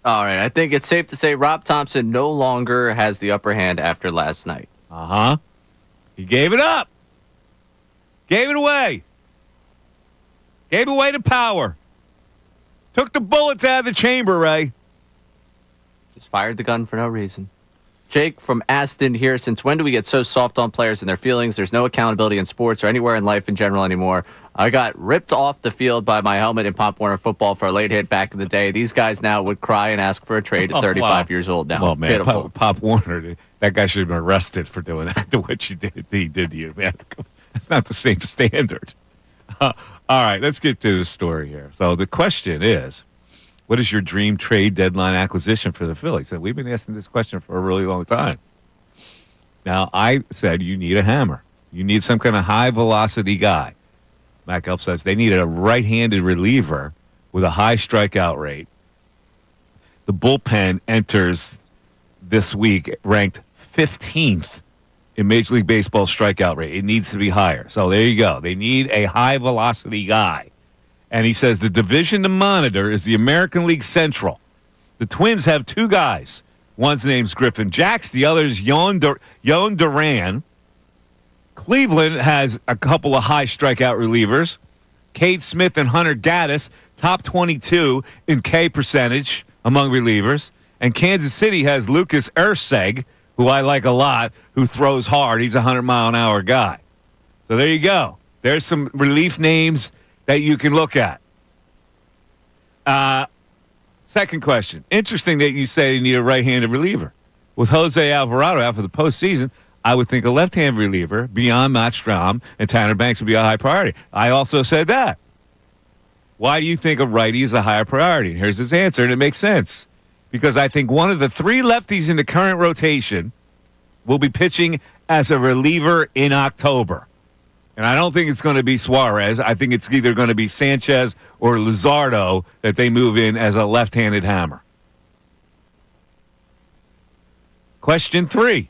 All right, I think it's safe to say Rob Thompson no longer has the upper hand after last night. Uh-huh. He gave it up. Gave it away. Gave away the power. Took the bullets out of the chamber, Ray. Just fired the gun for no reason. Jake from Aston here. Since when do we get so soft on players and their feelings? There's no accountability in sports or anywhere in life in general anymore. I got ripped off the field by my helmet in Pop Warner football for a late hit back in the day. These guys now would cry and ask for a trade at 35 years old now. Well, man, Pop Warner, that guy should have been arrested for doing that, what he did to you, man. That's not the same standard. All right, let's get to the story here. So the question is, what is your dream trade deadline acquisition for the Phillies? And we've been asking this question for a really long time. Now, I said you need a hammer. You need some kind of high-velocity guy. Matt Gelb says they needed a right-handed reliever with a high strikeout rate. The bullpen enters this week ranked 15th in Major League Baseball strikeout rate. It needs to be higher. So there you go. They need a high-velocity guy. And he says the division to monitor is the American League Central. The Twins have two guys. One's name's Griffin Jacks. The other is Yon Duran. Cleveland has a couple of high strikeout relievers. Cade Smith and Hunter Gaddis, top 22 in K percentage among relievers. And Kansas City has Lucas Erceg, who I like a lot, who throws hard. He's a 100-mile-an-hour guy. So there you go. There's some relief names that you can look at. Second question. Interesting that you say you need a right-handed reliever. With Jose Alvarado out for the postseason, I would think a left-hand reliever beyond Matt Strahm and Tanner Banks would be a high priority. I also said that. Why do you think a righty is a higher priority? And here's his answer, and it makes sense. Because I think one of the three lefties in the current rotation will be pitching as a reliever in October. And I don't think it's going to be Suarez. I think it's either going to be Sanchez or Luzardo that they move in as a left-handed hammer. Question 3.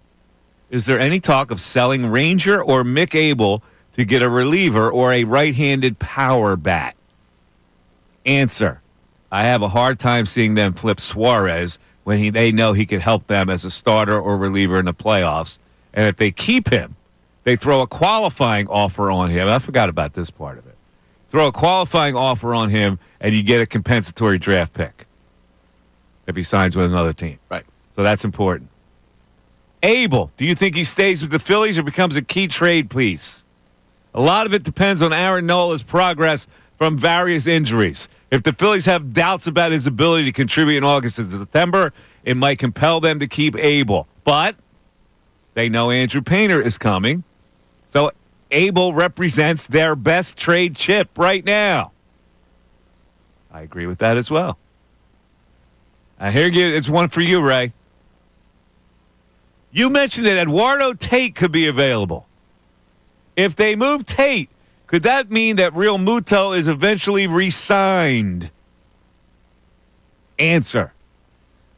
Is there any talk of selling Ranger or Mick Abel to get a reliever or a right-handed power bat? Answer. I have a hard time seeing them flip Suarez when they know he could help them as a starter or reliever in the playoffs. And if they keep him, they throw a qualifying offer on him. I forgot about this part of it. Throw a qualifying offer on him, and you get a compensatory draft pick if he signs with another team. Right. So that's important. Abel, do you think he stays with the Phillies or becomes a key trade piece? A lot of it depends on Aaron Nola's progress from various injuries. If the Phillies have doubts about his ability to contribute in August and September, it might compel them to keep Abel. But they know Andrew Painter is coming. So Abel represents their best trade chip right now. I agree with that as well. Here it's one for you, Ray. You mentioned that Eduardo Tate could be available. If they move Tate, could that mean that Real Muto is eventually re-signed? Answer.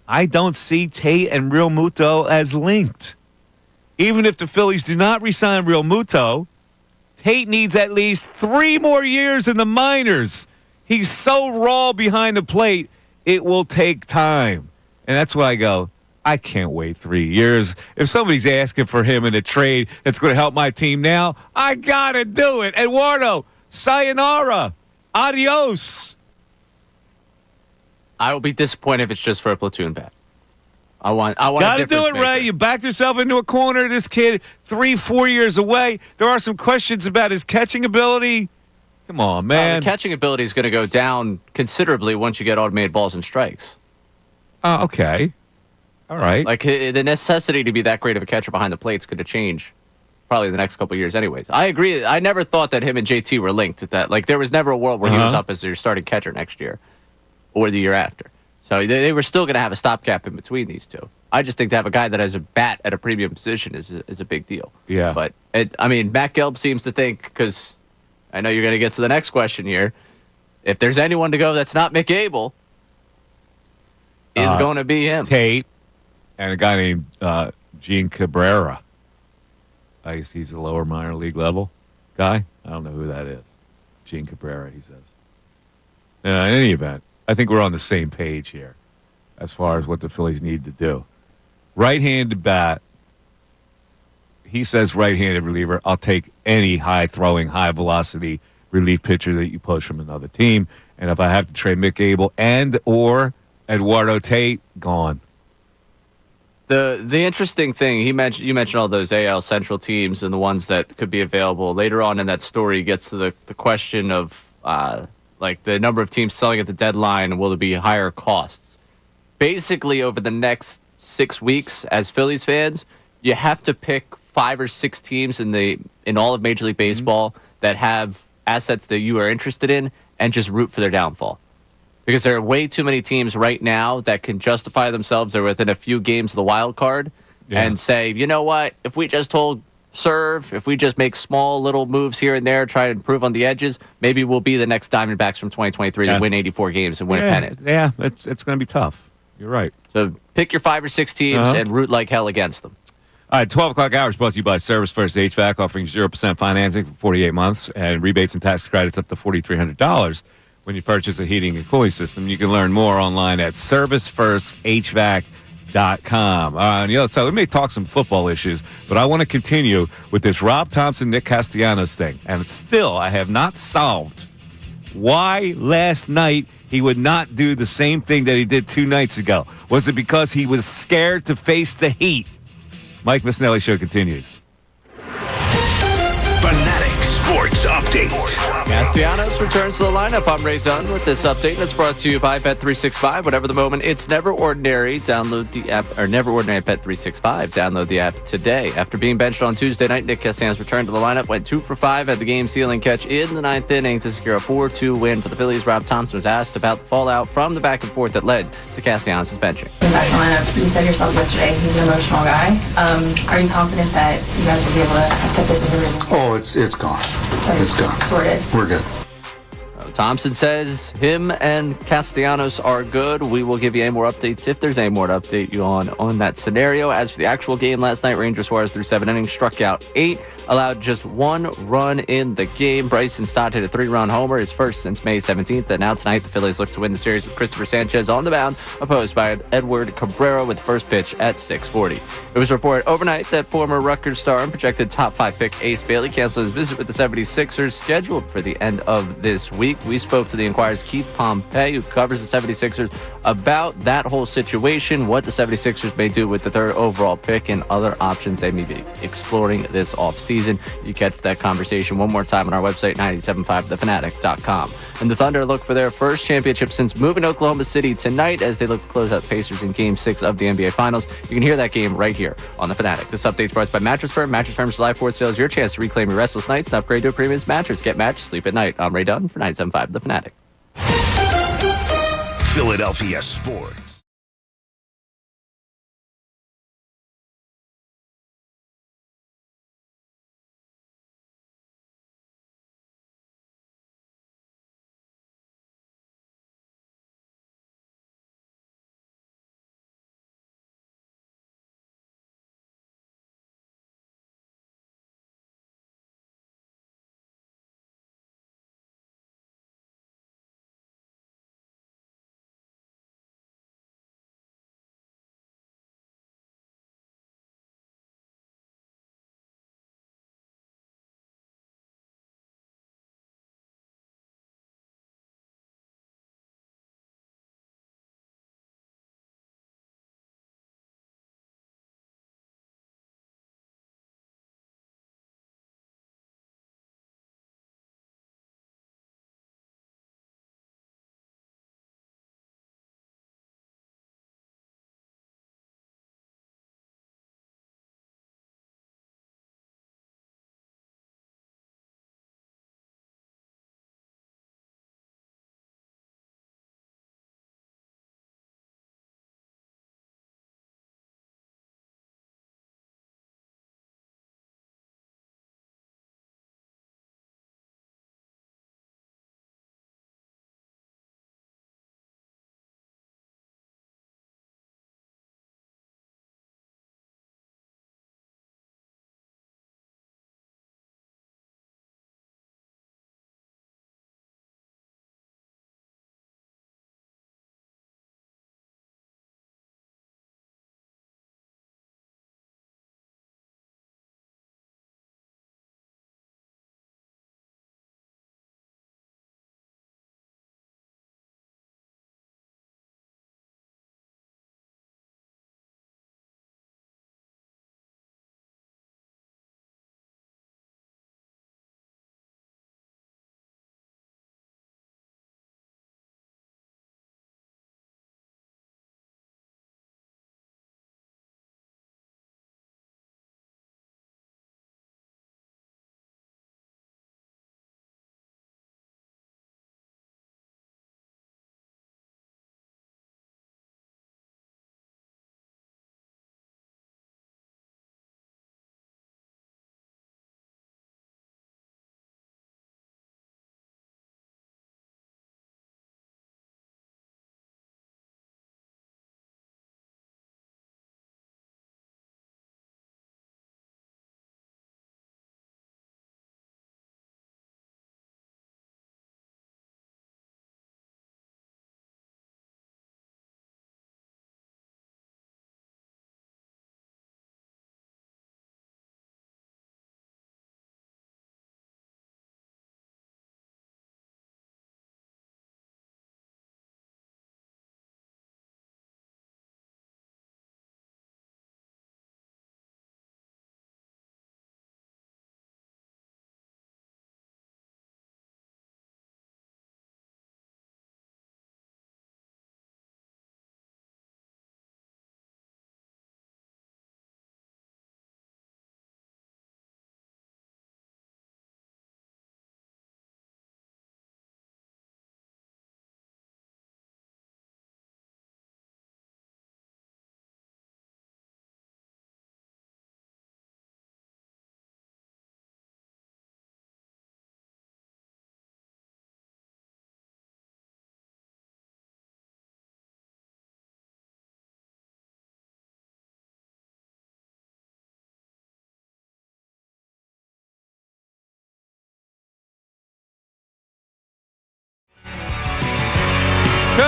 I don't see Tate and Real Muto as linked. Even if the Phillies do not re-sign Real Muto, Tate needs at least 3 more years in the minors. He's so raw behind the plate, it will take time. And that's why I go, I can't wait 3 years. If somebody's asking for him in a trade that's going to help my team now, I got to do it. Eduardo, sayonara. Adios. I will be disappointed if it's just for a platoon bat. I want. Got to do it, Ray. You backed yourself into a corner. This kid, 3-4 years away. There are some questions about his catching ability. Come on, man. The catching ability is going to go down considerably once you get automated balls and strikes. Okay. All right. Like the necessity to be that great of a catcher behind the plate is going to change probably the next couple of years anyways. I agree. I never thought that him and JT were linked at that. Like there was never a world where he was up as your starting catcher next year or the year after. So they were still going to have a stopgap in between these two. I just think to have a guy that has a bat at a premium position is a big deal. Yeah. But, Matt Gelb seems to think, because I know you're going to get to the next question here, if there's anyone to go that's not Mick Abel, is going to be him. Tate and a guy named Gene Cabrera. I guess he's a lower minor league level guy. I don't know who that is. Gene Cabrera, he says. In any event, I think we're on the same page here as far as what the Phillies need to do. Right-handed bat. He says right-handed reliever. I'll take any high-throwing, high-velocity relief pitcher that you push from another team. And if I have to trade Mick Abel and or Eduardo Tate, gone. The interesting thing, you mentioned all those AL Central teams and the ones that could be available. Later on in that story, he gets to the question of like the number of teams selling at the deadline, and will there be higher costs? Basically, over the next 6 weeks, as Phillies fans, you have to pick 5 or 6 teams in all of Major League Baseball that have assets that you are interested in, and just root for their downfall. Because there are way too many teams right now that can justify themselves. They're within a few games of the wild card and say, you know what, if we just hold serve, if we just make small little moves here and there, try to improve on the edges, maybe we'll be the next Diamondbacks from 2023 to win 84 games and win a pennant. Yeah, it's going to be tough. You're right. So pick your 5 or 6 teams and root like hell against them. All right, 12 o'clock hours brought to you by Service First HVAC, offering 0% financing for 48 months and rebates and tax credits up to $4,300 when you purchase a heating and cooling system. You can learn more online at servicefirsthvac.com. So we may talk some football issues, but I want to continue with this Rob Thompson, Nick Castellanos thing. And still, I have not solved why last night he would not do the same thing that he did 2 nights ago. Was it because he was scared to face the heat? Mike Missanelli Show continues. Fanatic Sports Update. Castellanos returns to the lineup. I'm Ray Dunn with this update, and it's brought to you by Bet365. Whatever the moment, it's never ordinary. Download the app, or never ordinary at Bet365. Download the app today. After being benched on Tuesday night, Nick Castellanos returned to the lineup, went 2 for 5 at the game-sealing catch in the 9th inning to secure a 4-2 win for the Phillies. Rob Thompson was asked about the fallout from the back and forth that led to Castellanos' benching. Back in the lineup, you said yourself yesterday he's an emotional guy. Are you confident that you guys will be able to put this in the rearview? Oh, it's gone. It's gone. Sorted. We're good. Thompson says him and Castellanos are good. We will give you any more updates if there's any more to update you on that scenario. As for the actual game last night, Ranger Suarez threw 7 innings, struck out 8, allowed just 1 run in the game. Bryson Stott hit a 3-run homer, his first since May 17th. And now tonight, the Phillies look to win the series with Christopher Sanchez on the mound, opposed by Edward Cabrera with the first pitch at 6:40. It was reported overnight that former Rutgers star and projected top 5 pick Ace Bailey canceled his visit with the 76ers, scheduled for the end of this week. We spoke to the Enquirer's Keith Pompey, who covers the 76ers, about that whole situation, what the 76ers may do with the 3rd overall pick, and other options they may be exploring this offseason. You catch that conversation one more time on our website, 975thefanatic.com. And the Thunder look for their first championship since moving to Oklahoma City tonight as they look to close out the Pacers in Game 6 of the NBA Finals. You can hear that game right here on The Fanatic. This update is brought to you by Mattress Firm. Mattress Firm's July 4th sale is your chance to reclaim your restless nights and upgrade to a premium mattress. Get mattress, sleep at night. I'm Ray Dunn for 975 The Fanatic. Philadelphia Sports.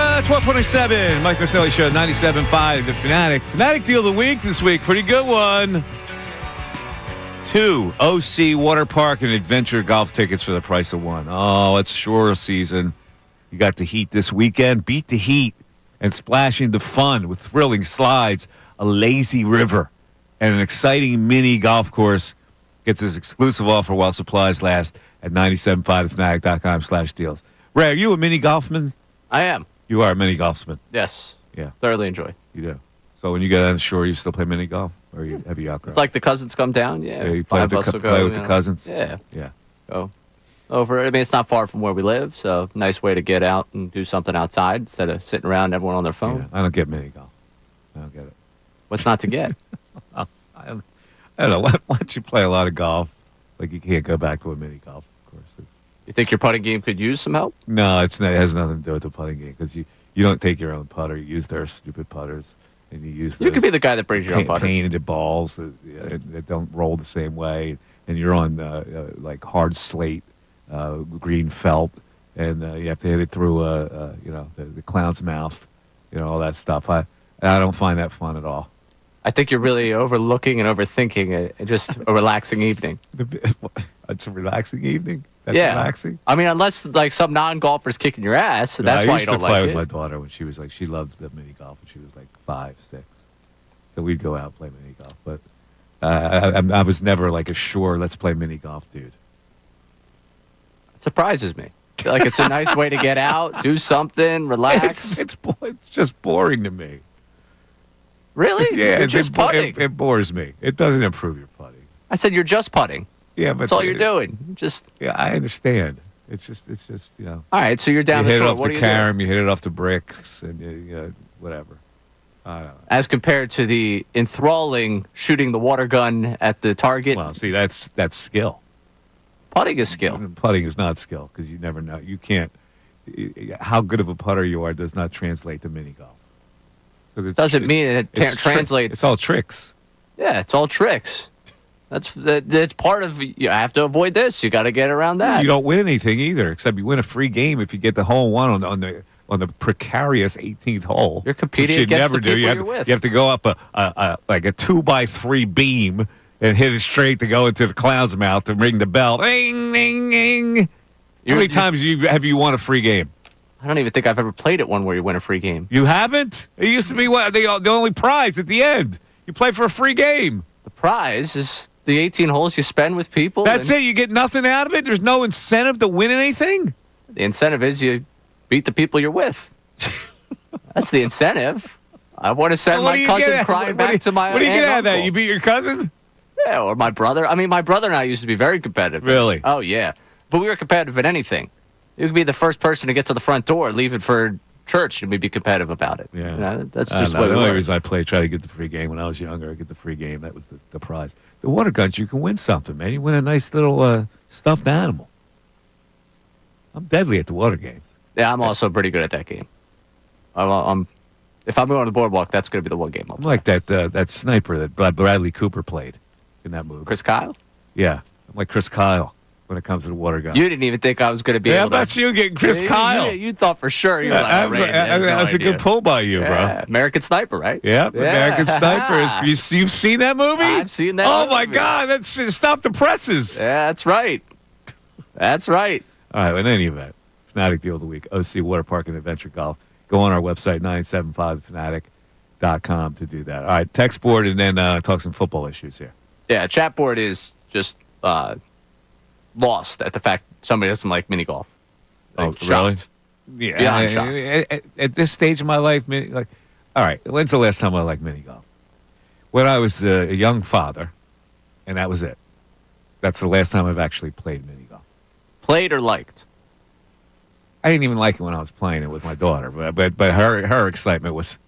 1227, Mike Missanelli Show, 97.5, The Fanatic. Fanatic Deal of the Week this week. Pretty good one. 2 OC Water Park and Adventure golf tickets for the price of 1. Oh, it's shore season. You got the heat this weekend. Beat the heat and splash into fun with thrilling slides, a lazy river, and an exciting mini golf course. Gets his exclusive offer while supplies last at 975thefanatic.com/deals. Ray, are you a mini golfman? I am. You are a mini golfman. Yes. Yeah. Thoroughly enjoy. You do. So when you get on the shore, you still play mini golf? Or have you outgrown? If like the cousins come down, yeah. You play with the cousins? Yeah. Yeah. Go over. I mean, it's not far from where we live, so nice way to get out and do something outside instead of sitting around everyone on their phone. Yeah, I don't get mini golf. I don't get it. What's not to get? I don't know. Why don't you play a lot of golf? Like you can't go back to a mini golf, of course. You think your putting game could use some help? No, it has nothing to do with the putting game because you don't take your own putter. You use their stupid putters, and you use. You could be the guy that brings your own putter. Painted balls that don't roll the same way, and you're on like hard slate, green felt, and you have to hit it through the clown's mouth, all that stuff. I don't find that fun at all. I think you're really overlooking and overthinking it. Just a relaxing evening. It's a relaxing evening. That's relaxing. I mean, unless like some non-golfer's kicking your ass, so that's why you don't like it. I used to play with my daughter when she was like, she loved the mini golf when she was like 5, 6. So we'd go out and play mini golf. But I was never like a sure, let's play mini golf dude. It surprises me. Like it's a nice way to get out, do something, relax. It's just boring to me. Really? Yeah, you're just putting. It bores me. It doesn't improve your putting. I said you're just putting. Yeah, but that's all you're doing. Yeah, I understand. It's just All right, so you're down the shore. You hit it off the carom, you hit it off the bricks, and whatever. I don't know. As compared to the enthralling shooting the water gun at the target. Well, see, that's skill. Putting is skill. Putting is not skill because you never know. You can't. How good of a putter you are does not translate to mini golf. Doesn't mean it translates. It's all tricks. Yeah, it's all tricks. That's part of. You have to avoid this. You got to get around that. You don't win anything either, except you win a free game if you get the hole one on the precarious 18th hole. You're competing against the people you're with. You have to go up a 2x3 beam and hit it straight to go into the clown's mouth to ring the bell. Ding, ding, ding. How many times have you won a free game? I don't even think I've ever played at one where you win a free game. You haven't? It used to be the only prize at the end. You play for a free game. The prize is the 18 holes you spend with people. That's it? You get nothing out of it? There's no incentive to win anything? The incentive is you beat the people you're with. That's the incentive. I want to send my cousin crying back to my What do you get out of that? uncle. You beat your cousin? Yeah, or my brother. I mean, my brother and I used to be very competitive. Really? Oh, yeah. But we were competitive at anything. You could be the first person to get to the front door, leave it for church, and we'd be competitive about it. Yeah. That's just what the we only were. reason I tried to get the free game when I was younger, I get the free game. That was the prize. The water guns, you can win something, man. You win a nice little stuffed animal. I'm deadly at the water games. Yeah, I'm also pretty good at that game. If I'm going on the boardwalk, that's going to be the one game I'll play. I'm like that sniper that Bradley Cooper played in that movie. Chris Kyle? Yeah, I'm like Chris Kyle when it comes to the water guns. You didn't even think I was going to be able to. How about you getting Chris Kyle? You thought for sure you were like, that's a good pull by you, bro. American Sniper, right? Yeah, American Sniper. You've seen that movie? I've seen that movie. movie. My God, stop the presses. Yeah, that's right. That's right. All right, in any event, Fanatic Deal of the Week, OC Water Park and Adventure Golf. Go on our website, 975thefanatic.com to do that. All right, text board and then talk some football issues here. Yeah, chat board is just lost at the fact somebody doesn't like mini golf. Oh, really? Yeah. Beyond shocked. At this stage of my life, all right, when's the last time I liked mini golf? When I was a young father, and that was it. That's the last time I've actually played mini golf. Played or liked? I didn't even like it when I was playing it with my daughter, but her excitement was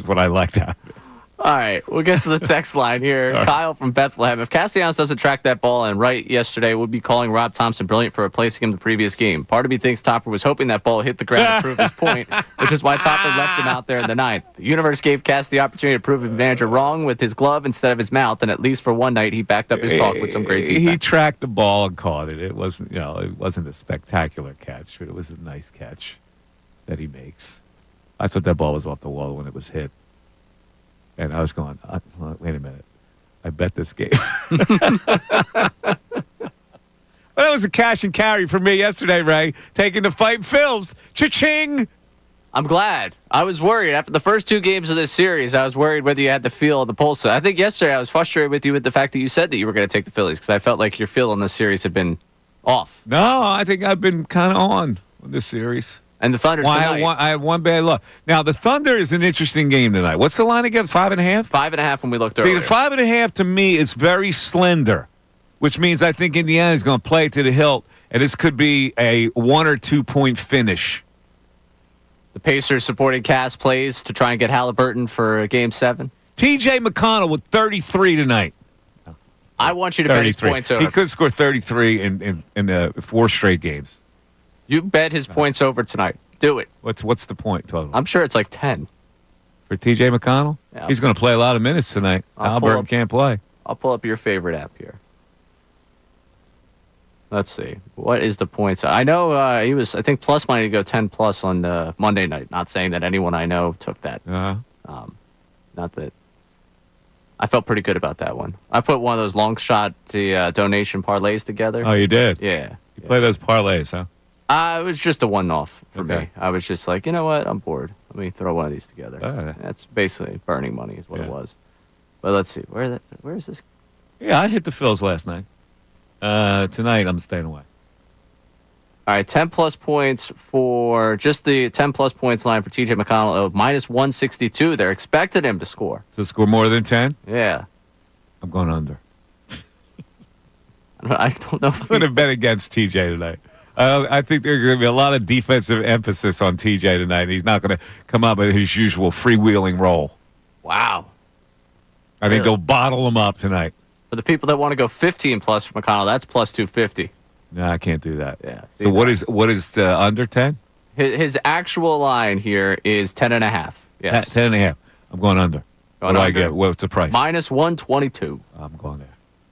what I liked out of it. All right, we'll get to the text line here. Right. Kyle from Bethlehem. If Castellanos doesn't track that ball and right yesterday, we'll be calling Rob Thompson brilliant for replacing him the previous game. Part of me thinks Topper was hoping that ball hit the ground to prove his point, which is why Topper left him out there in the ninth. The universe gave Cass the opportunity to prove his manager wrong with his glove instead of his mouth, and at least for one night, he backed up his talk with some great defense. He tracked the ball and caught it. It wasn't, it wasn't a spectacular catch, but it was a nice catch that he makes. I thought that ball was off the wall when it was hit. And I was going, wait a minute. I bet this game. Well, that was a cash and carry for me yesterday, Ray. Taking the fight Phils. Cha-ching! I'm glad. I was worried. After the first 2 games of this series, I was worried whether you had the feel of the pulse. I think yesterday I was frustrated with you with the fact that you said that you were going to take the Phillies because I felt like your feel on this series had been off. No, I think I've been kind of on with this series. And the Thunder tonight. I had one bad luck. Now, the Thunder is an interesting game tonight. What's the line again? 5.5? 5.5 when we looked earlier. See, the 5.5 to me is very slender, which means I think Indiana is going to play it to the hilt, and this could be a 1 or 2 point finish. The Pacers supporting Cass plays to try and get Halliburton for Game 7. T.J. McConnell with 33 tonight. I want you to bet his points over. He could score 33 in 4 straight games. You bet his points over tonight. Do it. What's the point total? I'm sure it's like 10. For T.J. McConnell? Yeah, he's going to play a lot of minutes tonight. Halliburton can't play. I'll pull up your favorite app here. Let's see. What is the points? I know he was, I think, plus money to go 10 plus on Monday night. Not saying that anyone I know took that. Uh-huh. Not that. I felt pretty good about that one. I put one of those long shot donation parlays together. Oh, you did? Yeah. You play those parlays, huh? It was just a one-off for me. I was just like, you know what? I'm bored. Let me throw one of these together. That's basically burning money is what it was. But let's see. Where is this? Yeah, I hit the Phils last night. Tonight, I'm staying away. All right, 10 plus points for just the 10 plus points line for TJ McConnell of minus 162. They're expecting him to score. To score more than 10? Yeah. I'm going under. I don't know. I'm going to bet against TJ tonight. I think there's going to be a lot of defensive emphasis on TJ tonight. He's not going to come up with his usual freewheeling role. Wow. I think they'll bottle him up tonight. For the people that want to go 15 plus for McConnell, that's plus 250. No, I can't do that. Yeah. So what is under 10? His actual line here is 10.5. Yes. 10.5. I'm going under. What do I get? What's the price? Minus 122. I'm going there.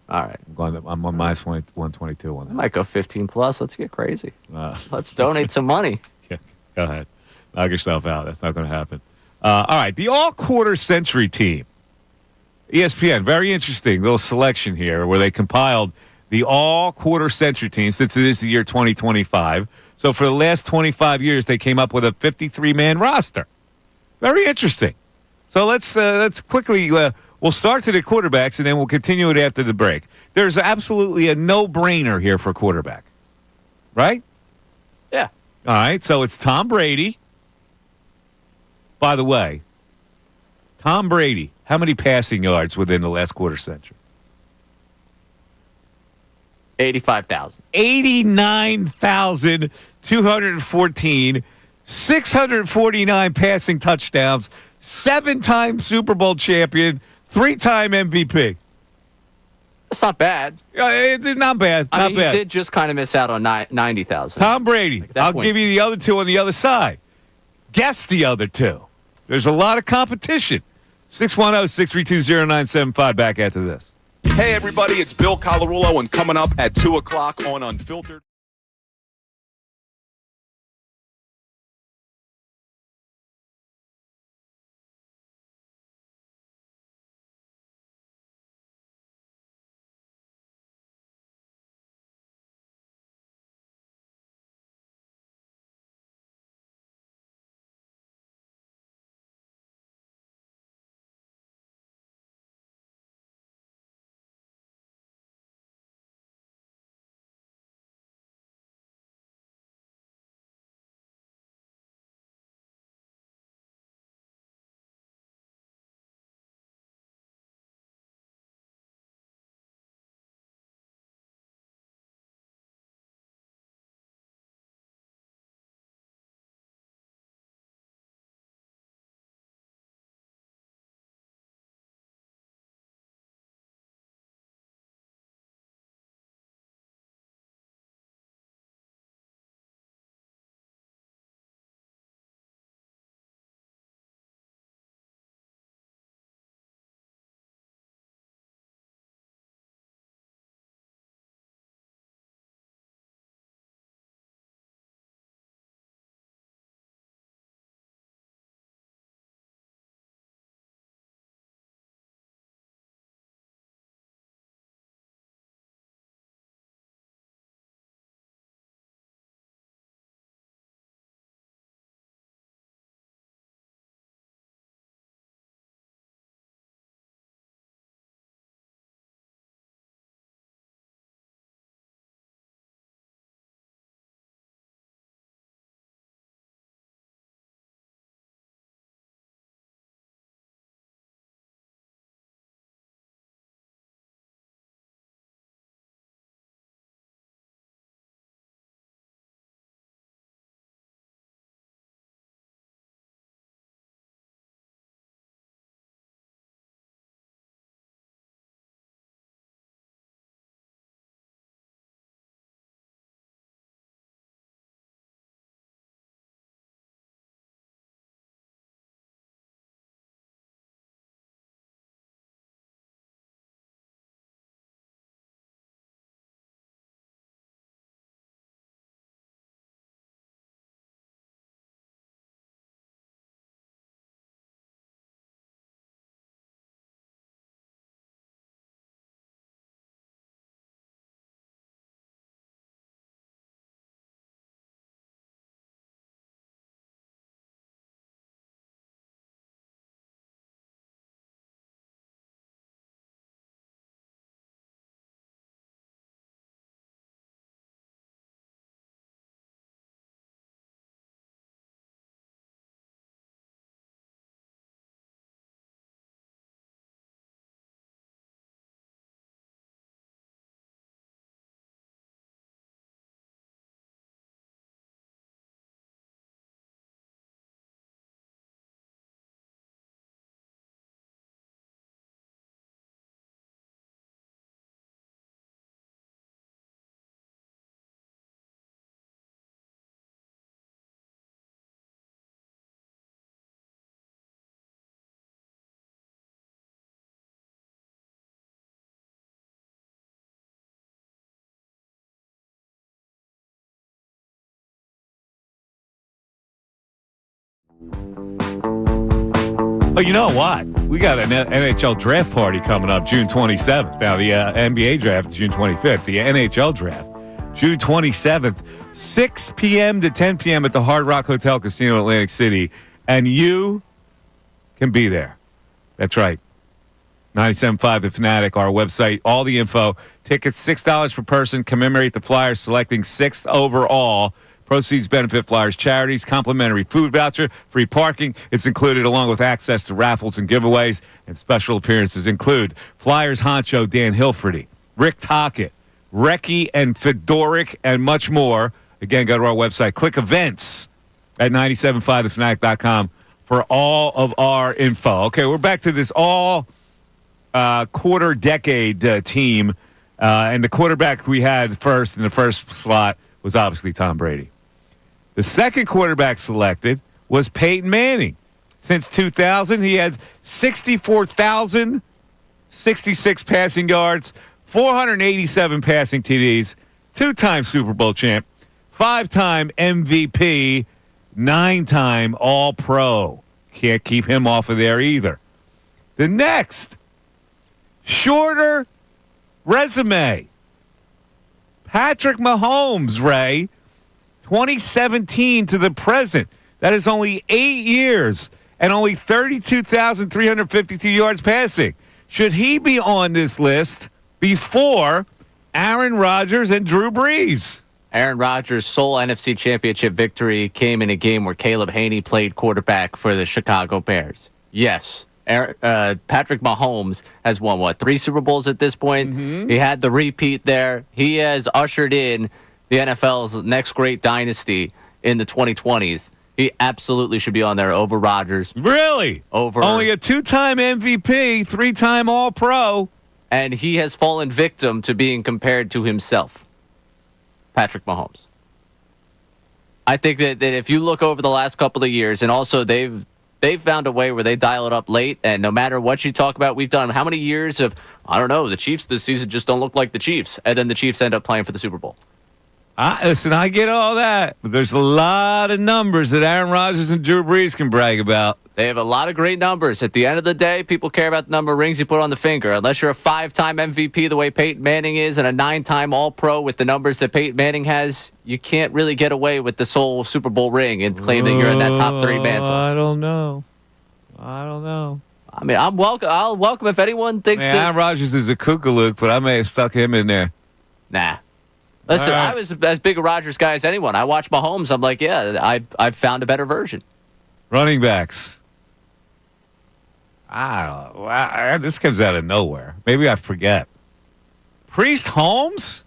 All right. I'm on minus 122 on that. I might go 15 plus. Let's get crazy. Let's donate some money. Yeah, go ahead. Knock yourself out. That's not going to happen. All right. The all-quarter century team. ESPN, very interesting little selection here where they compiled the all-quarter century team since it is the year 2025. So for the last 25 years, they came up with a 53-man roster. Very interesting. So let's quickly we'll start to the quarterbacks, and then we'll continue it after the break. There's absolutely a no-brainer here for quarterback, right? Yeah. All right, so it's Tom Brady. By the way, Tom Brady, how many passing yards within the last quarter century? 85,000. 89,214, 649 passing touchdowns, 7-time Super Bowl champion, 3-time MVP. That's not bad. It's not bad. I Not mean, bad. he did just kind of miss out on 90,000. Tom Brady. I'll give you the other two on the other side. Guess the other two. There's a lot of competition. 610-632-0975. Back after this. Hey, everybody, it's Bill Colarulo, and coming up at 2 o'clock on Unfiltered. Oh, you know what? We got an NHL draft party coming up June 27th. Now, the NBA draft is June 25th. The NHL draft, June 27th, 6 p.m. to 10 p.m. at the Hard Rock Hotel Casino, Atlantic City. And you can be there. That's right. 97.5 The Fanatic, our website, all the info. Tickets, $6 per person. Commemorate the Flyers selecting 6th overall. Proceeds benefit Flyers charities, complimentary food voucher, free parking. It's included along with access to raffles and giveaways, and special appearances include Flyers honcho Dan Hilferty, Rick Tocchet, Recchi and Fedoric, and much more. Again, go to our website. Click events at 975thefanatic.com for all of our info. Okay, we're back to this all quarter-decade team, and the quarterback we had first in the first slot was obviously Tom Brady. The second quarterback selected was Peyton Manning. Since 2000, he had 64,066 passing yards, 487 passing TDs, 2-time Super Bowl champ, 5-time MVP, 9-time All-Pro. Can't keep him off of there either. The next, shorter resume, Patrick Mahomes, Ray. 2017 to the present. That is only 8 years and only 32,352 yards passing. Should he be on this list before Aaron Rodgers and Drew Brees? Aaron Rodgers' sole NFC Championship victory came in a game where Caleb Haney played quarterback for the Chicago Bears. Yes. Patrick Mahomes has won, 3 Super Bowls at this point? Mm-hmm. He had the repeat there. He has ushered in the NFL's next great dynasty in the 2020s. He absolutely should be on there over Rodgers. Really? Over only a 2-time MVP, 3-time All-Pro. And he has fallen victim to being compared to himself, Patrick Mahomes. I think that if you look over the last couple of years, and also they've found a way where they dial it up late, and no matter what you talk about, we've done how many years of, I don't know, the Chiefs this season just don't look like the Chiefs, and then the Chiefs end up playing for the Super Bowl. Listen, I get all that, but there's a lot of numbers that Aaron Rodgers and Drew Brees can brag about. They have a lot of great numbers. At the end of the day, people care about the number of rings you put on the finger. Unless you're a 5-time MVP the way Peyton Manning is and a 9-time All-Pro with the numbers that Peyton Manning has, you can't really get away with the sole Super Bowl ring and claim that you're in that top 3 mantle. I don't know. I mean, I'll welcome if anyone thinks that Aaron Rodgers is a kookalook, but I may have stuck him in there. Nah. Listen, right. I was as big a Rodgers guy as anyone. I watch Mahomes. I'm like, yeah, I've found a better version. Running backs. I don't know. This comes out of nowhere. Maybe I forget. Priest Holmes?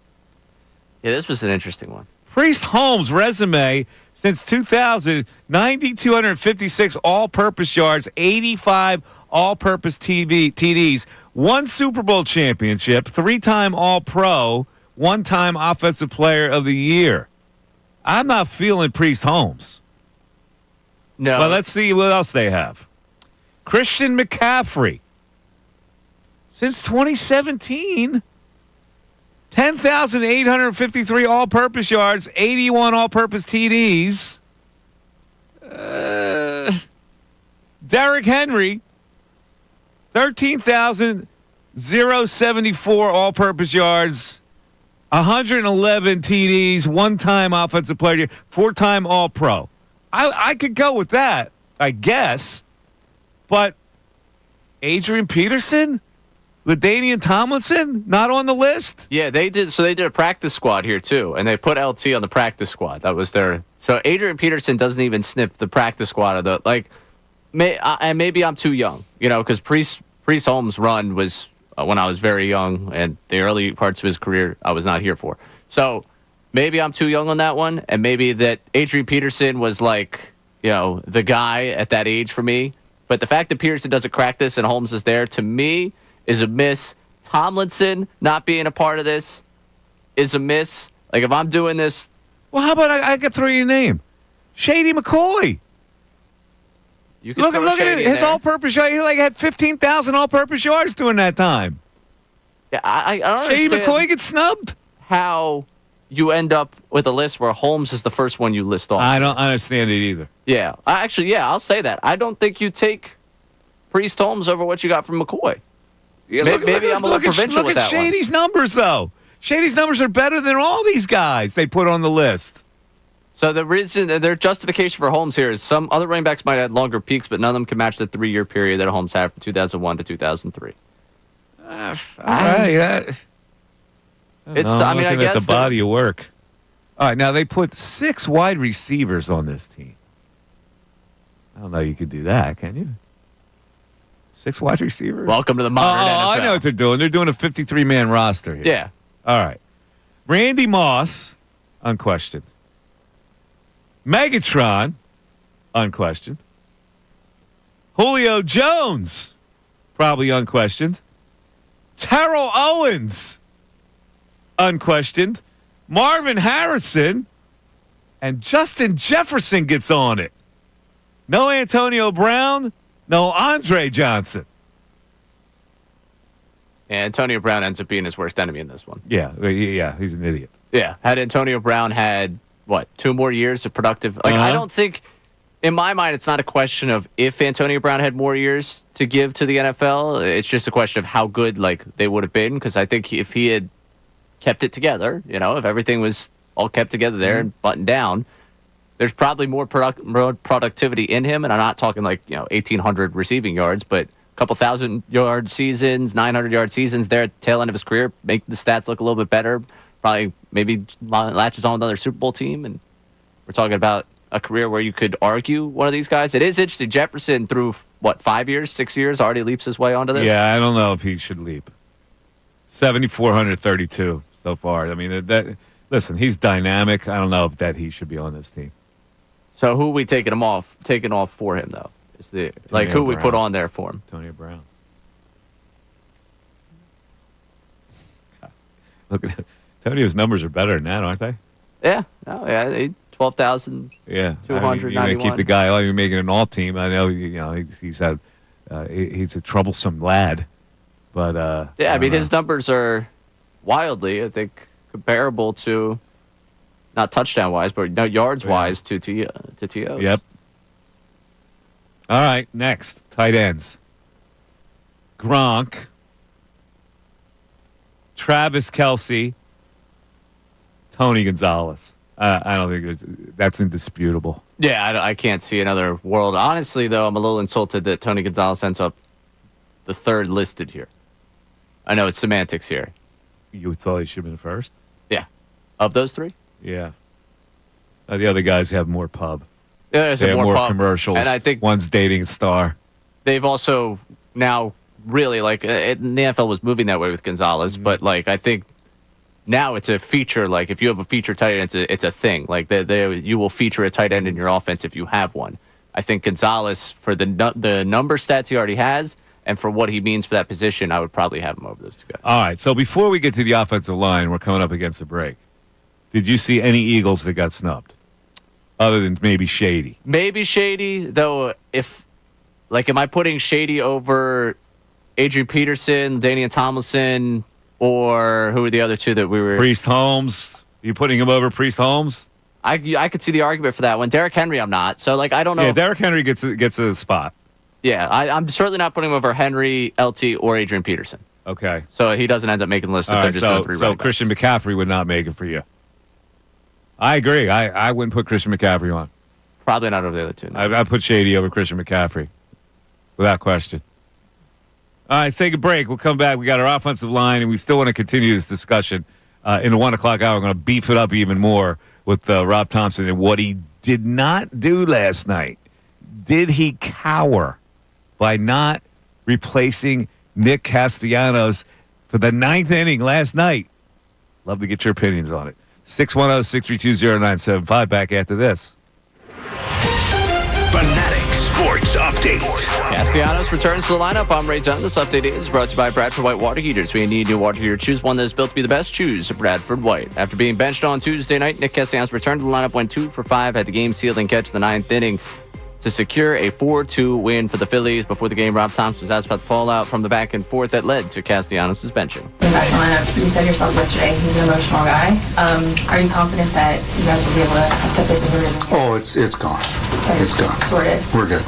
Yeah, this was an interesting one. Priest Holmes' resume since 2000, 9,256 all-purpose yards, 85 all-purpose TDs, 1 Super Bowl championship, 3-time All-Pro, 1-time Offensive Player of the Year. I'm not feeling Priest Holmes. No. But let's see what else they have. Christian McCaffrey. Since 2017, 10,853 all-purpose yards, 81 all-purpose TDs. Derrick Henry, 13,074 all-purpose yards, 111 TDs, 1-time Offensive Player, 4-time All-Pro. I could go with that, I guess. But Adrian Peterson? LaDainian Tomlinson? Not on the list? Yeah, they did. So they did a practice squad here, too. And they put LT on the practice squad. That was their... So Adrian Peterson doesn't even sniff the practice squad of the... and maybe I'm too young, because Priest Holmes' run was when I was very young, and the early parts of his career I was not here for. So maybe I'm too young on that one, and maybe that Adrian Peterson was the guy at that age for me. But the fact that Peterson doesn't crack this and Holmes is there, to me, is a miss. Tomlinson not being a part of this is a miss. If I'm doing this... Well, how about I could throw you a name? Shady McCoy. Look at it. His all-purpose yard. He had 15,000 all-purpose yards during that time. Yeah, I don't Shady understand McCoy gets snubbed. How you end up with a list where Holmes is the first one you list off. I don't understand it either. Yeah. I'll say that. I don't think you take Priest Holmes over what you got from McCoy. Yeah, maybe I'm a little provincial with that one. Look at Shady's numbers, though. Shady's numbers are better than all these guys they put on the list. So the reason, their justification for Holmes here is some other running backs might have longere peaks, but none of them can match the 3-year period that Holmes had from 2001 to 2003. All right. I'm looking at the body of work. All right, now they put 6 wide receivers on this team. I don't know you could do that, can you? 6 wide receivers? Welcome to the modern NFL. I know what they're doing. They're doing a 53-man roster here. Yeah. All right. Randy Moss, unquestioned. Megatron, unquestioned. Julio Jones, probably unquestioned. Terrell Owens, unquestioned. Marvin Harrison, and Justin Jefferson gets on it. No Antonio Brown, no Andre Johnson. And Antonio Brown ends up being his worst enemy in this one. Yeah, he's an idiot. Yeah, had Antonio Brown had, 2 more years of productive... I don't think, in my mind, it's not a question of if Antonio Brown had more years to give to the NFL. It's just a question of how good, they would have been. Because I think if he had kept it together, if everything was all kept together there and buttoned down, there's probably more productivity in him. And I'm not talking 1,800 receiving yards, but... couple 1,000-yard seasons, 900-yard seasons there at the tail end of his career, make the stats look a little bit better. Probably maybe latches on another Super Bowl team. And we're talking about a career where you could argue one of these guys. It is interesting. Jefferson through, 5 years, 6 years, already leaps his way onto this? Yeah, I don't know if he should leap. 7,432 so far. I mean, listen, he's dynamic. I don't know if that he should be on this team. So who are we taking off for him, though? Is who we put on there for him? Antonio Brown. Look at it. Antonio's numbers are better than that, aren't they? Yeah. 12,000. Yeah. 291. Keep the guy. You're making an all team. I know. He's had. He's a troublesome lad, but his numbers are wildly, I think, comparable to, not touchdown wise, but yards wise to TOs. Yep. All right, next, tight ends. Gronk, Travis Kelce, Tony Gonzalez. I don't think that's indisputable. Yeah, I can't see another world. Honestly, though, I'm a little insulted that Tony Gonzalez ends up the third listed here. I know it's semantics here. You thought he should have been first? Yeah. Of those 3? Yeah. The other guys have more pub. They have more commercials. And I think one's dating a star. They've also now really, the NFL was moving that way with Gonzalez, but, I think now it's a feature. If you have a feature tight end, it's a thing. You will feature a tight end in your offense if you have one. I think Gonzalez, for the number stats he already has, and for what he means for that position, I would probably have him over those 2 guys. All right, so before we get to the offensive line, we're coming up against a break. Did you see any Eagles that got snubbed? Other than maybe Shady. Maybe Shady, though, am I putting Shady over Adrian Peterson, Daniel Tomlinson, or who are the other 2 that we were... Priest Holmes. You putting him over Priest Holmes? I could see the argument for that one. Derrick Henry, I'm not. So, I don't know. Yeah, Derrick Henry gets a spot. Yeah, I'm certainly not putting him over Henry, LT, or Adrian Peterson. Okay. So he doesn't end up making the list if they're just doing 3 So Christian McCaffrey would not make it for you. I agree. I wouldn't put Christian McCaffrey on. Probably not over the other 2. No. I put Shady over Christian McCaffrey, without question. All right, let's take a break. We'll come back. We got our offensive line, and we still want to continue this discussion. In the 1 o'clock hour, we're going to beef it up even more with Rob Thompson and what he did not do last night. Did he cower by not replacing Nick Castellanos for the 9th inning last night? Love to get your opinions on it. 610-632-0975. Back after this. Fanatic Sports Update. Castellanos returns to the lineup. I'm Ray Dunn. This update is brought to you by Bradford White Water Heaters. We need new water heater. Choose one that is built to be the best. Choose Bradford White. After being benched on Tuesday night, Nick Castellanos returned to the lineup, went 2 for 5, had the game sealed and catch the 9th inning to secure a 4-2 win for the Phillies. Before the game, Rob Thompson was asked about the fallout from the back and forth that led to Castellanos' suspension. You said yourself yesterday he's an emotional guy. Are you confident that you guys will be able to put this in the rearview mirror? Oh, it's gone. It's gone. Sorted. We're good.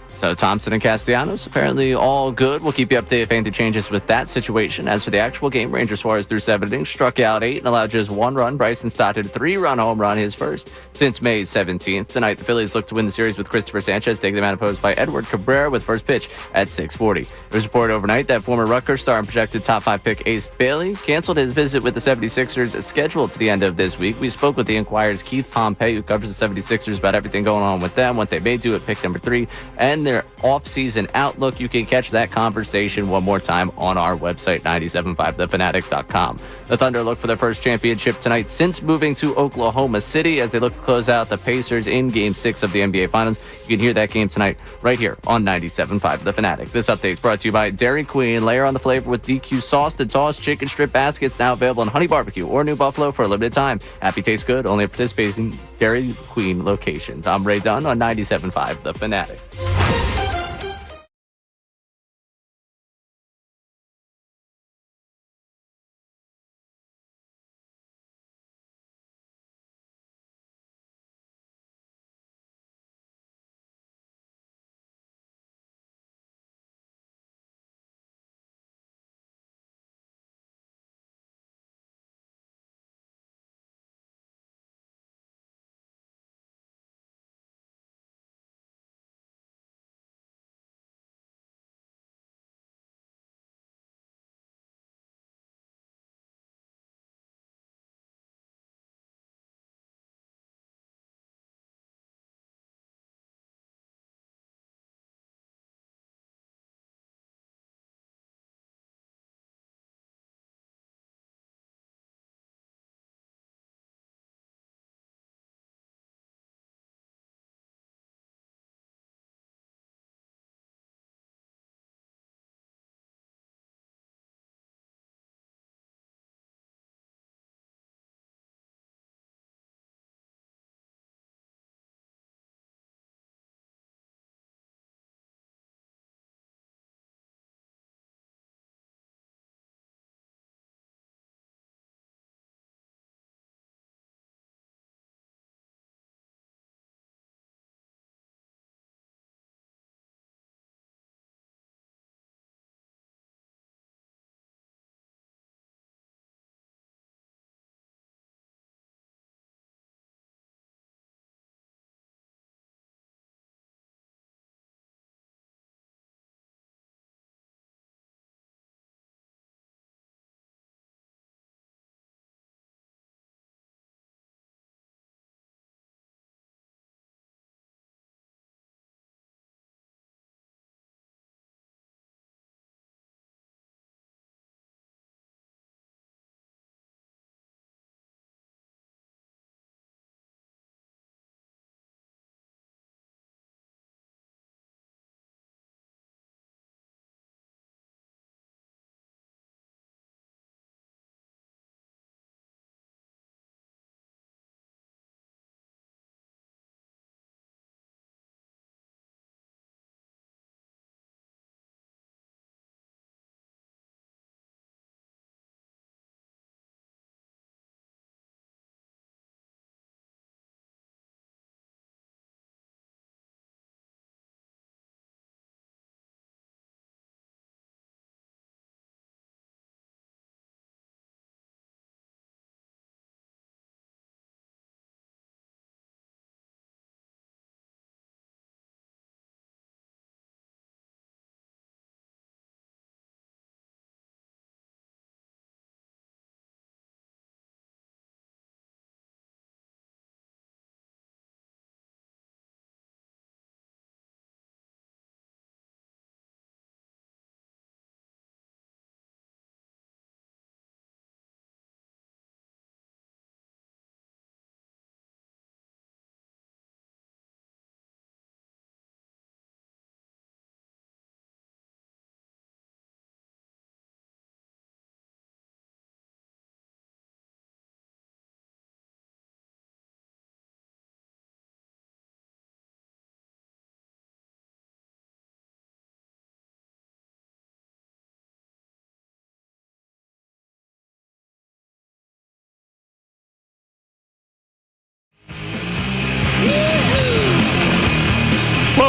So Thompson and Castellanos apparently all good. We'll keep you updated if anything changes with that situation. As for the actual game, Ranger Suarez threw 7 innings, struck out 8, and allowed just 1 run. Bryson started a 3-run home run, his first since May 17th. Tonight, the Phillies look to win the series with Christopher Sanchez taking them out opposed by Edward Cabrera with first pitch at 6:40. It was reported overnight that former Rutgers star and projected top 5 pick Ace Bailey canceled his visit with the 76ers scheduled for the end of this week. We spoke with the Inquirer's Keith Pompey, who covers the 76ers, about everything going on with them, what they may do at pick number 3, and their off-season outlook. You can catch that conversation one more time on our website, 975thefanatic.com. The Thunder look for their first championship tonight since moving to Oklahoma City as they look to close out the Pacers in Game 6 of the NBA Finals. You can hear that game tonight right here on 97.5 The Fanatic. This update is brought to you by Dairy Queen. Layer on the flavor with DQ sauce to toss chicken strip baskets, now available in Honey Barbecue or New Buffalo for a limited time. Happy tastes good, only at participating Dairy Queen locations. I'm Ray Dunn on 97.5 The Fanatic.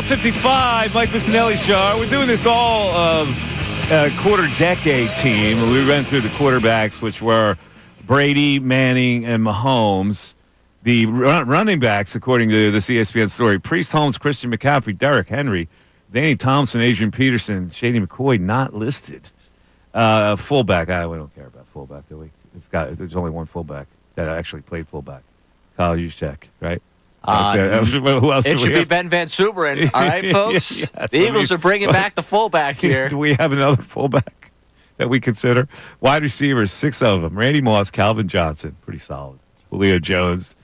12:55, Mike Missanelli Show. We're doing this all quarter-decade team. We ran through the quarterbacks, which were Brady, Manning, and Mahomes. The running backs, according to the ESPN story, Priest Holmes, Christian McCaffrey, Derrick Henry, Danny Thompson, Adrian Peterson, Shady McCoy, not listed. Fullback, we don't care about fullback, do we? There's only one fullback that actually played fullback. Kyle Juszczyk, right? Who else it should be Ben Van Suberen. All right, folks? Yes, the Eagles are bringing back the fullback here. Do we have another fullback that we consider? Wide receivers, 6 of them. Randy Moss, Calvin Johnson, pretty solid. Julio Jones,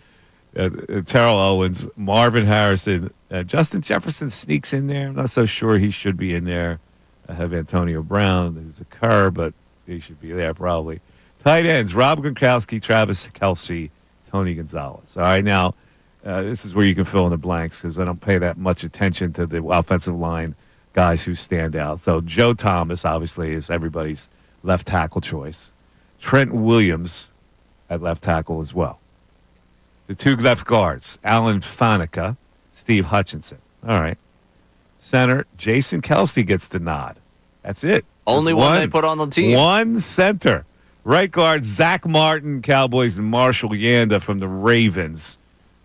Terrell Owens, Marvin Harrison. Justin Jefferson sneaks in there. I'm not so sure he should be in there. I have Antonio Brown, who's a cur, but he should be there probably. Tight ends, Rob Gronkowski, Travis Kelce, Tony Gonzalez. All right, now, this is where you can fill in the blanks because I don't pay that much attention to the offensive line guys who stand out. So Joe Thomas, obviously, is everybody's left tackle choice. Trent Williams at left tackle as well. The 2 left guards, Alan Faneca, Steve Hutchinson. All right. Center, Jason Kelce gets the nod. That's it. Only one they put on the team. One center. Right guard, Zach Martin, Cowboys, and Marshall Yanda from the Ravens,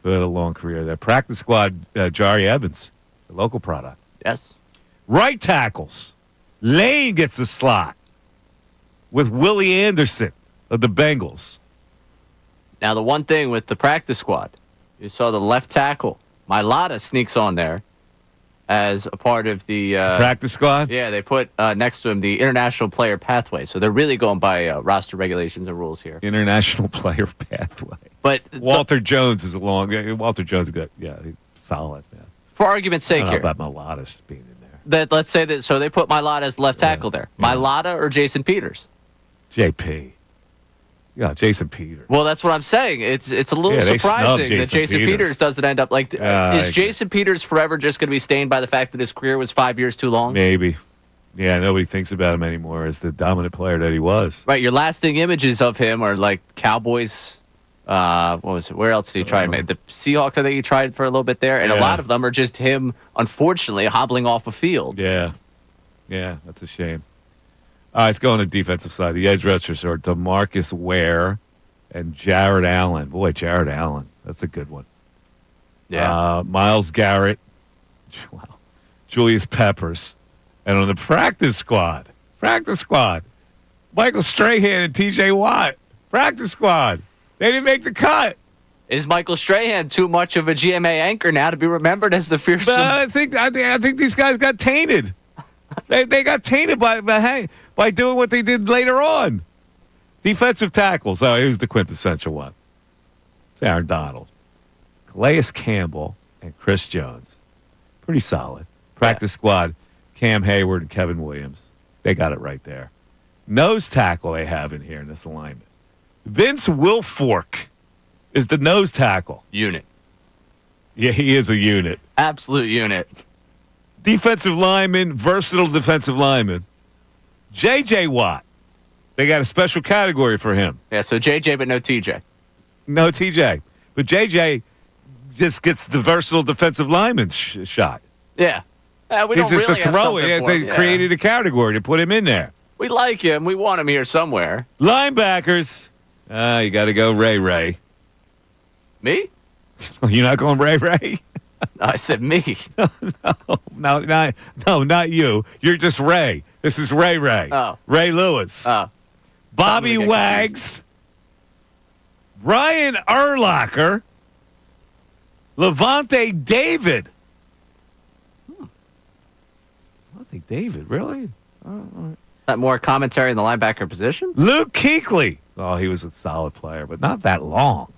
who had a long career there. Practice squad, Jari Evans, the local product. Yes. Right tackles, Lane gets the slot with Willie Anderson of the Bengals. Now, the one thing with the practice squad, you saw the left tackle, Mailata sneaks on there as a part of the practice squad. Yeah, they put next to him the international player pathway. So they're really going by roster regulations and rules here. International player pathway. But Walter Jones is Walter Jones is he's solid, man. For argument's sake I here, don't know about Mailata being in there. Let's say that. So they put Mailata as left tackle there. Yeah. Mailata or Jason Peters? JP. Yeah, Jason Peters. Well, that's what I'm saying. It's a little surprising that Jason Peters doesn't end up like. Is Jason Peters forever just going to be stained by the fact that his career was 5 years too long? Maybe. Yeah, nobody thinks about him anymore as the dominant player that he was. Right, your lasting images of him are like Cowboys. What was it? Where else did he try? The Seahawks, I think he tried for a little bit there, and a lot of them are just him, unfortunately, hobbling off a field. Yeah, that's a shame. All right, let's go on the defensive side. The edge rushers are DeMarcus Ware and Jared Allen. Boy, Jared Allen. That's a good one. Yeah. Myles Garrett. Wow. Julius Peppers. And on the practice squad, Michael Strahan and T.J. Watt. Practice squad. They didn't make the cut. Is Michael Strahan too much of a GMA anchor now to be remembered as the fearsome? I think these guys got tainted. They got tainted by doing what they did later on. Defensive tackles. Oh, here's the quintessential one. It's Aaron Donald, Calais Campbell, and Chris Jones. Pretty solid. Practice squad, Cam Hayward and Kevin Williams. They got it right there. Nose tackle they have in here in this alignment. Vince Wilfork is the nose tackle. Unit. Yeah, he is a unit. Absolute unit. Defensive lineman, versatile defensive lineman. J.J. Watt. They got a special category for him. Yeah, so J.J. but no T.J. No T.J. But J.J. just gets the versatile defensive lineman shot. Yeah. We He's don't just really a throw. They have created a category to put him in there. We like him. We want him here somewhere. Linebackers. You got to go Ray. Me? You're not going Ray? No, I said me. No, not you. You're just Ray. This is Ray. Oh. Ray Lewis. Oh. Bobby Wags. Brian Urlacher. Levante David. Levante David, really? Is that more commentary in the linebacker position? Luke Kuechly. Oh, he was a solid player, but not that long.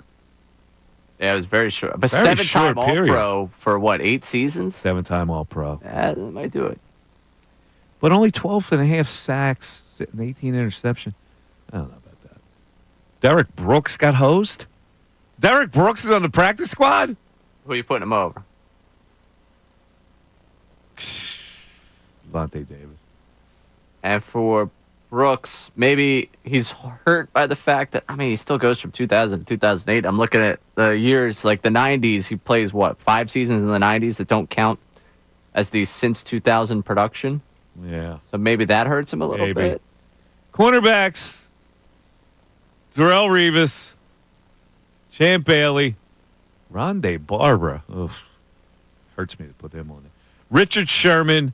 Yeah, it was very short. But Very 7-time short period. All-Pro for what, 8 seasons? 7-time All-Pro. Yeah, that might do it. But only 12.5 sacks and 18 interception. I don't know about that. Derek Brooks got hosed? Derek Brooks is on the practice squad? Who are you putting him over? Levante David. And for Brooks, maybe he's hurt by the fact that, he still goes from 2000 to 2008. I'm looking at the years, like the 90s. He plays, 5 seasons in the 90s that don't count as the since 2000 production. Yeah. So maybe that hurts him a little bit. Cornerbacks, Darrelle Revis, Champ Bailey, Rondé Barber. Ugh. Hurts me to put him on there. Richard Sherman,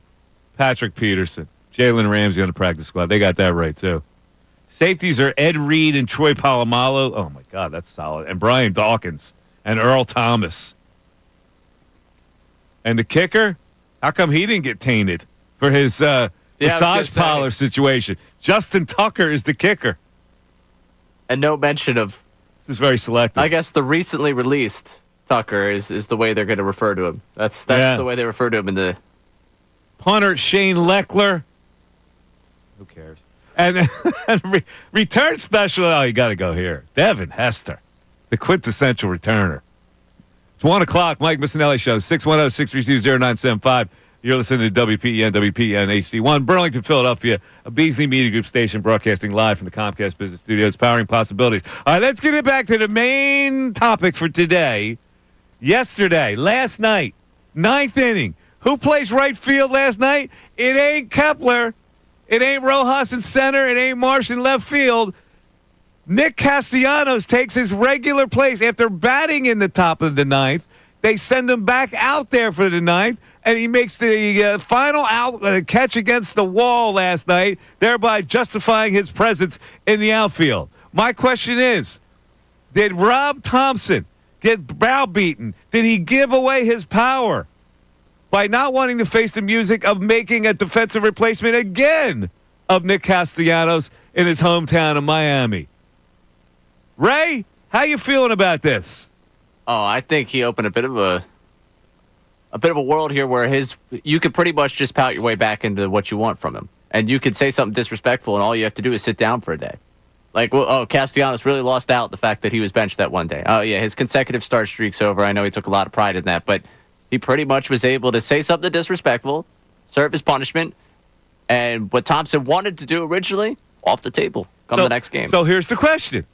Patrick Peterson, Jalen Ramsey on the practice squad. They got that right, too. Safeties are Ed Reed and Troy Polamalu. Oh, my God, that's solid. And Brian Dawkins and Earl Thomas. And the kicker, how come he didn't get tainted for his massage parlor situation? Justin Tucker is the kicker. And no mention of... This is very selective. I guess the recently released Tucker is the way they're going to refer to him. That's the way they refer to him in the... Punter Shane Leckler. Who cares? And return special. Oh, you got to go here. Devin Hester, the quintessential returner. It's 1 o'clock. Mike Missanelli Show, 610-632-0975. You're listening to WPEN HD1, Burlington, Philadelphia, a Beasley Media Group station broadcasting live from the Comcast Business Studios, powering possibilities. All right, let's get it back to the main topic for today. Yesterday, last night, 9th inning. Who plays right field last night? It ain't Kepler. It ain't Rojas in center. It ain't Marsh in left field. Nick Castellanos takes his regular place after batting in the top of the 9th. They send him back out there for the 9th, and he makes the final out catch against the wall last night, thereby justifying his presence in the outfield. My question is, did Rob Thompson get browbeaten? Did he give away his power by not wanting to face the music of making a defensive replacement again of Nick Castellanos in his hometown of Miami? Ray, how you feeling about this? Oh, I think he opened a bit of a world here where you could pretty much just pout your way back into what you want from him. And you could say something disrespectful, and all you have to do is sit down for a day. Like, Castellanos really lost out the fact that he was benched that one day. Oh, yeah, his consecutive start streak's over. I know he took a lot of pride in that, but he pretty much was able to say something disrespectful, serve his punishment, and what Thompson wanted to do originally, off the table come the next game. So here's the question.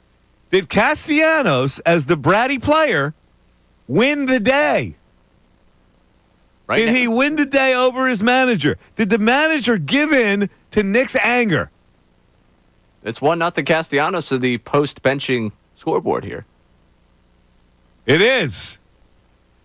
Did Castellanos, as the bratty player, win the day? Did he win the day over his manager? Did the manager give in to Nick's anger? It's 1-0 Castellanos to the post-benching scoreboard here. It is.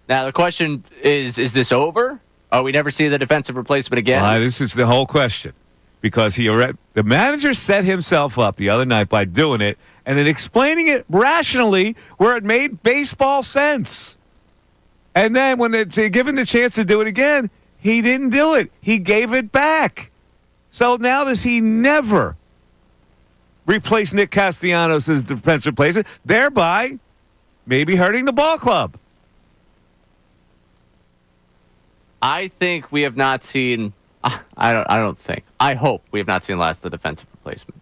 Now, the question is this over? Oh, we never see the defensive replacement again? This is the whole question. Because the manager set himself up the other night by doing it and then explaining it rationally where it made baseball sense. And then when given the chance to do it again, he didn't do it. He gave it back. So now does he never replace Nick Castellanos as defensive replacement, thereby maybe hurting the ball club? I think we have not seen... I hope we have not seen the last of the defensive replacement.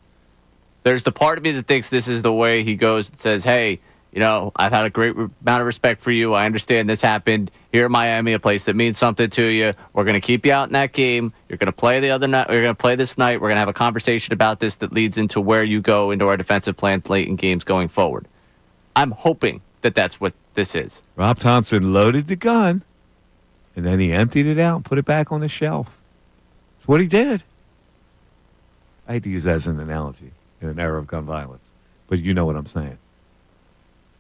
There's the part of me that thinks this is the way he goes and says, hey, I've had a great amount of respect for you. I understand this happened here in Miami, a place that means something to you. We're going to keep you out in that game. You're going to play the other night. We're going to play this night. We're going to have a conversation about this that leads into where you go into our defensive plan late in games going forward. I'm hoping that that's what this is. Rob Thompson loaded the gun, and then he emptied it out and put it back on the shelf. That's what he did. I hate to use that as an analogy in an era of gun violence, but you know what I'm saying.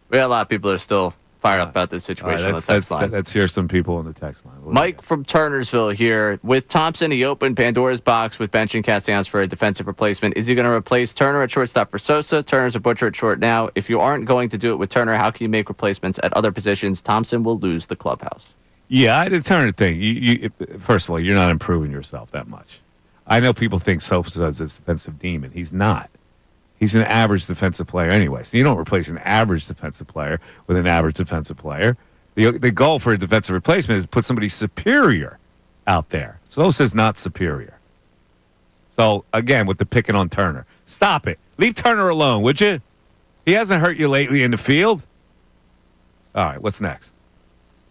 We got a lot of people that are still fired up about this situation on the text line. Let's hear some people on the text line. Mike from Turnersville here. With Thompson, he opened Pandora's box with benching Castellanos for a defensive replacement. Is he going to replace Turner at shortstop for Sosa? Turner's a butcher at short now. If you aren't going to do it with Turner, how can you make replacements at other positions? Thompson will lose the clubhouse. Yeah, the Turner thing. You first of all, you're not improving yourself that much. I know people think Sosa is a defensive demon. He's not. He's an average defensive player anyway. So you don't replace an average defensive player with an average defensive player. The goal for a defensive replacement is to put somebody superior out there. Sosa's not superior. So, again, with the picking on Turner. Stop it. Leave Turner alone, would you? He hasn't hurt you lately in the field. All right, what's next?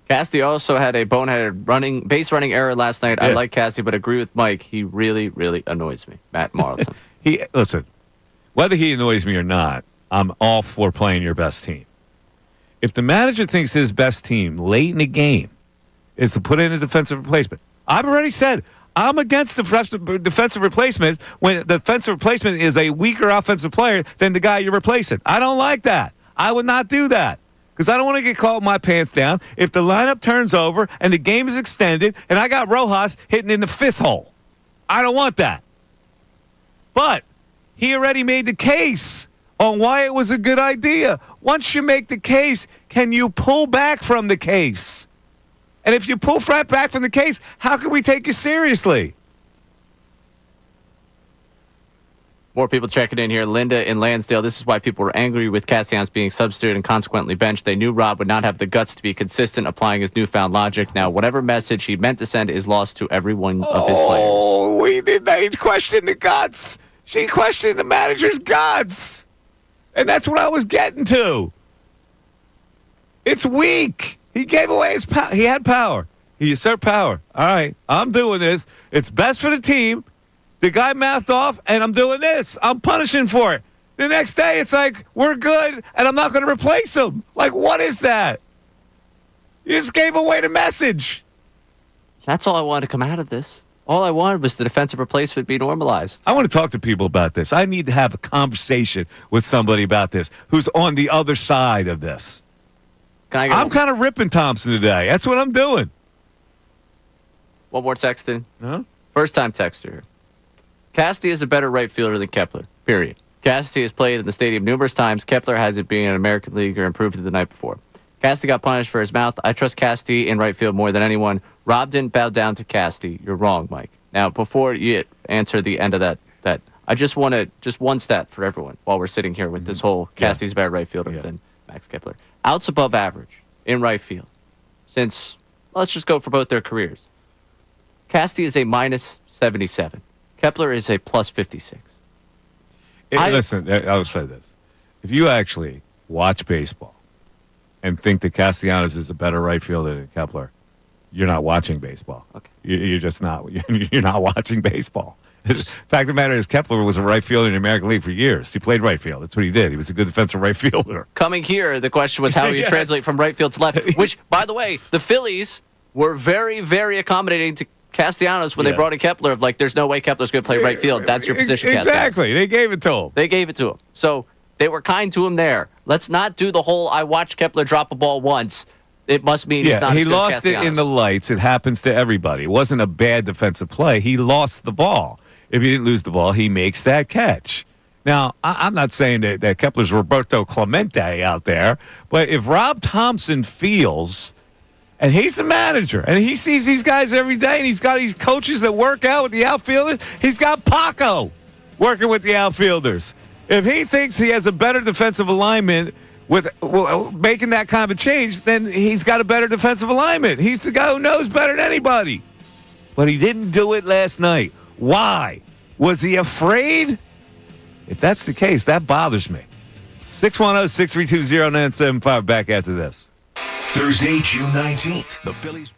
Casty also had a boneheaded base running error last night. Yeah. I like Casty, but agree with Mike. He really, really annoys me. Matt Marlson. Listen, whether he annoys me or not, I'm all for playing your best team. If the manager thinks his best team late in the game is to put in a defensive replacement, I've already said I'm against the defensive replacement when the defensive replacement is a weaker offensive player than the guy you're replacing. I don't like that. I would not do that because I don't want to get caught with my pants down if the lineup turns over and the game is extended and I got Rojas hitting in the fifth hole. I don't want that. But he already made the case on why it was a good idea. Once you make the case, can you pull back from the case? And if you pull back from the case, how can we take you seriously? More people checking in here. Linda in Lansdale. This is why people were angry with Castellanos being substituted and consequently benched. They knew Rob would not have the guts to be consistent applying his newfound logic. Now, whatever message he meant to send is lost to every one of his players. Oh, we did not question the guts. She questioned the manager's guts. And that's what I was getting to. It's weak. He gave away his power. He had power. He usurped power. All right, I'm doing this. It's best for the team. The guy mouthed off, and I'm doing this. I'm punishing for it. The next day, it's like, we're good, and I'm not going to replace him. Like, what is that? You just gave away the message. That's all I wanted to come out of this. All I wanted was the defensive replacement be normalized. I want to talk to people about this. I need to have a conversation with somebody about this who's on the other side of this. I'm kind of ripping Thompson today. That's what I'm doing. One more text in. Huh? First time texter. Casti is a better right fielder than Kepler, period. Casti has played in the stadium numerous times. Kepler hasn't been in an American League or improved it the night before. Casti got punished for his mouth. I trust Casti in right field more than anyone. Rob didn't bow down to Casti. You're wrong, Mike. Now, before you answer the end of that I just want to, just one stat for everyone while we're sitting here with this whole Casti's a better right fielder than Max Kepler. Outs above average in right field since, let's just go for both their careers. Casti is a minus 77. Kepler is a plus 56. Listen, I'll say this. If you actually watch baseball and think that Castellanos is a better right fielder than Kepler, you're not watching baseball. Okay. You're just not. You're not watching baseball. The fact of the matter is Kepler was a right fielder in the American League for years. He played right field. That's what he did. He was a good defensive right fielder. Coming here, the question was how do you translate from right field to left, which, by the way, the Phillies were very, very accommodating to Castellanos when they brought in Kepler of like, there's no way Kepler's going to play right field. That's your position, Exactly. They gave it to him. They gave it to him. So they were kind to him there. Let's not do the whole, I watched Kepler drop a ball once. It must mean he's not as he good as lost it in the lights. It happens to everybody. It wasn't a bad defensive play. He lost the ball. If he didn't lose the ball, he makes that catch. Now, I'm not saying that Kepler's Roberto Clemente out there, but if Rob Thompson feels, and he's the manager, and he sees these guys every day, and he's got these coaches that work out with the outfielders, he's got Paco working with the outfielders. If he thinks he has a better defensive alignment with making that kind of a change, then he's got a better defensive alignment. He's the guy who knows better than anybody. But he didn't do it last night. Why? Was he afraid? If that's the case, that bothers me. 610-632-0975. Back after this. Thursday, June 19th, the Phillies.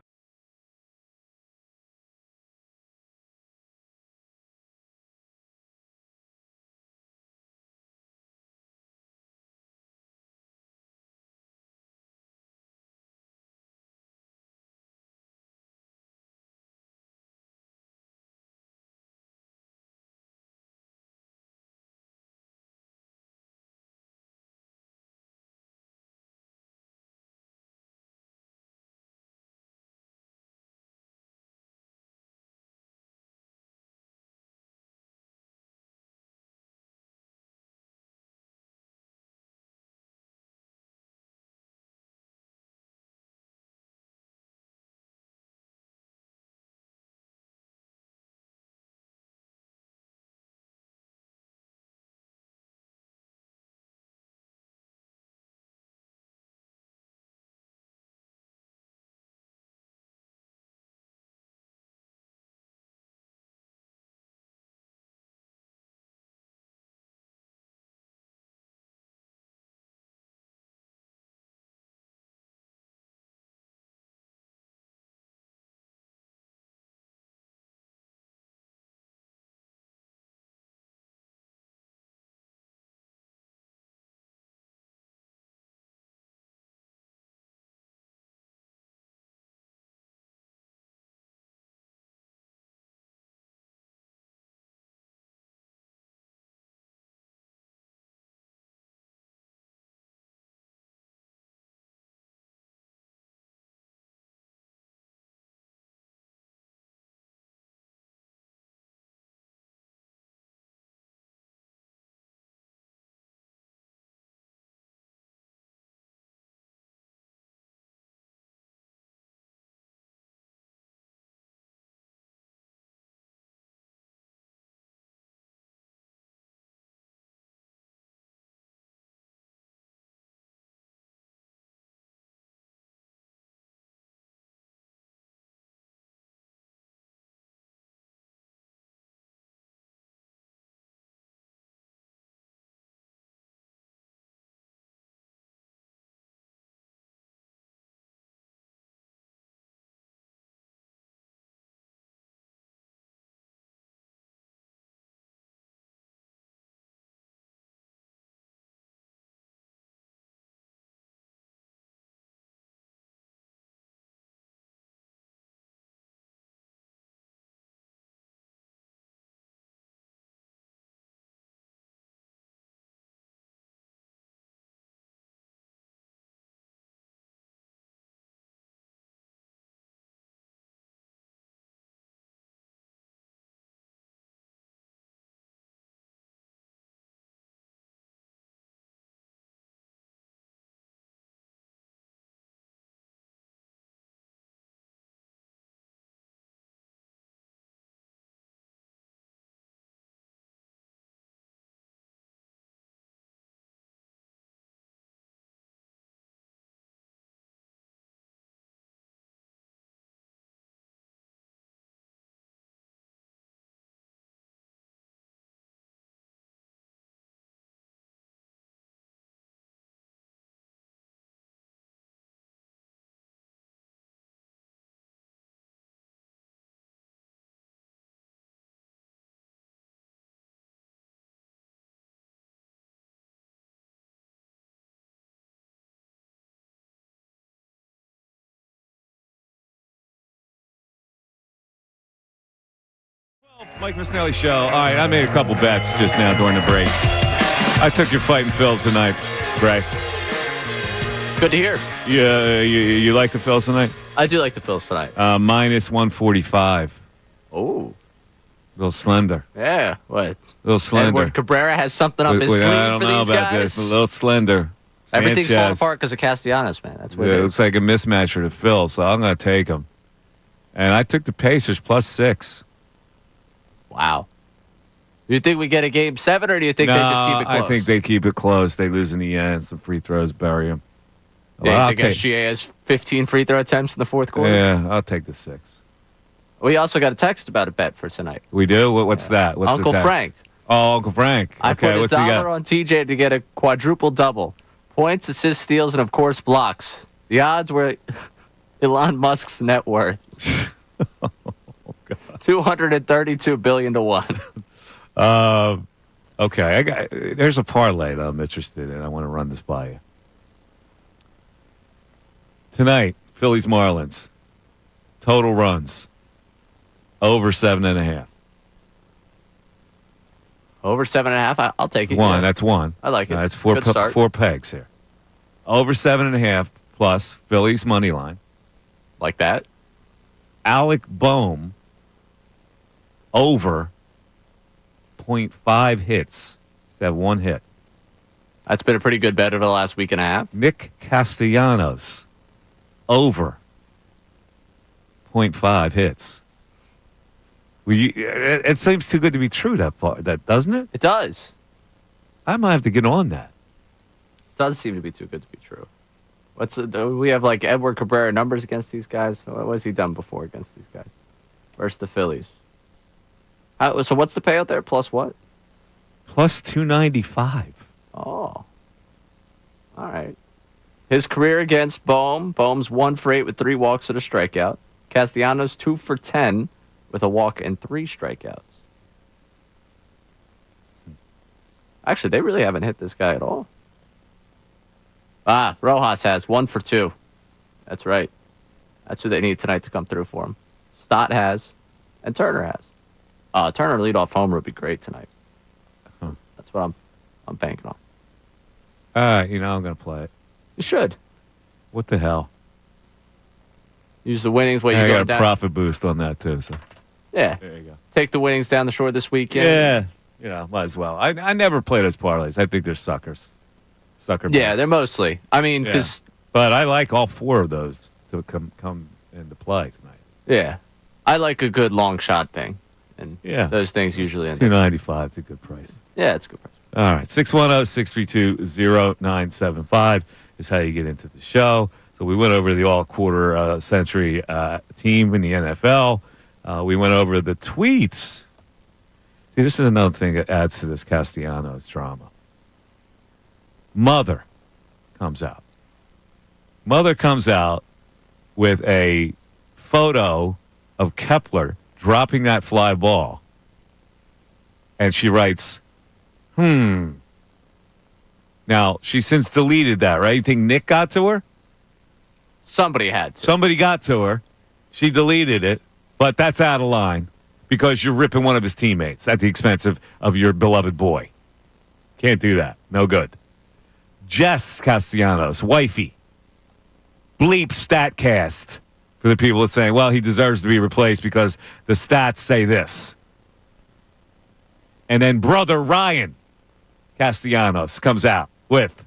Mike Missanelli Show. All right, I made a couple bets just now during the break. I took your fighting Phils tonight, Gray. Good to hear. Yeah, you like the Phils tonight? I do like the Phils tonight. Minus 145. Oh. A little slender. Yeah, what? A little slender. Edward Cabrera has something up his sleeve I don't for know these about guys. this. A little slender. Everything's Sanchez. falling apart because of Castellanos, man. That's what it It is. looks like a mismatch for the Phils, so I'm going to take them. And I took the Pacers plus 6. Wow. Do you think we get a game 7, or do you think they just keep it close? I think they keep it close. They lose in the end. Some free throws bury them. Yeah, you think SGA has 15 free throw attempts in the fourth quarter? Yeah, I'll take the 6. We also got a text about a bet for tonight. We do? What's that? What's Uncle the text? Frank. Oh, Uncle Frank. I Okay, put what's he got? $1 on TJ to get a quadruple double. Points, assists, steals, and of course blocks. The odds were Elon Musk's net worth. $232 billion to 1. Okay, there's a parlay that I'm interested in. I want to run this by you. Tonight, Phillies Marlins. Total runs. Over 7.5. Over 7.5? I'll take it. One. Yeah. That's one. I like it. That's four, Good start. 4 pegs here. Over 7.5 plus Phillies money line. Like that. Alec Boehm over 0.5 hits. He's had 1 hit. That's been a pretty good bet over the last week and a half. Nick Castellanos over 0.5 hits. It seems too good to be true, that doesn't it? It does. I might have to get on that. It does seem to be too good to be true. We have like Edward Cabrera numbers against these guys. What has he done before against these guys? Versus the Phillies. So what's the payout there? Plus what? Plus 295. Oh. All right. His career against Boehm. Boehm's 1 for 8 with 3 walks and a strikeout. Castellanos 2 for 10 with a walk and 3 strikeouts. Actually, they really haven't hit this guy at all. Rojas has 1 for 2. That's right. That's who they need tonight to come through for him. Stott has, and Turner has. Turner leadoff homer would be great tonight. That's what I'm banking on. All right, I'm going to play it. You should. What the hell? Use the winnings while you I go got a down. profit boost on that, too. So. Yeah. There you go. Take the winnings down the shore this weekend. Yeah. Might as well. I never play those parlays. I think they're suckers. Sucker bets. Yeah, they're mostly. I mean, because. But I like all 4 of those to come into play tonight. Yeah. I like a good long shot thing. And those things usually end up. $2.95 is a good price. Yeah, it's a good price. All right. 610-632-0975 is how you get into the show. So we went over the all-quarter century team in the NFL. We went over the tweets. See, this is another thing that adds to this Castellanos drama. Mother comes out. Mother comes out with a photo of Kepler dropping that fly ball. And she writes, Now, she's since deleted that, right? You think Nick got to her? Somebody had to. Somebody got to her. She deleted it, but that's out of line because you're ripping one of his teammates at the expense of your beloved boy. Can't do that. No good. Jess Castellanos, wifey, bleep StatCast for the people that saying, well, he deserves to be replaced because the stats say this. And then brother Ryan Castellanos comes out with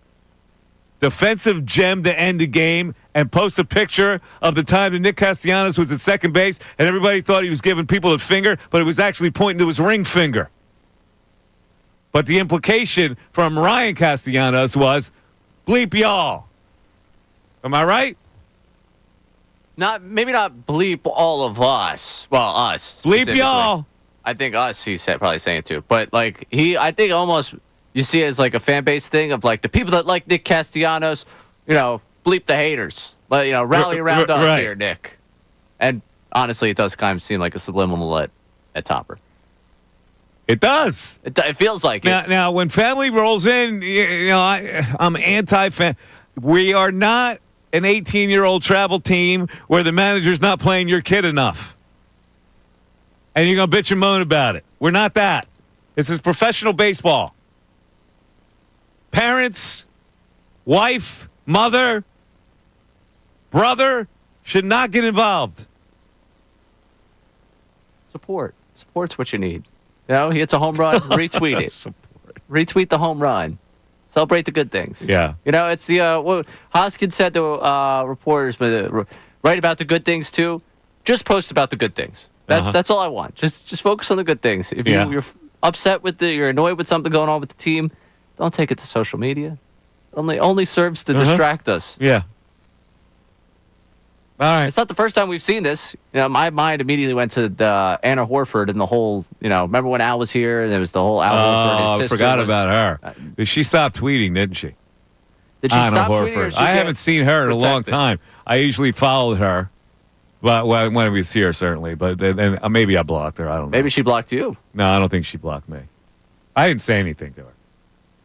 defensive gem to end the game and post a picture of the time that Nick Castellanos was at second base and everybody thought he was giving people the finger, but it was actually pointing to his ring finger. But the implication from Ryan Castellanos was, bleep y'all. Am I right? Maybe not bleep all of us. Well, us. Bleep y'all. I think us, he's probably saying too. But I think almost you see it as like a fan base thing of like the people that like Nick Castellanos, bleep the haters. Rally around us here, Nick. And honestly, it does kind of seem like a subliminal at Topper. It does. It feels like it. Now, when family rolls in, I'm anti-fan. We are not an 18-year-old travel team where the manager's not playing your kid enough. and you're going to bitch and moan about it. We're not that. This is professional baseball. Parents, wife, mother, brother should not get involved. Support. Support's what you need. You know, he hits a home run, retweet it. Retweet the home run. Celebrate the good things. Yeah. You know, it's the what Hoskins said to reporters, write about the good things too. Just post about the good things. That's all I want. Just focus on the good things. If you're upset with you're annoyed with something going on with the team, don't take it to social media. Only serves to distract us. Yeah. All right. It's not the first time we've seen this. You know, my mind immediately went to Anna Horford and the whole. You know, remember when Al was here and there was the whole Al Horford. His I sister forgot about her. She stopped tweeting, didn't she? Did she Anna stop Horford. tweeting? Or I haven't seen her in a long time. I usually followed her, but when we was here, certainly. But then maybe I blocked her. I don't know. Maybe she blocked you. No, I don't think she blocked me. I didn't say anything to her.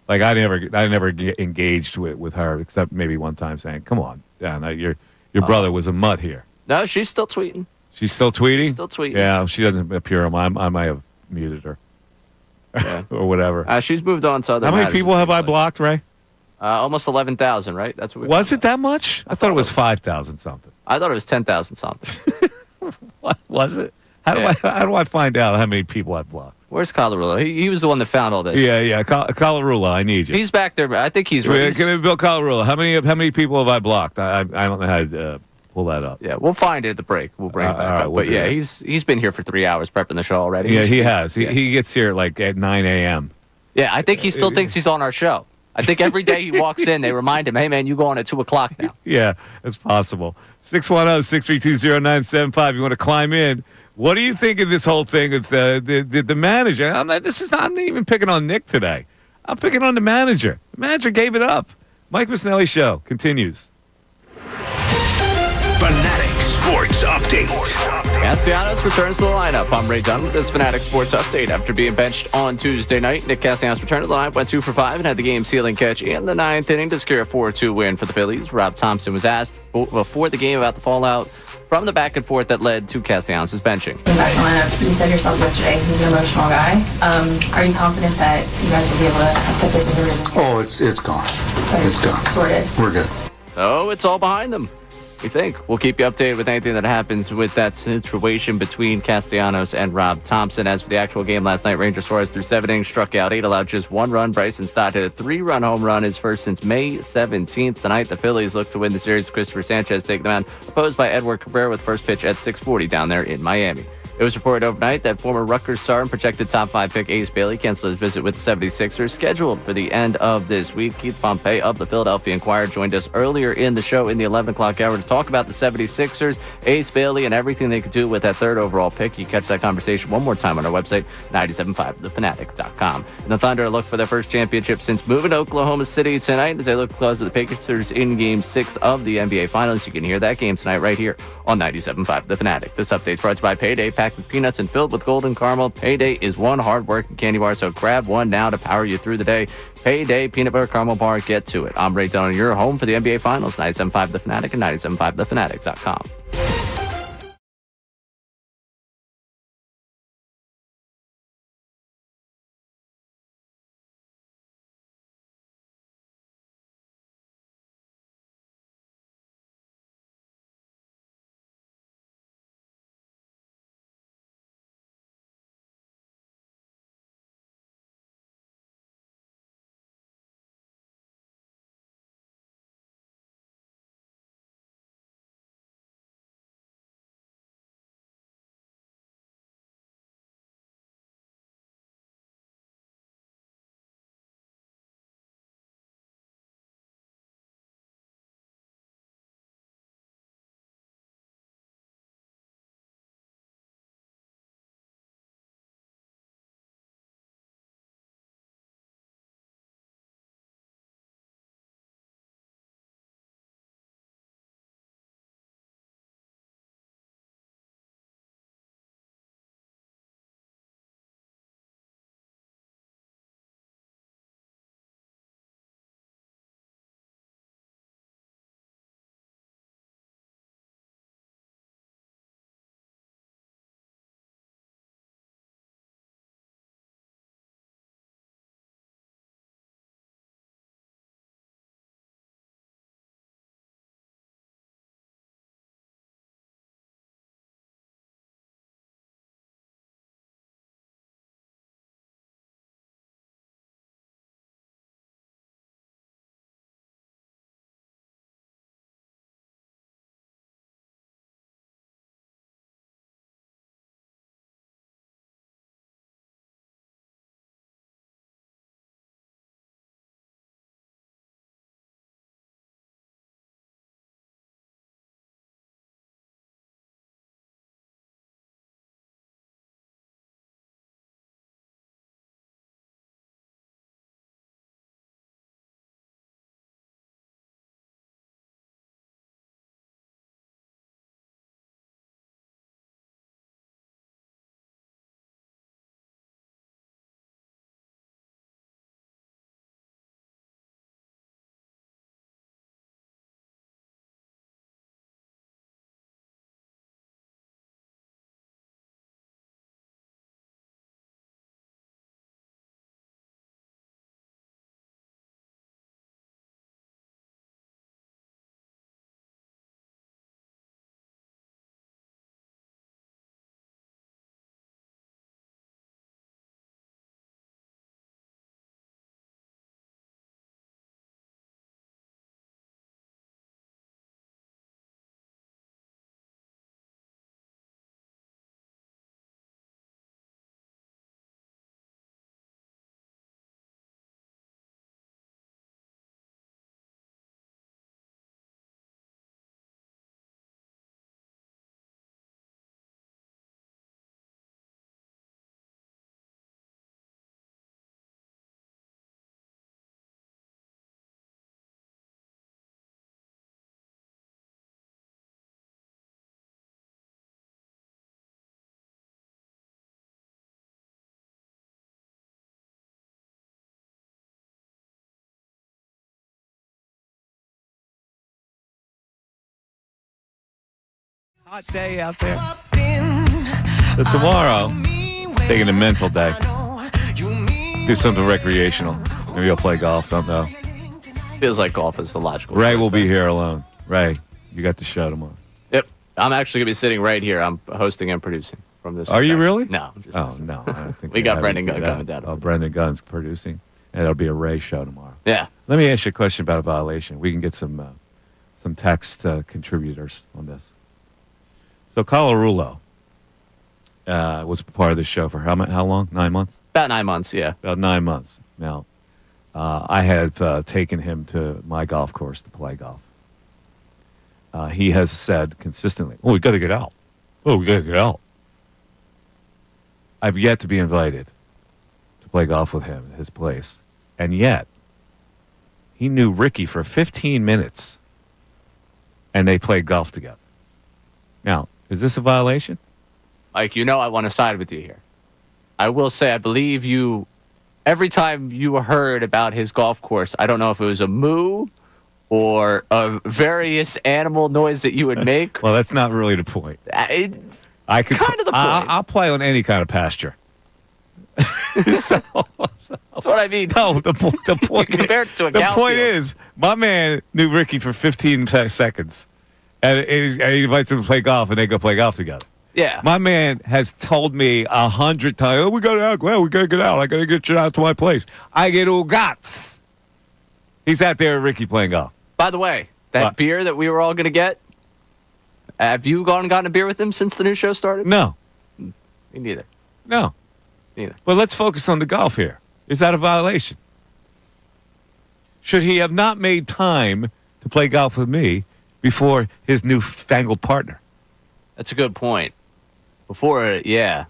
Like I never get engaged with her except maybe one time saying, "Come on, Dan, your brother was a mutt here." No, she's still tweeting. She's still tweeting? Still tweeting. Yeah, she doesn't appear on I might have muted her. Yeah. Or whatever. She's moved on to other How many matters, people have I blocked, Ray? Almost 11,000, right? That's what Was it that much? I thought it was 5,000 something. I thought it was 10,000 something. What was it? How do I find out how many people I blocked? Where's Colarulo? He was the one that found all this. Yeah. Colarulo, I need you. He's back there. I think he's ready. Give me Bill Colarulo. How many people have I blocked? I don't know how to pull that up. Yeah, we'll find it at the break. We'll bring it back right, up. we'll But do yeah, that. he's been here for 3 hours prepping the show already. Yeah, he has. He gets here like at 9 a.m. Yeah, I think he still thinks he's on our show. I think every day he walks in, they remind him, "Hey man, you go on at 2:00 now." Yeah, it's possible. 610-632-0975. You want to climb in? What do you think of this whole thing with the manager? I'm not even picking on Nick today. I'm picking on the manager. The manager gave it up. Mike Missanelli Show continues. Fanatic Sports Update. Castellanos returns to the lineup. I'm Ray Dunn with this Fanatic Sports Update. After being benched on Tuesday night, Nick Castellanos returned to the lineup, went 2 for 5, and had the game-sealing catch in the 9th inning to secure a 4-2 win for the Phillies. Rob Thompson was asked before the game about the fallout from the back and forth that led to Castellanos' benching. Back in the lineup, you said yourself yesterday he's an emotional guy. Are you confident that you guys will be able to put this in the rhythm? Oh, it's gone. It's gone. Sorted. We're good. Oh, it's all behind them. We think. We'll keep you updated with anything that happens with that situation between Castellanos and Rob Thompson. As for the actual game last night, Ranger Suarez threw 7 innings, struck out 8, allowed just 1 run. Bryson Stott hit a 3-run home run, his first since May 17th. Tonight, the Phillies look to win the series. Christopher Sanchez taking them out, opposed by Edward Cabrera with first pitch at 6:40 down there in Miami. It was reported overnight that former Rutgers star and projected top 5 pick Ace Bailey canceled his visit with the 76ers, scheduled for the end of this week. Keith Pompey of the Philadelphia Inquirer joined us earlier in the show in the 11 o'clock hour to talk about the 76ers, Ace Bailey, and everything they could do with that 3rd overall pick. You can catch that conversation one more time on our website, 975thefanatic.com. And the Thunder look for their first championship since moving to Oklahoma City tonight as they look close to the Pacers in Game 6 of the NBA Finals. You can hear that game tonight right here on 97.5 The Fanatic. This update is brought to you by Payday, packed with peanuts and filled with golden caramel. Payday is one hard-working candy bar, so grab one now to power you through the day. Payday peanut butter caramel bar. Get to it. I'm Ray Dunn, your home for the NBA Finals, 97.5 The Fanatic and 97.5thefanatic.com. Hot day out there. So tomorrow, taking a mental day. Do something recreational. Maybe I'll play golf. Don't know. Feels like golf is the logical Ray choice, will be then. here alone. Ray, you got the show tomorrow. Yep. I'm actually going to be sitting right here. I'm hosting and producing from this. Are you really? No. I'm just messing. No. I don't think We they got have Brendan you do Gunn that. coming down. Oh, Brendan Gunn's producing. And it'll be a Ray show tomorrow. Yeah. Let me ask you a question about a violation. We can get some text contributors on this. So Colarulo was part of the show for how long? 9 months? About 9 months, yeah. About 9 months. Now, I have taken him to my golf course to play golf. He has said consistently, we got to get out. We got to get out. I've yet to be invited to play golf with him at his place. And yet, he knew Ricky for 15 minutes, and they played golf together. Now, is this a violation? Mike, I want to side with you here. I will say, I believe you, every time you heard about his golf course, I don't know if it was a moo or a various animal noise that you would make. Well, that's not really the point. I could kind of the point. I'll play on any kind of pasture. That's what I mean. No, the point compared to a the cow point field. is, my man knew Ricky for 15 seconds, and he invites him to play golf, and they go play golf together. Yeah. My man has told me 100 times, we got to out. Well, we got to get out. I got to get you out to my place. I get all guts. He's out there with Ricky playing golf. By the way, that beer that we were all going to get, have you gone and gotten a beer with him since the new show started? No. Me neither. No. Neither. But let's focus on the golf here. Is that a violation? Should he have not made time to play golf with me before his newfangled partner? That's a good point. Before, yeah.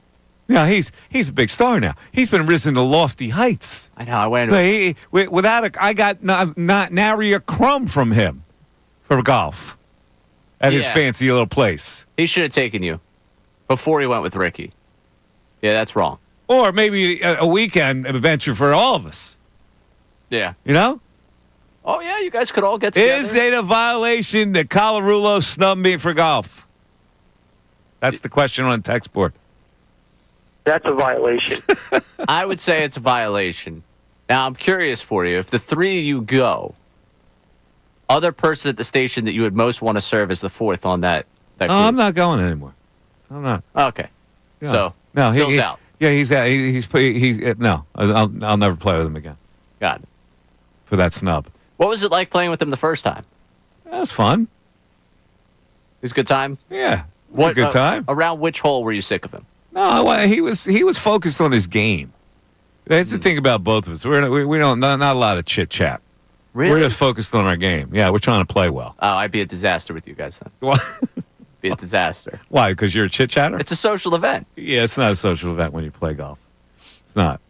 Yeah, he's a big star now. He's been risen to lofty heights. I know. I went to I got not nary a crumb from him for golf at his fancy little place. He should have taken you before he went with Ricky. Yeah, that's wrong. Or maybe a weekend adventure for all of us. Yeah. You know? Oh, yeah, you guys could all get together. Is it a violation that Colarulo snubbed me for golf? That's the question on the text board. That's a violation. I would say it's a violation. Now, I'm curious for you. If the three of you go, other person at the station that you would most want to serve as the fourth on that group? No, I'm not going anymore. I'm not. Okay. No. So, no, Bill's out. Yeah, he's out. No, I'll never play with him again. Got it. For that snub. What was it like playing with him the first time? That was fun. It was a good time? Yeah. A good time. Around which hole were you sick of him? No, he was focused on his game. That's the thing about both of us. We don't not a lot of chit chat. Really? We're just focused on our game. Yeah, we're trying to play well. Oh, I'd be a disaster with you guys then. Why? Be a disaster. Why? Because you're a chit chatter? It's a social event. Yeah, it's not a social event when you play golf. It's not.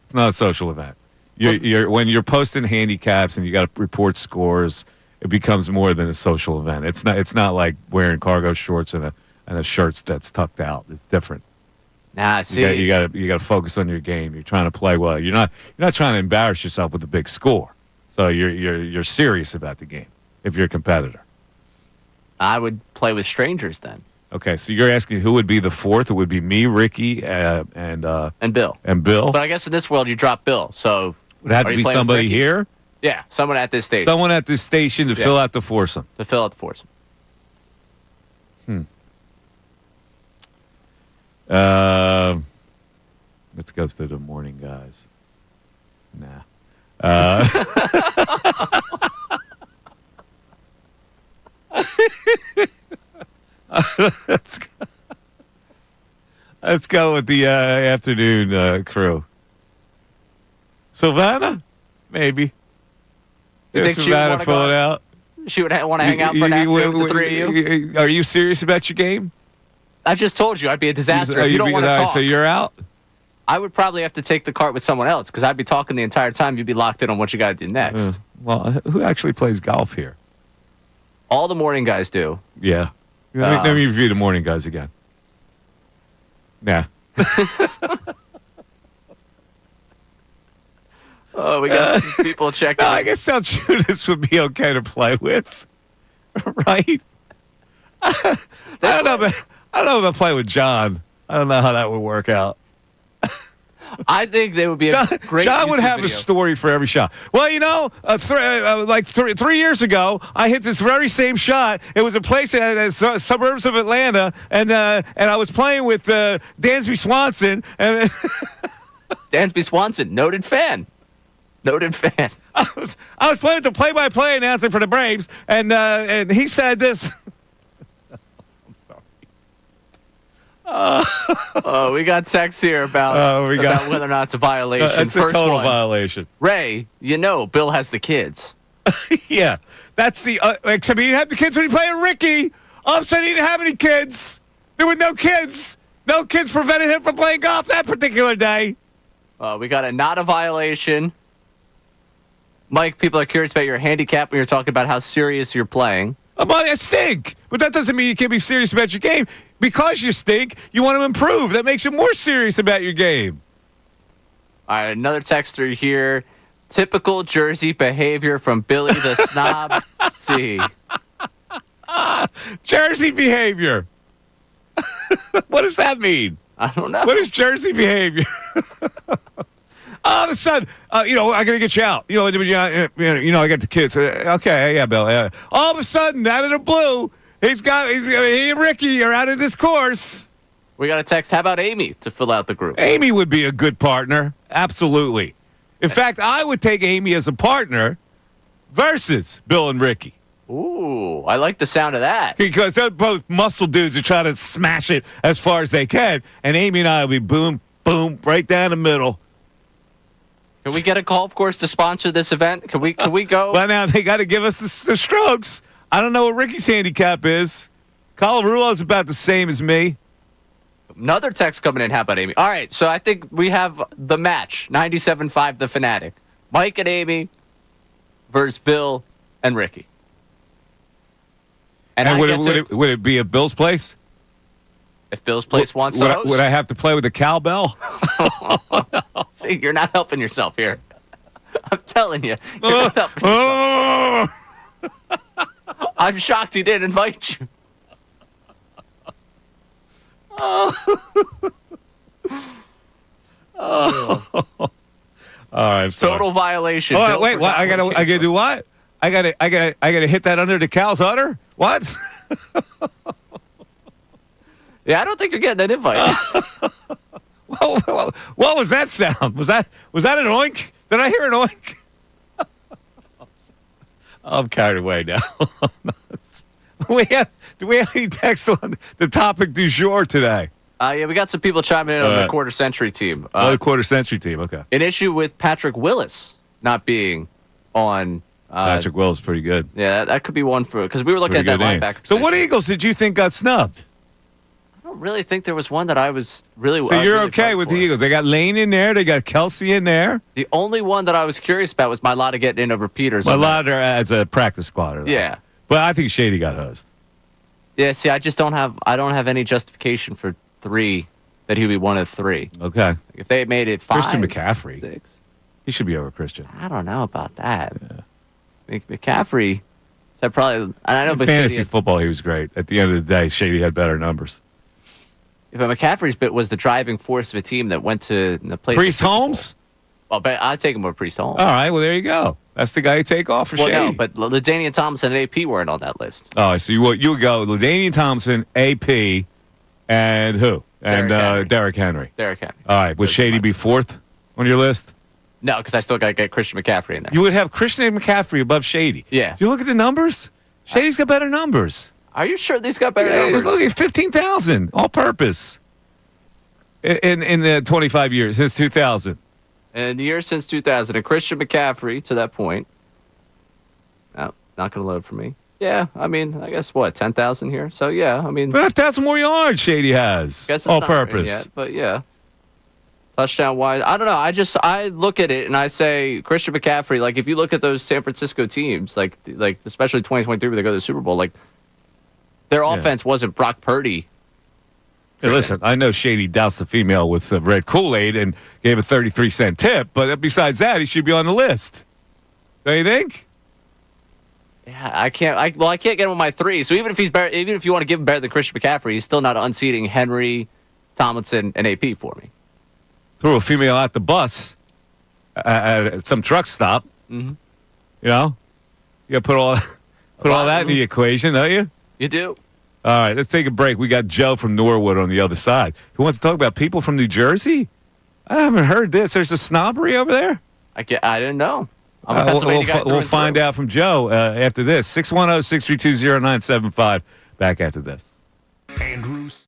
It's not a social event. When you're posting handicaps and you got to report scores, it becomes more than a social event. It's not like wearing cargo shorts and a shirt that's tucked out. It's different. Nah, I see. You got to focus on your game. You're trying to play well. You're not trying to embarrass yourself with a big score. So you're serious about the game if you're a competitor. I would play with strangers then. Okay, so you're asking who would be the fourth? It would be me, Ricky, and Bill. And Bill. But I guess in this world you drop Bill. So would it have to be somebody here? Yeah, someone at this station. Someone at this station to fill out the foursome. To fill out the foursome. Let's go through the morning guys. Nah. Let's go with the afternoon crew. Savannah? Maybe. You think Savannah fill it out? She would want to hang out for an afternoon with the three of you? Are you serious about your game? I just told you I'd be a disaster if you don't want to talk. So you're out? I would probably have to take the cart with someone else because I'd be talking the entire time. You'd be locked in on what you got to do next. Well, who actually plays golf here? All the morning guys do. Yeah. Let me review the morning guys again. Yeah. Oh, we got some people checking. I guess Salciunas would be okay to play with, right? I don't know about playing with John. I don't know how that would work out. I think they would be a great John would YouTube have video. a story for every shot. Well, you know, like 3 years ago, I hit this very same shot. It was a place in the suburbs of Atlanta, and I was playing with Dansby Swanson. And Dansby Swanson, noted fan. I was playing with the play-by-play announcer for the Braves, and he said this. We got texts here about whether or not it's a violation. That's First a total one, violation. Ray, Bill has the kids. Yeah, that's the. Except he didn't have the kids when he played with Ricky. All of a sudden, he didn't have any kids. There were no kids. No kids prevented him from playing golf that particular day. We got not a violation. Mike, people are curious about your handicap when you're talking about how serious you're playing. I stink, but that doesn't mean you can't be serious about your game. Because you stink, you want to improve. That makes you more serious about your game. All right, another texter here. Typical Jersey behavior from Billy the Snob C. Jersey behavior. What does that mean? I don't know. What is Jersey behavior? All of a sudden, I got to get you out. I got the kids. Okay, yeah, Bill. Yeah. All of a sudden, out of the blue, he and Ricky are out of this course. We got a text. How about Amy to fill out the group? Amy would be a good partner. Absolutely. In fact, I would take Amy as a partner versus Bill and Ricky. Ooh, I like the sound of that. Because they're both muscle dudes who try to smash it as far as they can. And Amy and I will be boom, boom, right down the middle. Can we get a golf course to sponsor this event? Can we go? Well, now they got to give us the strokes. I don't know what Ricky's handicap is. Colarulo's about the same as me. Another text coming in. How about Amy? All right, so I think we have the match. 97.5 The Fanatic. Mike and Amy versus Bill and Ricky. And would it be at Bill's place? If Bill's place wants to host? Would I have to play with a cowbell? See, you're not helping yourself here. I'm telling you. You're not helping yourself. I'm shocked he didn't invite you. All right. Total violation. Oh, wait, what? I gotta do what? I gotta hit that under the cow's udder? What? Yeah, I don't think you're getting that invite. What was that sound? Was that an oink? Did I hear an oink? I'm carried away now. Do we have any text on the topic du jour today? Yeah, we got some people chiming in on the quarter century team. The quarter century team, okay. An issue with Patrick Willis not being on. Patrick Willis pretty good. Yeah, that could be one for because we were looking at that linebacker position. So what Eagles did you think got snubbed? I don't really think there was one that I was really. So you're okay with the Eagles? They got Lane in there. They got Kelsey in there. The only one that I was curious about was Mailata getting in over Peters. Mailata as a practice squatter. Yeah, but I think Shady got hosed. Yeah, see, I don't have any justification for 3 that he would be one of 3. Okay, if they made it 5, Christian McCaffrey, 6, he should be over Christian. I don't know about that. Yeah. McCaffrey. So probably. I know, in fantasy football, he was great. At the end of the day, Shady had better numbers. If McCaffrey's bit was the driving force of a team that went to the place. Priest Holmes? Well, I'd take him over Priest Holmes. All right, well, there you go. That's the guy you take off for Shady. No, but LaDainian Thompson and AP weren't on that list. Oh, so you would go LaDainian Thompson, AP, and who? And Derrick Henry. Derrick Henry. All right, would Shady be 4th on your list? No, because I still got to get Christian McCaffrey in there. You would have Christian McCaffrey above Shady. Yeah. You look at the numbers? Shady's got better numbers. Are you sure these got better numbers? He's looking at 15,000 all purpose in the 25 years since 2000. And the year since 2000. And Christian McCaffrey, to that point. No, not going to load for me. Yeah, I mean, I guess what, 10,000 here? So, yeah, I mean. 5,000 more yards Shady has. Guess it's all not purpose. Yet, but, yeah. Touchdown wise, I don't know. I look at it and I say Christian McCaffrey. Like if you look at those San Francisco teams, like especially 2023 where they go to the Super Bowl, like their offense wasn't Brock Purdy. Hey, listen, I know Shady doused the female with red Kool-Aid and gave a 33-cent tip, but besides that, he should be on the list. Don't you think? Yeah, I can't get him on my 3. So even if he's better, even if you want to give him better than Christian McCaffrey, he's still not unseating Henry, Tomlinson, and AP for me. Threw a female out the bus at some truck stop. Mm-hmm. You know, you got to put all that in the equation, don't you? You do. All right, let's take a break. We got Joe from Norwood on the other side. Who wants to talk about people from New Jersey? I haven't heard this. There's a snobbery over there? I didn't know. I'm a Pennsylvania guy we'll find out from Joe after this. 610-632-0975. Back after this. Andrews.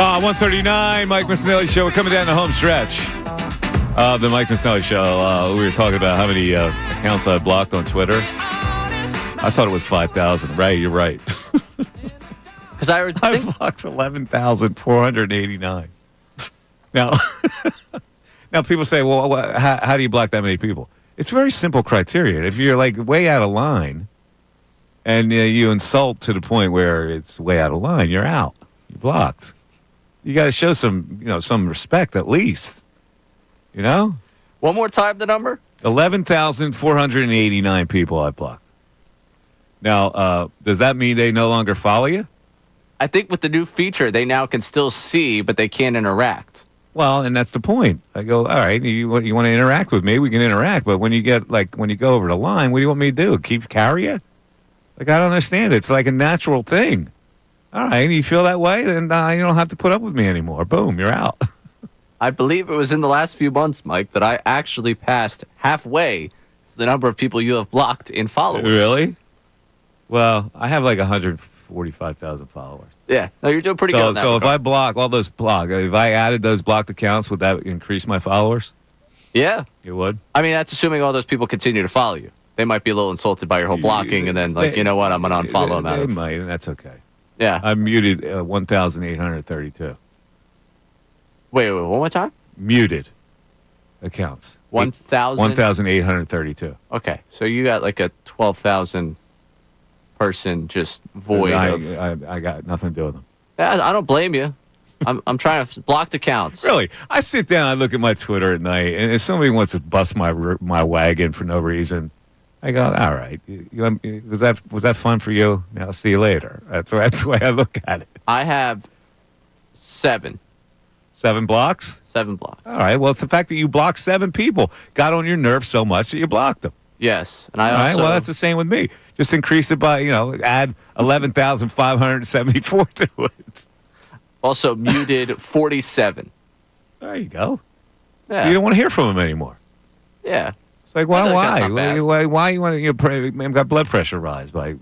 Oh, 139, Mike Missanelli Show. We're coming down the home stretch of the Mike Missanelli Show. We were talking about how many accounts I blocked on Twitter. I thought it was 5,000. Right, you're right. Because I blocked 11,489. Now, now people say, well, how do you block that many people? It's very simple criteria. If you're like way out of line and you insult to the point where it's way out of line, you're out. You're blocked. You got to show some respect at least. You know? One more time, the number? 11,489 people I blocked. Now, does that mean they no longer follow you? I think with the new feature, they now can still see, but they can't interact. Well, and that's the point. I go, all right, you want to interact with me? We can interact. But when you go over the line, what do you want me to do? Carry you? Like, I don't understand. It's like a natural thing. All right, you feel that way? Then you don't have to put up with me anymore. Boom, you're out. I believe it was in the last few months, Mike, that I actually passed halfway to the number of people you have blocked in followers. Really? Well, I have like 145,000 followers. Yeah, no, you're doing pretty good on that. So if I block all those if I added those blocked accounts, would that increase my followers? Yeah. It would? I mean, that's assuming all those people continue to follow you. They might be a little insulted by your whole blocking, and then, you know what, I'm going to unfollow them. They might, and that's okay. Yeah. I muted 1,832. Wait, one more time? Muted accounts. 1,832. Okay, so you got like a 12,000 person just void I got nothing to do with them. I don't blame you. I'm trying to block accounts. Really, I sit down, I look at my Twitter at night, and if somebody wants to bust my wagon for no reason, I go, all right. Was that fun for you? Now I'll see you later. That's the way I look at it. I have 7. 7 blocks? 7 blocks. All right. Well, it's the fact that you blocked 7 people got on your nerves so much that you blocked them. Yes, and all right. Well, that's the same with me. Just increase it by add 11,574 to it. Also muted 47. There you go. Yeah. You don't want to hear from him anymore. Yeah. It's like, why you want to got blood pressure rise by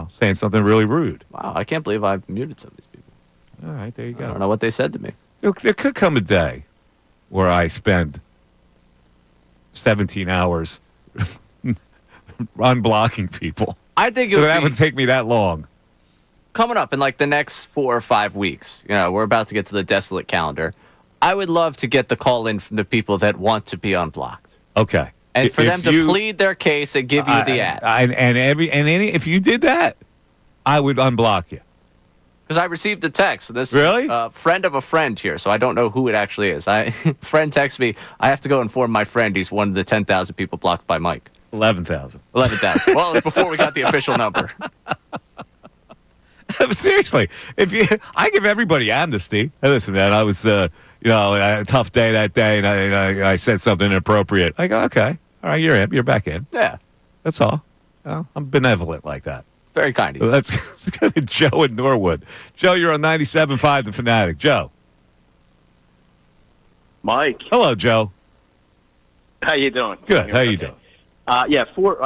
saying something really rude? Wow, I can't believe I've muted some of these people. All right, there you go. I don't know what they said to me. There could come a day where I spend 17 hours unblocking people. I think that would take me that long. Coming up in like the next 4 or 5 weeks, we're about to get to the desolate calendar. I would love to get the call in from the people that want to be unblocked. Okay. And for them to plead their case and give you the ad. If you did that, I would unblock you. Because I received a text. This really? Friend of a friend here, so I don't know who it actually is. Friend texts me. I have to go inform my friend he's one of the 10,000 people blocked by Mike. 11,000. 11,000. Well, it was before we got the official number. Seriously, I give everybody amnesty. Hey, listen, man, I was, a tough day that day, and I said something inappropriate. I go, okay, all right, you're back in. Yeah, that's all. I'm benevolent like that. Very kind of you. Let's go to Joe in Norwood. Joe, you're on 97.5 The Fanatic. Joe. Mike. Hello, Joe. How you doing? Good. How you doing? I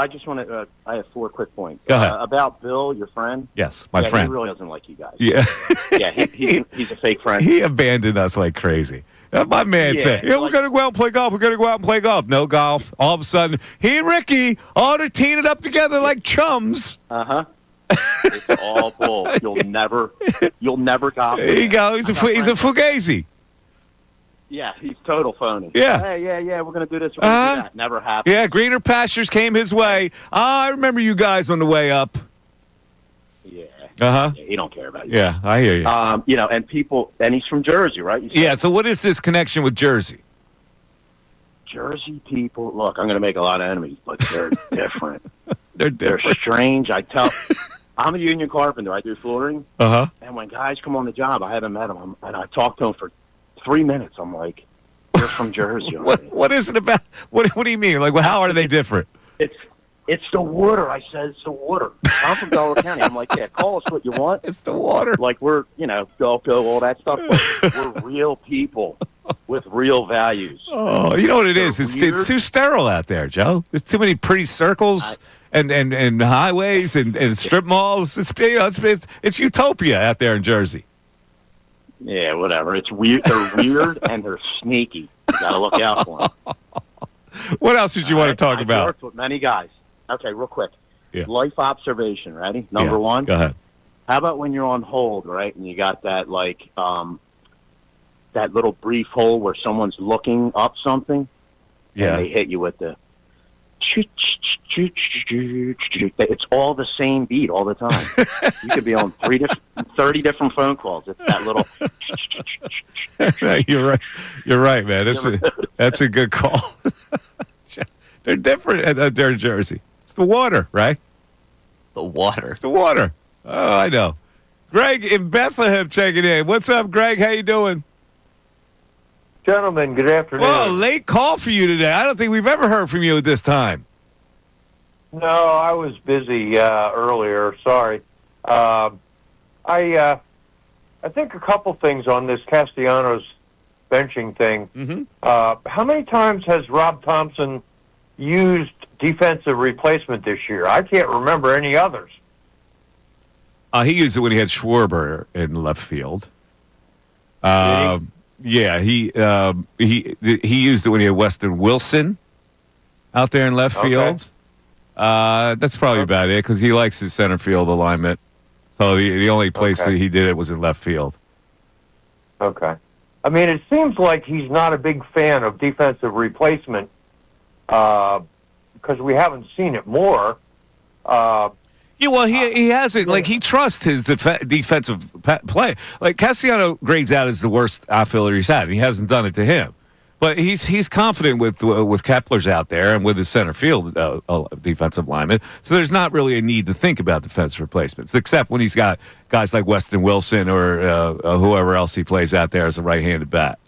just want to. I have 4 quick points. Go ahead. About Bill, your friend. Yes, my friend. He really doesn't like you guys. Yeah. Yeah, he's a fake friend. He abandoned us like crazy. My man said, we're going to go out and play golf. We're going to go out and play golf. No golf. All of a sudden, he and Ricky, they're teeing it up together like chums. Uh-huh. It's all bull. You'll never golf. There you go. He's a fugazi. Yeah, he's total phony. Yeah. Hey, we're going to do this. We're going to do that. Never happened. Yeah, greener pastures came his way. I remember you guys on the way up. Yeah. Uh-huh. Yeah, he don't care about you. Yeah, I hear you. And people, and he's from Jersey, right? Yeah, so what is this connection with Jersey? Jersey people, look, I'm going to make a lot of enemies, but they're different. They're different. They're strange. I'm a union carpenter. I do flooring. Uh-huh. And when guys come on the job, I haven't met them, and I talk to them for 3 minutes. I'm like, you're from Jersey. What is it about? What do you mean? Like, how are they different? It's the water. I said it's the water. I'm from Delaware County. I'm like, yeah, call us what you want. It's the water. Like we're, go, all that stuff. But we're real people with real values. Oh, you know what it is? It's too sterile out there, Joe. There's too many pretty circles and highways and strip malls. It's utopia out there in Jersey. Yeah, whatever. It's weird. They're weird and they're sneaky. You got to look out for them. What else did you want to talk about? I've worked with many guys. Okay, real quick. Yeah. Life observation, ready? Number 1. Go ahead. How about when you're on hold, right, and you got that, that little brief hold where someone's looking up something, yeah, and they hit you with the, It's all the same beat all the time. You could be on 30 different phone calls. It's that little. You're right. You're right, man. That's a good call. They're different they're in Jersey. It's the water, right? The water. It's the water. Oh, I know. Greg in Bethlehem checking in. What's up, Greg? How you doing? Gentlemen, good afternoon. Well, late call for you today. I don't think we've ever heard from you at this time. No, I was busy earlier. Sorry. I think a couple things on this Castellanos benching thing. Mm-hmm. How many times has Rob Thompson used defensive replacement this year? I can't remember any others. He used it when he had Schwarber in left field. Yeah, he used it when he had Weston Wilson out there in left field. That's probably about it because he likes his center field alignment. So the only place that he did it was in left field. Okay. I mean, it seems like he's not a big fan of defensive replacement because we haven't seen it more. Yeah, well, he hasn't. Like, he trusts his defensive play. Like, Castellanos grades out as the worst outfielder he's had, and he hasn't done it to him. But he's confident with Kepler's out there and with his center field defensive lineman. So there's not really a need to think about defensive replacements, except when he's got guys like Weston Wilson or whoever else he plays out there as a right-handed bat.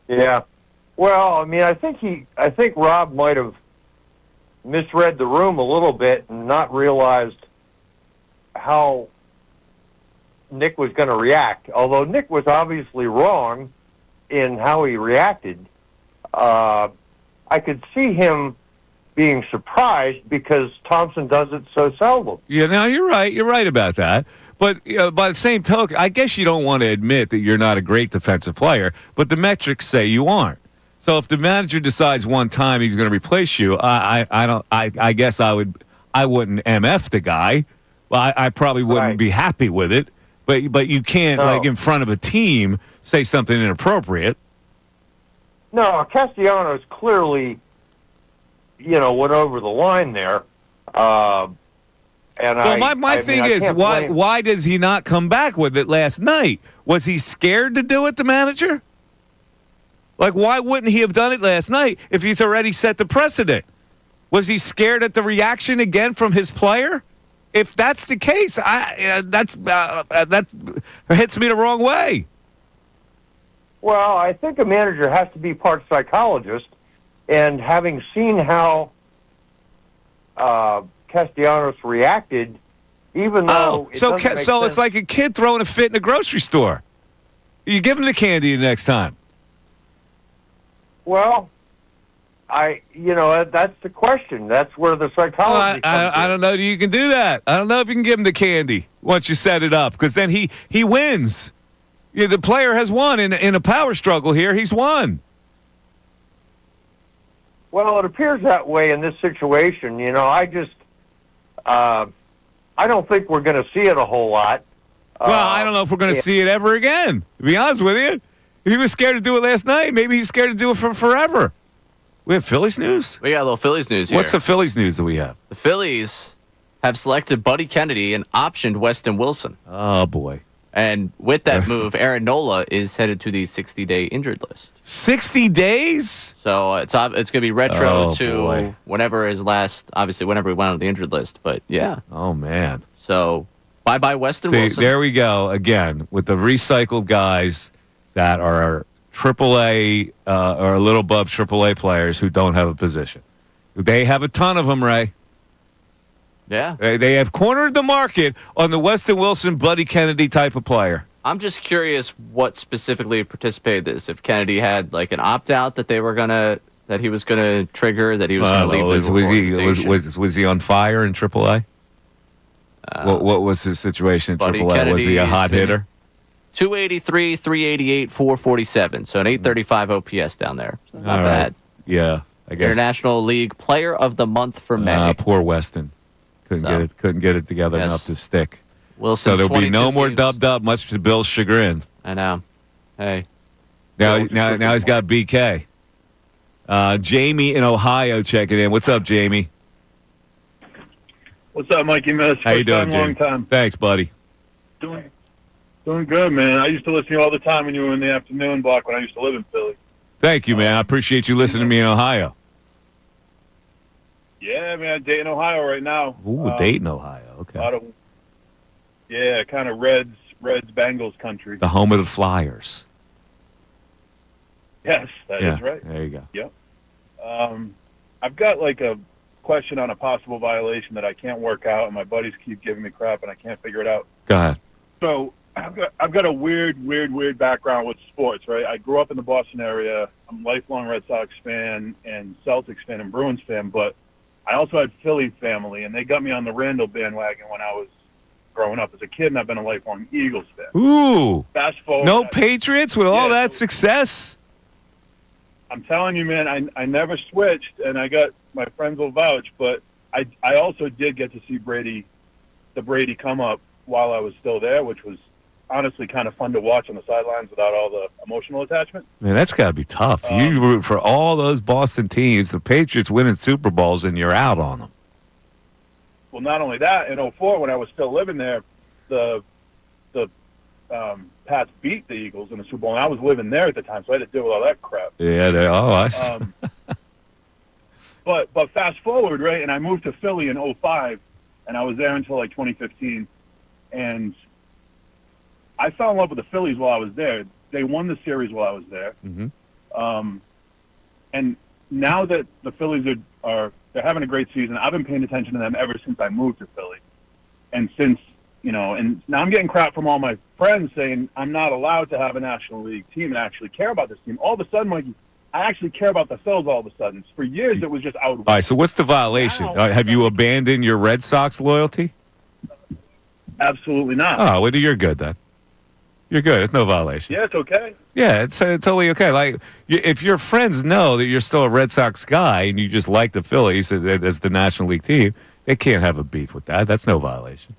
Yeah. Well, I mean, I think Rob might have misread the room a little bit and not realized how Nick was going to react. Although Nick was obviously wrong in how he reacted, I could see him being surprised because Thompson does it so seldom. Yeah, no, you're right. You're right about that. But by the same token, I guess you don't want to admit that you're not a great defensive player, but the metrics say you aren't. So if the manager decides one time he's going to replace you, I guess I wouldn't MF the guy. Well, I probably wouldn't be happy with it. But you can't like in front of a team say something inappropriate. No, Castellanos clearly, went over the line there. My thing is, why does he not come back with it last night? Was he scared to do it, the manager? Like, why wouldn't he have done it last night if he's already set the precedent? Was he scared at the reaction again from his player? If that's the case, that hits me the wrong way. Well, I think a manager has to be part psychologist, and having seen how Castellanos reacted, even though it's like a kid throwing a fit in a grocery store. You give him the candy the next time. Well, that's the question. That's where the psychology comes in. I don't know if you can do that. I don't know if you can give him the candy once you set it up, because then he wins. Yeah, the player has won in a power struggle here. He's won. Well, it appears that way in this situation. I don't think we're going to see it a whole lot. Well, I don't know if we're going to see it ever again, to be honest with you. If he was scared to do it last night, maybe he's scared to do it for forever. We have Phillies news? We got a little Phillies news here. What's the Phillies news that we have? The Phillies have selected Buddy Kennedy and optioned Weston Wilson. Oh, boy. And with that move, Aaron Nola is headed to the 60-day injured list. 60 days? So it's going to be retro to whenever he went on the injured list. But, yeah. Oh, man. So, bye-bye Weston Wilson. There we go again with the recycled guys that are AAA or a little above AAA players who don't have a position. They have a ton of them, Ray. Yeah. They have cornered the market on the Weston Wilson, Buddy Kennedy type of player. I'm just curious what specifically participated in this. If Kennedy had like an opt-out that he was gonna trigger, that he was going to leave the organization. Was he on fire in AAA? What was his situation in AAA? Kennedy, was he a hot hitter? 283, 388, 447. So an 835 OPS down there. So not bad. Yeah, I guess. International League Player of the Month for May. Poor Weston. Couldn't get it together enough to stick. Wilson's so there'll be no more dub, much to Bill's chagrin. I know. Hey. Now he's got BK. Jamie in Ohio checking in. What's up, Jamie? What's up, Mikey Miss? How you doing, Jamie? Long time. Thanks, buddy. Doing good, man. I used to listen to you all the time when you were in the afternoon block when I used to live in Philly. Thank you, man. I appreciate you listening to me in Ohio. Yeah, man. Dayton, Ohio right now. Ooh, Dayton, Ohio. Okay. Kind of Reds, Bengals country. The home of the Flyers. Yes, that is right. There you go. Yep. I've got like a question on a possible violation that I can't work out, and my buddies keep giving me crap, and I can't figure it out. Go ahead. So I've got a weird background with sports, right? I grew up in the Boston area. I'm a lifelong Red Sox fan and Celtics fan and Bruins fan, but I also had Philly family, and they got me on the Randall bandwagon when I was growing up as a kid, and I've been a lifelong Eagles fan. Ooh. Fast forward. No Patriots with all that success? I'm telling you, man, I never switched, and I got my friends will vouch, but I also did get to see the Brady come up while I was still there, which was honestly kind of fun to watch on the sidelines without all the emotional attachment. Man, that's got to be tough. You root for all those Boston teams, the Patriots winning Super Bowls, and you're out on them. Well, not only that, in 2004, when I was still living there, the Pats beat the Eagles in the Super Bowl, and I was living there at the time, so I had to deal with all that crap. Yeah, But fast forward, right, and I moved to Philly in 2005, and I was there until like 2015, and I fell in love with the Phillies while I was there. They won the series while I was there. Mm-hmm. And now that the Phillies are they're having a great season, I've been paying attention to them ever since I moved to Philly. And since, and now I'm getting crap from all my friends saying I'm not allowed to have a National League team and actually care about this team. All of a sudden, Mikey, I actually care about the Phils all of a sudden. For years, it was just out. All right, so what's the violation? Have you abandoned your Red Sox loyalty? Absolutely not. Oh, well, you're good then. You're good. It's no violation. Yeah, it's okay. Yeah, it's totally okay. Like, if your friends know that you're still a Red Sox guy and you just like the Phillies as the National League team, they can't have a beef with that. That's no violation.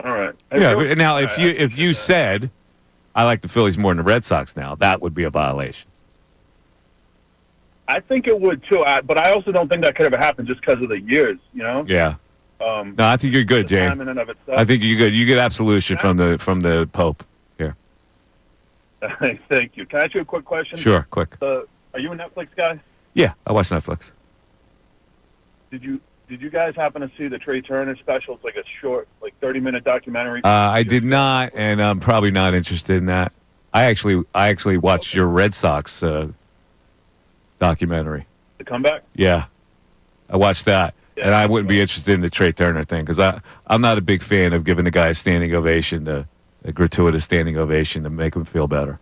All right. Yeah. Now, if you said, I like the Phillies more than the Red Sox now, that would be a violation. I think it would too, but I also don't think that could ever happen just because of the years. Yeah. No, I think you're good, Jay. I think you're good. You get absolution from the Pope here. Thank you. Can I ask you a quick question? Sure, quick. Are you a Netflix guy? Yeah, I watch Netflix. Did you guys happen to see the Trey Turner special? It's like a short, 30-minute documentary. I did not, and I'm probably not interested in that. I actually watched your Red Sox documentary. The comeback? Yeah, I watched that. And I wouldn't be interested in the Trey Turner thing because I'm not a big fan of giving a guy a standing ovation, a gratuitous standing ovation to make him feel better.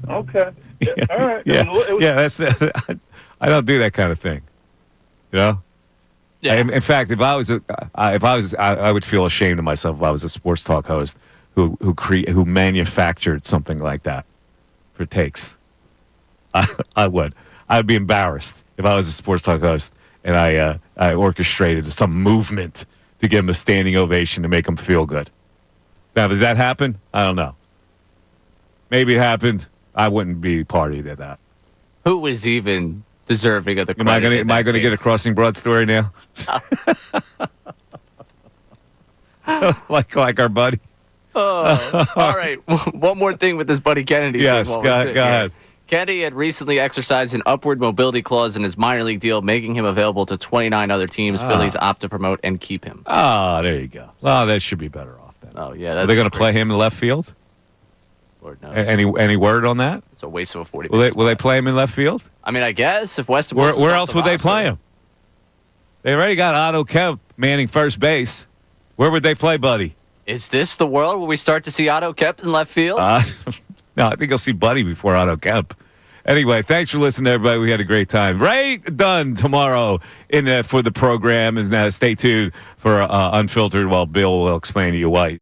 Okay. Yeah. All right. Yeah. I don't do that kind of thing. You know. Yeah. In fact, if I would feel ashamed of myself if I was a sports talk host who manufactured something like that for takes. I would. I'd be embarrassed if I was a sports talk host. And I orchestrated some movement to give him a standing ovation to make him feel good. Now, does that happen? I don't know. Maybe it happened. I wouldn't be party to that. Who was even deserving of the credit? Am I going to get a Crossing Broad story now? like our buddy. Oh, all right. One more thing with this Buddy Kennedy. Yes, go ahead. Kennedy had recently exercised an upward mobility clause in his minor league deal, making him available to 29 other teams. Phillies opt to promote and keep him. There you go. Well, that should be better off then. Oh, yeah. Are they going to play him in left field? Lord knows. Any word on that? It's a waste of a 40 Will they play him in left field? I mean, I guess if Weston Where else would they play him? They already got Otto Kemp manning first base. Where would they play, Buddy? Is this the world where we start to see Otto Kemp in left field? No, I think you'll see Buddy before Otto Kemp. Anyway, thanks for listening, everybody. We had a great time. Ray Dunn tomorrow for the program. And stay tuned for Unfiltered while Bill will explain to you why.